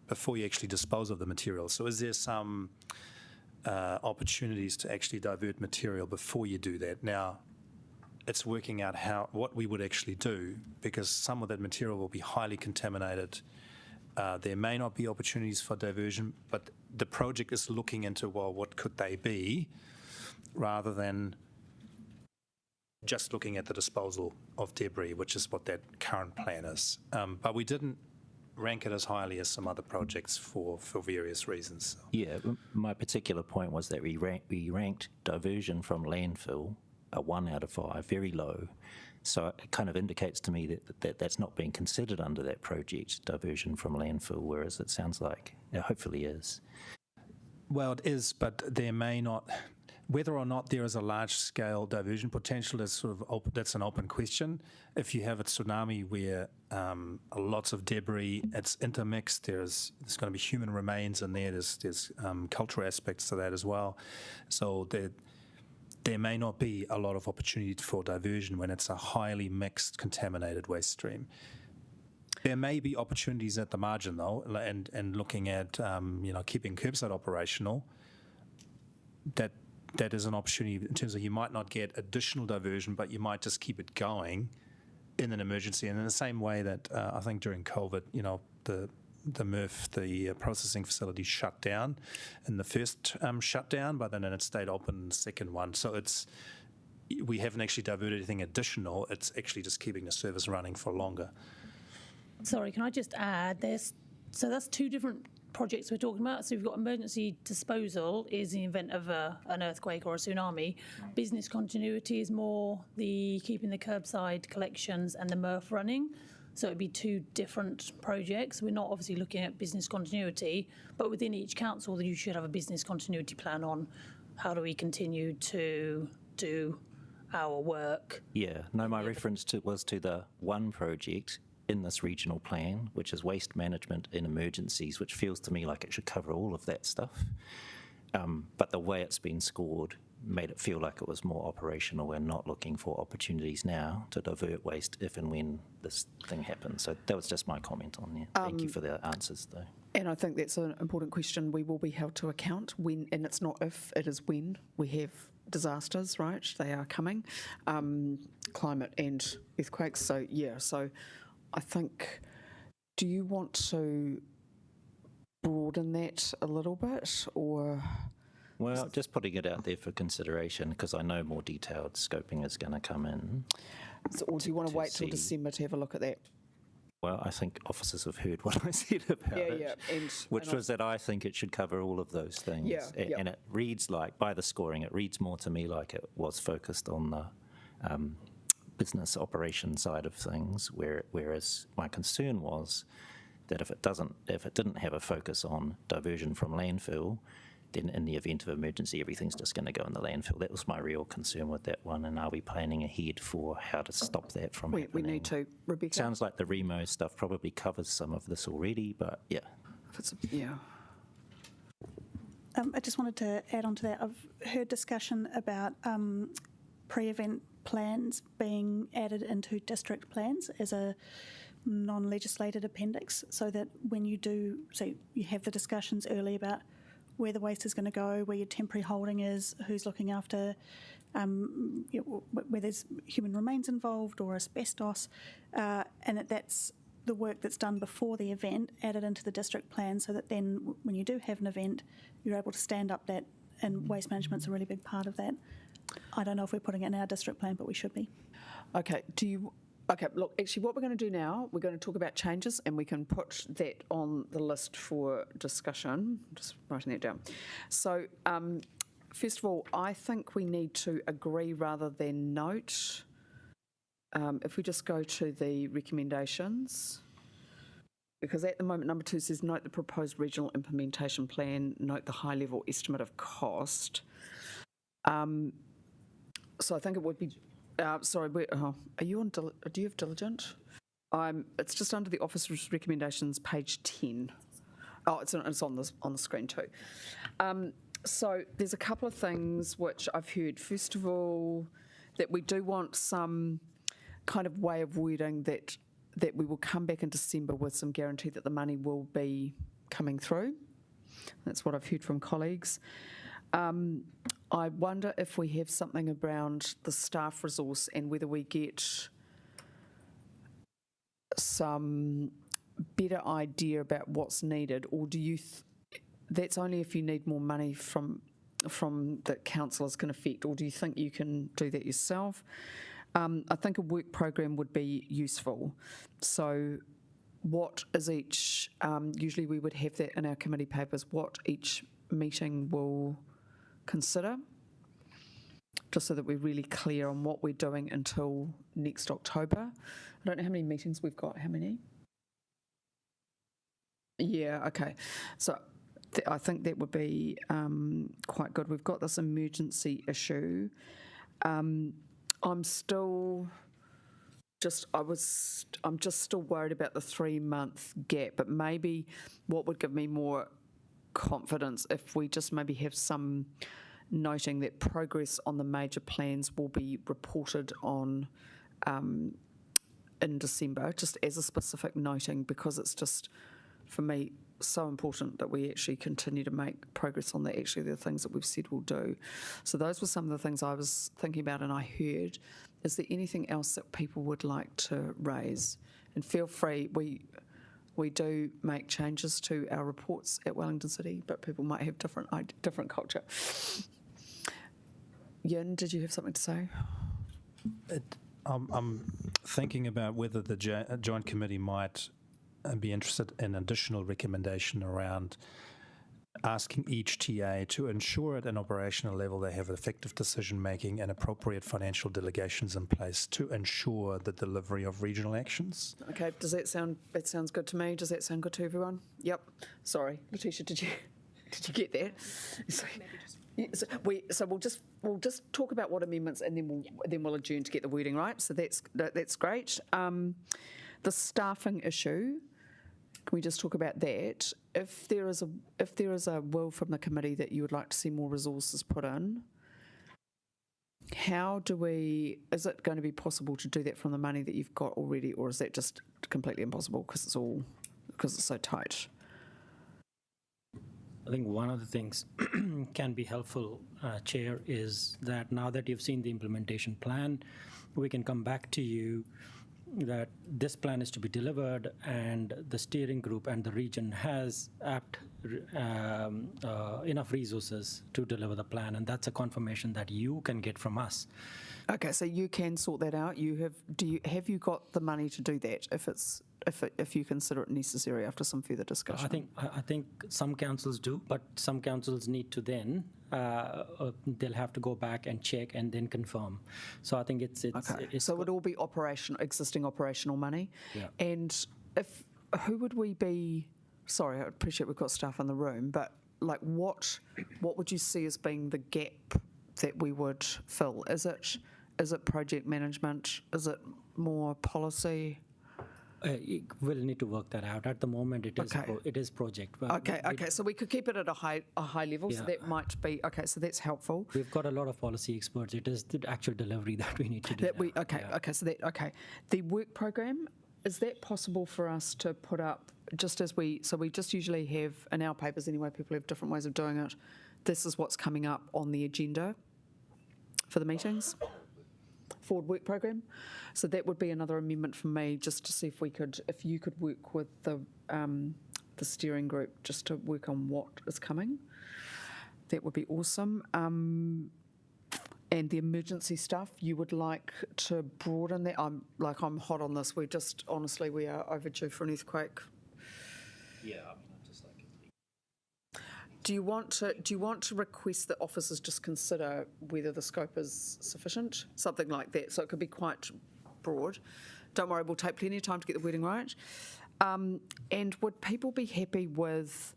actually dispose of the material? So is there some opportunities to actually divert material before you do that? Now, it's working out what we would actually do, because some of that material will be highly contaminated. There may not be opportunities for diversion, but the project is looking into, what could they be, rather than just looking at the disposal of debris, which is what that current plan is. But we didn't rank it as highly as some other projects for various reasons. Yeah, my particular point was that we ranked diversion from landfill a 1 out of 5, very low. So it kind of indicates to me that that's not being considered under that project, diversion from landfill, whereas it sounds like it hopefully is. Well, it is, but there may not. Whether or not there is a large-scale diversion potential is that's an open question. If you have a tsunami where lots of debris, it's intermixed, there's going to be human remains in there, there's cultural aspects to that as well. So there may not be a lot of opportunity for diversion when it's a highly mixed, contaminated waste stream. There may be opportunities at the margin, though, and looking at keeping curbside operational, that is an opportunity in terms of you might not get additional diversion, but you might just keep it going in an emergency. And in the same way that I think during COVID, the MRF, the processing facility, shut down in the first shutdown, but then it stayed open in the second one. So we haven't actually diverted anything additional. It's actually just keeping the service running for longer. Sorry, can I just add this? So that's 2 different projects we're talking about. So we've got emergency disposal is in the event of an earthquake or a tsunami. Business continuity is more the keeping the curbside collections and the MRF running. So it'd be 2 different projects. We're not obviously looking at business continuity, but within each council you should have a business continuity plan on how do we continue to do our work. Yeah, no, my reference was to the one project in this regional plan, which is waste management in emergencies, which feels to me like it should cover all of that stuff. But the way it's been scored made it feel like it was more operational and not looking for opportunities now to divert waste if and when this thing happens. So that was just my comment on there. Thank you for the answers, though. And I think that's an important question. We will be held to account when, and it's not if, it is when we have disasters, right? They are coming, climate and earthquakes. So, yeah, so I think Do you want to broaden that a little bit, or? Well, just putting it out there for consideration, because I know more detailed scoping is going to come in. So, or do you want to wait till see. December to have a look at that? Well, I think officers have heard what I said about it, which was that I think it should cover all of those things. Yeah, And it reads like, by the scoring, it reads more to me like it was focused on the business operation side of things, whereas my concern was that if it didn't have a focus on diversion from landfill, then in the event of emergency, everything's just going to go in the landfill. That was my real concern with that one, and are we planning ahead for how to stop that from happening? We need to, Rebecca. Sounds like the Remo stuff probably covers some of this already, but yeah. I just wanted to add on to that. I've heard discussion about pre-event plans being added into district plans as a non-legislated appendix, so that when you do, so you have the discussions early about where the waste is going to go, where your temporary holding is, who's looking after, where there's human remains involved or asbestos, and that's the work that's done before the event added into the district plan, so that then when you do have an event, you're able to stand up that, and waste management's a really big part of that. I don't know if we're putting it in our district plan, but we should be. Okay, okay, look, actually what we're going to do now, we're going to talk about changes, and we can put that on the list for discussion. Just writing that down. So, first of all, I think we need to agree rather than note. If we just go to the recommendations, because at the moment number 2 says note the proposed regional implementation plan, note the high-level estimate of cost. So I think it would be. Sorry, are you on? Do you have diligent? It's just under the officer's recommendations, page 10. Oh, it's on the screen too. So there's a couple of things which I've heard. First of all, that we do want some kind of way of wording that we will come back in December with some guarantee that the money will be coming through. That's what I've heard from colleagues. I wonder if we have something around the staff resource and whether we get some better idea about what's needed, or do you? That's only if you need more money from that councillors can affect, or do you think you can do that yourself? I think a work program would be useful. So, what is each? Usually, we would have that in our committee papers. What each meeting will consider, just so that we're really clear on what we're doing until next October. I don't know how many meetings we've got. How many? Yeah, okay. So I think that would be quite good. We've got this emergency issue. I'm still worried about the 3-month gap, but maybe what would give me more confidence if we just maybe have some noting that progress on the major plans will be reported on in December, just as a specific noting, because it's just, for me, so important that we actually continue to make progress on the things that we've said we'll do. So those were some of the things I was thinking about and I heard. Is there anything else that people would like to raise? And feel free, we do make changes to our reports at Wellington City, but people might have different culture. Yin, did you have something to say? I'm thinking about whether the joint committee might be interested in additional recommendation around asking each TA to ensure at an operational level they have effective decision-making and appropriate financial delegations in place to ensure the delivery of regional actions. Okay, that sounds good to me. Does that sound good to everyone? Yep. Sorry, Letitia, did you get that? So we'll just talk about what amendments, and then we'll adjourn to get the wording right. So that's great. The staffing issue. Can we just talk about that? If there is a will from the committee that you would like to see more resources put in, is it going to be possible to do that from the money that you've got already, or is that just completely impossible because it's so tight? I think one of the things can be helpful, Chair, is that now that you've seen the implementation plan, we can come back to you that this plan is to be delivered, and the steering group and the region has enough resources to deliver the plan, and that's a confirmation that you can get from us. Okay, so you can sort that out. Have you got the money to do that if you consider it necessary after some further discussion? I think some councils do, but some councils need to then they'll have to go back and check and then confirm. So I think it's okay. So it would all be existing operational money. Yeah. And who would we be? Sorry, I appreciate we've got staff in the room, but like what would you see as being the gap that we would fill? Is it project management? Is it more policy? We'll need to work that out. At the moment, it is project. Okay. So we could keep it at a high level. Yeah. So that might be okay. So that's helpful. We've got a lot of policy experts. It is the actual delivery that we need to do. The work program, is that possible for us to put up just as we just usually have in our papers anyway? People have different ways of doing it. This is what's coming up on the agenda for the meetings. Forward work program. So that would be another amendment from me, just to see if you could work with the steering group just to work on what is coming. That would be awesome. And the emergency stuff, you would like to broaden that? I'm hot on this. We are overdue for an earthquake. Yeah, I mean, I'm just like. Do you want to request that officers just consider whether the scope is sufficient? Something like that. So it could be quite broad. Don't worry, we'll take plenty of time to get the wording right. And would people be happy with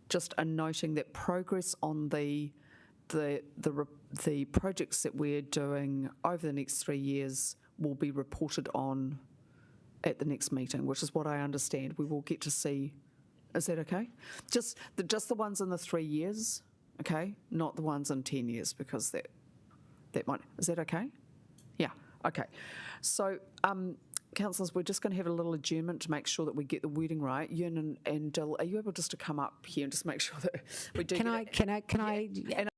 just a noting that progress on the projects that we're doing over the next 3 years will be reported on at the next meeting, which is what I understand. We will get to see. Is that okay? Just the ones in the 3 years, okay? Not the ones in 10 years, because that might. Is that okay? Yeah. Okay. So, councillors, we're just going to have a little adjournment to make sure that we get the wording right. Yun and Dill, are you able just to come up here and just make sure that we do? Can I? And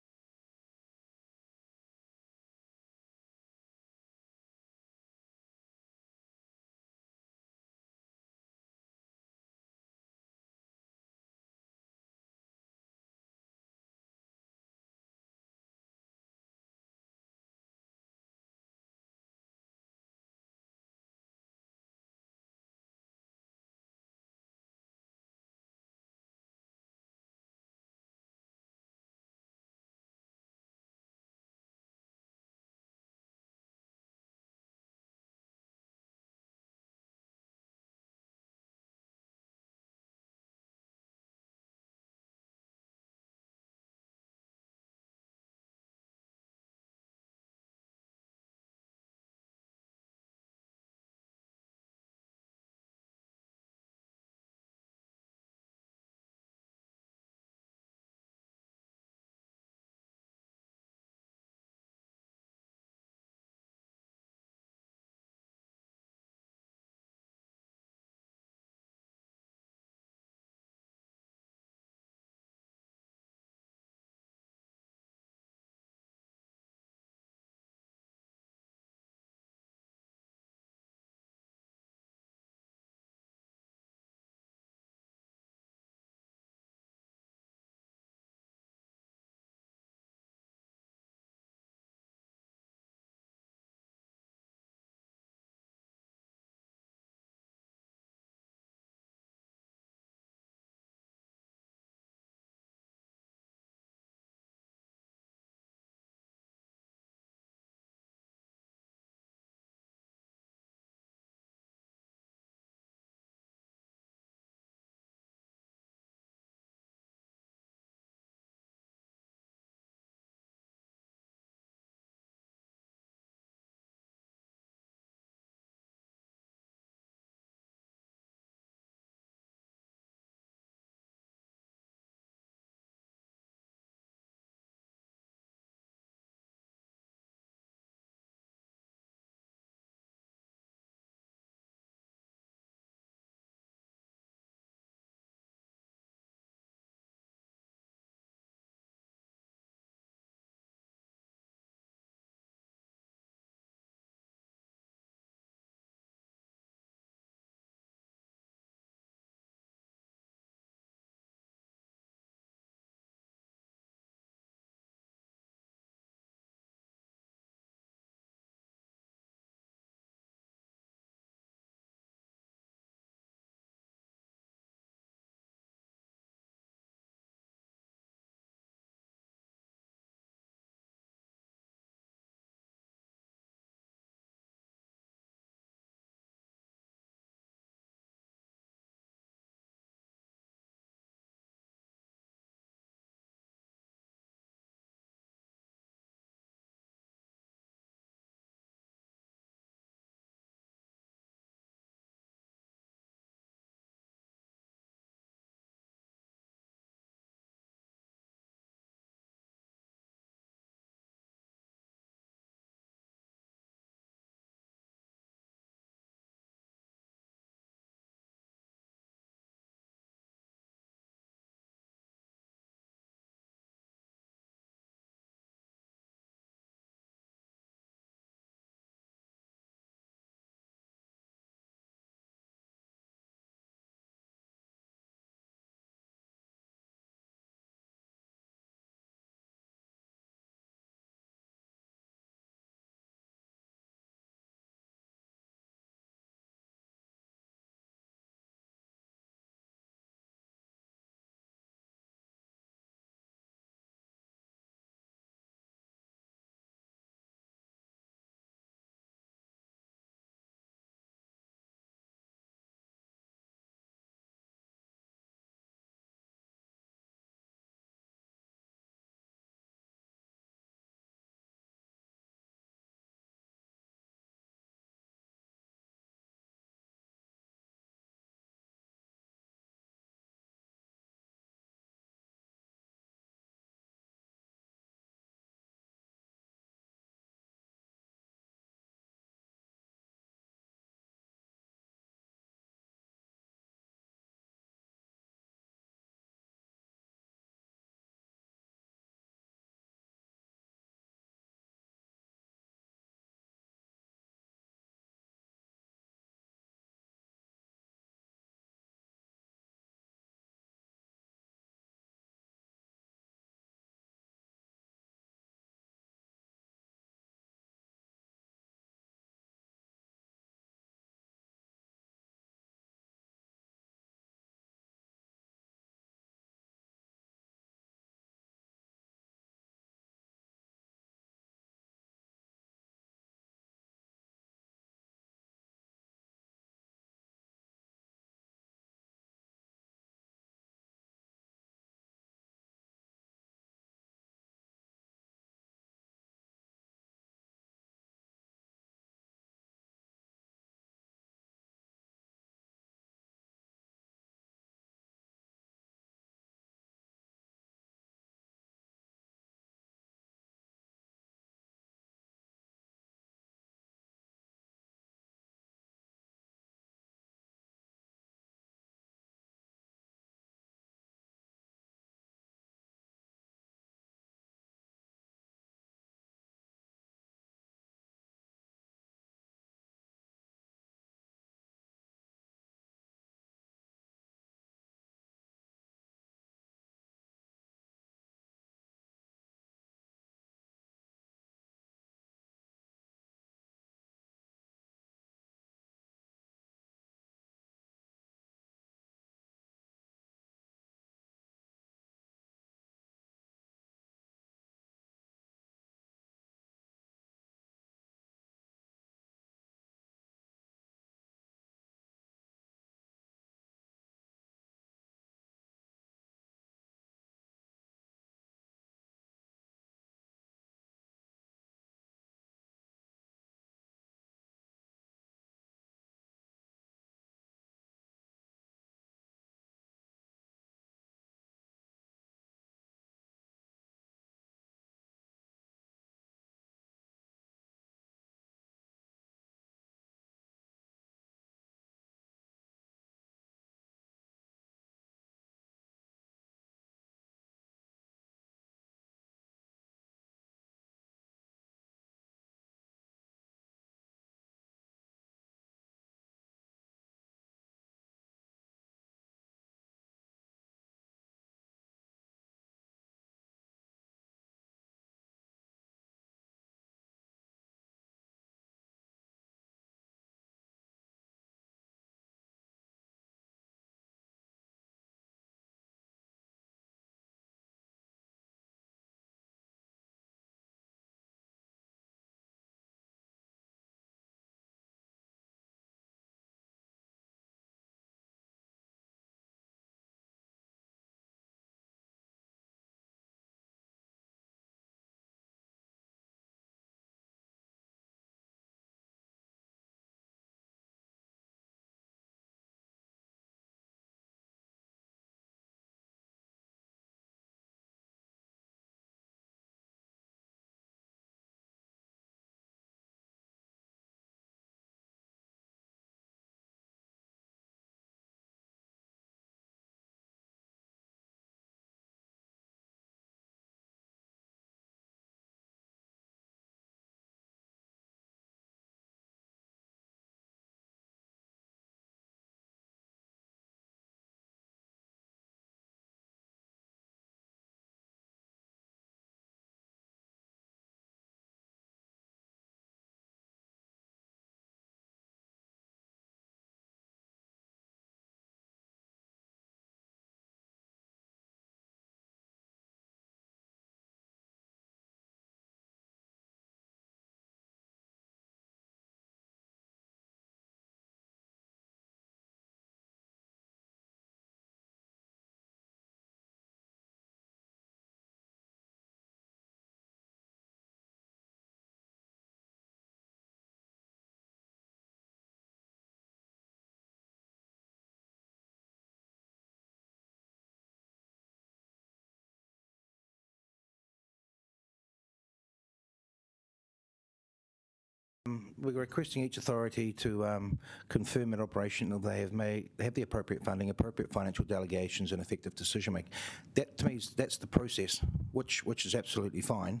We're requesting each authority to confirm in operation that they have the appropriate funding, appropriate financial delegations, and effective decision making. That to me that's the process, which is absolutely fine.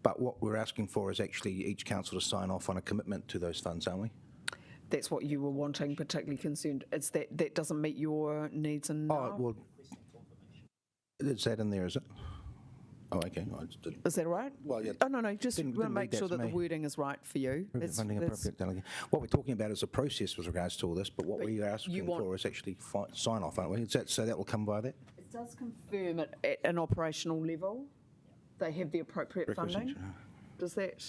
But what we're asking for is actually each council to sign off on a commitment to those funds, aren't we? That's what you were wanting, particularly concerned. It's that doesn't meet your needs and. Oh well, is that in there? Is it? Oh, okay. Is that right? Well, yeah. Oh, no, just want to make sure that the wording is right for you. What we're talking about is a process with regards to all this, but what we're asking for is actually sign off, aren't we? So that will come by that? It does confirm it at an operational level. They have the appropriate funding. Does that?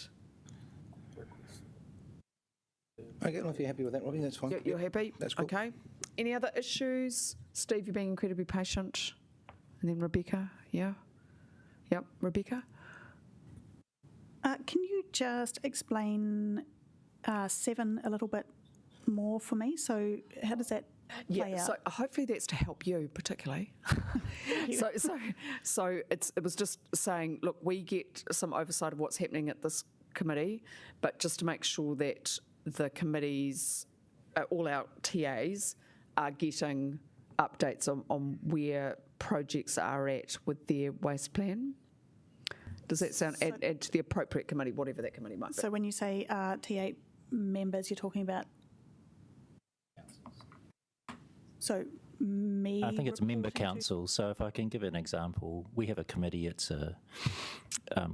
Okay, well, if you're happy with that, Robbie, that's fine. You're happy? That's cool. Okay. Any other issues? Steve, you're being incredibly patient. And then Rebecca, yeah? Yep, Rebecca? Can you just explain 7 a little bit more for me? So how does that play out? So hopefully that's to help you particularly. So it was just saying, look, we get some oversight of what's happening at this committee, but just to make sure that the committees, all our TAs, are getting updates on where projects are at with their waste plan. Does that sound, add to the appropriate committee, whatever that committee might be? So when you say TA members, you're talking about... So me... I think it's member council. So if I can give an example, we have a committee, it's a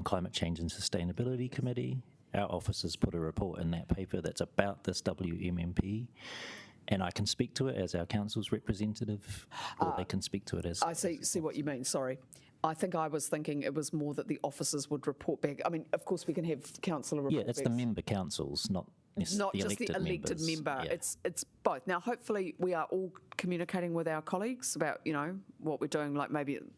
Climate Change and Sustainability Committee. Our officers put a report in that paper that's about this WMMP, and I can speak to it as our council's representative, or they can speak to it as... I see what you mean, sorry. I think I was thinking it was more that the officers would report back. I mean, of course, we can have councillor report. Yeah, it's the member councils, not necessarily just the elected member. Yeah. It's both. Now, hopefully, we are all communicating with our colleagues about what we're doing. Like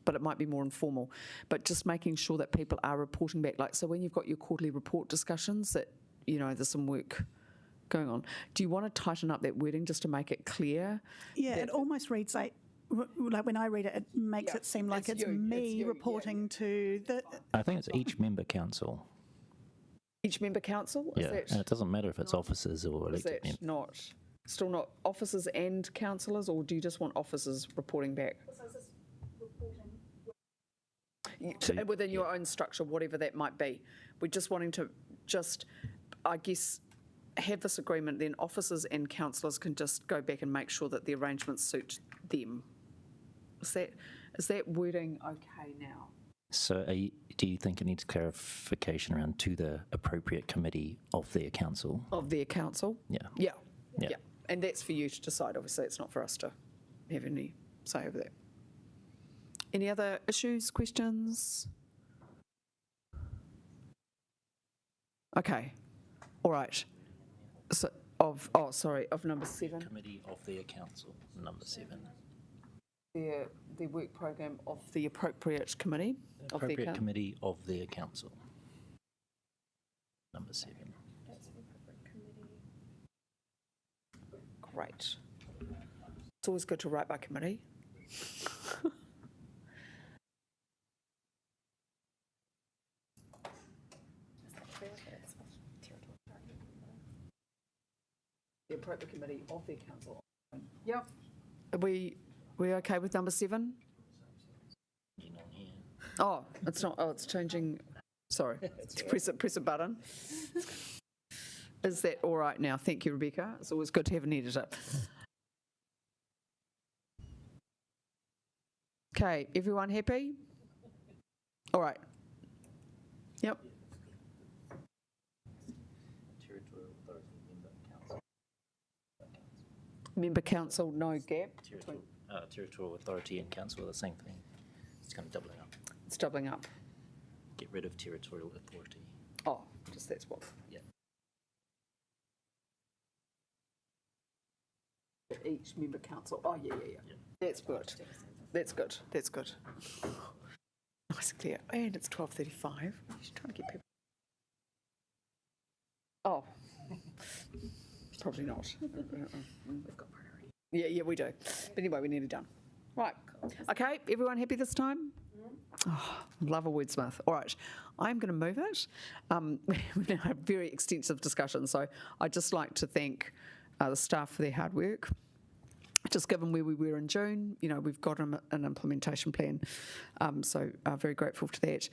but it might be more informal. But just making sure that people are reporting back. Like, so when you've got your quarterly report discussions, that there's some work going on. Do you want to tighten up that wording just to make it clear? Yeah, it almost reads like when I read it, it makes it seem like it's me reporting to the... I think it's each member council. Each member council? Yeah, and it doesn't matter if it's officers or elected members. Still not officers and councillors, or do you just want officers reporting back? Within your own structure, whatever that might be. We're just wanting to I guess, have this agreement, then officers and councillors can just go back and make sure that the arrangements suit them. Is that wording okay now? So do you think it needs clarification around to the appropriate committee of their council? Of their council? Yeah. Yeah. And that's for you to decide. Obviously, it's not for us to have any say over that. Any other issues, questions? Okay. All right. So of number 7. Committee of their council, number 7. The work program of the appropriate committee of their council. Committee of their council. Number 7. Great. It's always good to write by committee. The appropriate committee of their council. Yep. Are we okay with number 7? Oh, it's not. Oh, it's changing. Sorry. Press a button. Is that all right now? Thank you, Rebecca. It's always good to have an editor. Okay, everyone happy? All right. Yep. Member council, no gap. Territorial authority and council are the same thing. It's kind of doubling up. It's doubling up. Get rid of territorial authority. Oh, just that's what. Yeah. Each member council. Oh, yeah. That's good. That's good. Nice and clear. And it's 12:35. She's trying to get people. Oh. Probably not. We've got priority. Yeah, we do. But anyway, we're nearly done. Right. Okay, everyone happy this time? Oh, love a wordsmith. All right, I'm going to move it. We now have very extensive discussion, so I'd just like to thank the staff for their hard work. Just given where we were in June, we've got an implementation plan, so very grateful to that.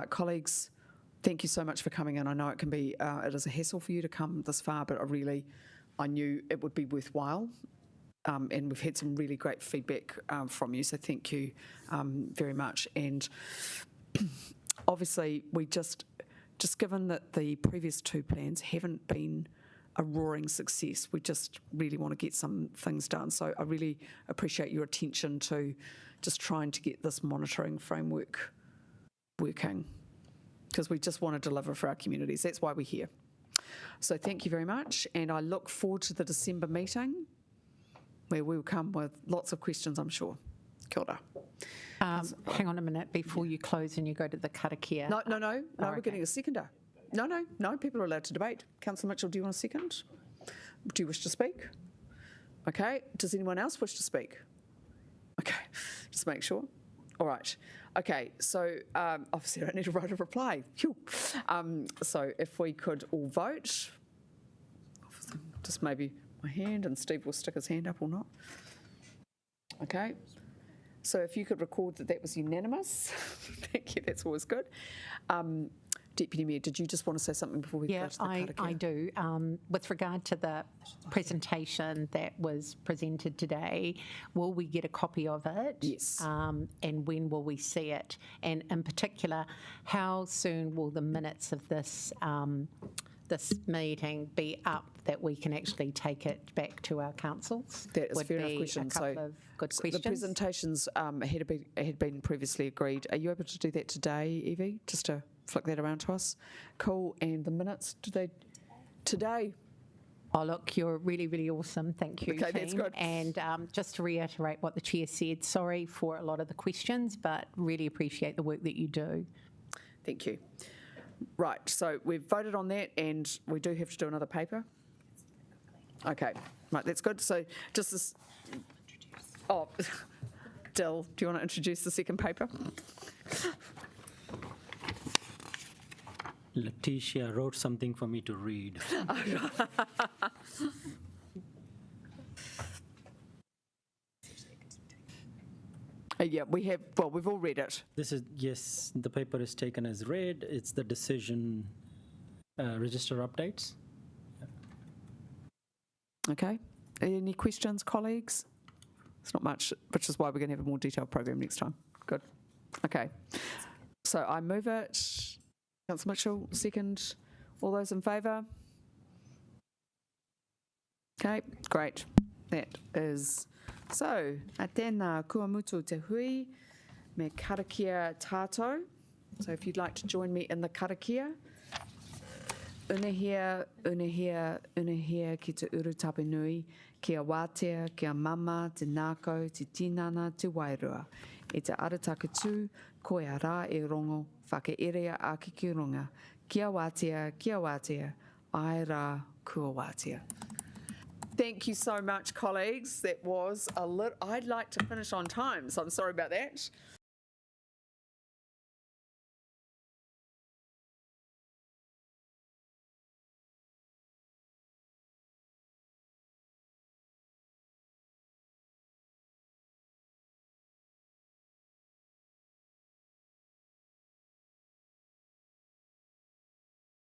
Colleagues, thank you so much for coming in. I know it is a hassle for you to come this far, but I knew it would be worthwhile. And we've had some really great feedback from you, so thank you very much. And obviously, we just given that the previous two plans haven't been a roaring success, we just really want to get some things done. So I really appreciate your attention to just trying to get this monitoring framework working, because we just want to deliver for our communities. That's why we're here. So thank you very much, and I look forward to the December meeting, where we'll come with lots of questions, I'm sure. Kia ora. Hang on a minute before you close and you go to the karakia. No, we're getting a seconder. No, people are allowed to debate. Councillor Mitchell, do you want a second? Do you wish to speak? Okay, does anyone else wish to speak? Okay, just make sure. All right. Okay, so obviously I don't need to write a reply. Phew. So if we could all vote, just maybe my hand, and Steve will stick his hand up or not. Okay, so if you could record that was unanimous. Thank you, that's always good. Deputy Mayor, did you just want to say something before we go to the karakia? I do. With regard to the presentation that was presented today, will we get a copy of it? Yes. And when will we see it? And in particular, how soon will the minutes of this meeting be up that we can actually take it back to our councils? That is a fair enough question. A couple of good questions. The presentations had been previously agreed. Are you able to do that today, Evie? Just to flick that around to us. Cool. And the minutes, today? Oh, look, you're really, really awesome. Thank you, Okay, team. that's good. And just to reiterate what the chair said, sorry for a lot of the questions, but really appreciate the work that you do. Thank you. Right, so we've voted on that, and we do have to do another paper. Okay, right, that's good. So just this. Oh, Dill, do you want to introduce the second paper? Letitia wrote something for me to read. Yeah, we've all read it. Yes, the paper is taken as read. It's the decision register updates. Okay. Any questions, colleagues? It's not much, which is why we're going to have a more detailed program next time. Good. Okay. So I move it. Councillor Mitchell, second. All those in favour? Okay, great. That is so. A tēnā kua mutu te hui me karakia tātou. So if you'd like to join me in the karakia. Unahia, unahia, unahia ki te uru tapanui, kia wātea, kia mama, te nākau, te tinana, te wairua. E te arataka tū, koe a rā e rongo, whakaerea a ki runga. Kia wātea, ai rā kua wātea. Thank you so much, colleagues. That was a little, I'd like to finish on time, so I'm sorry about that.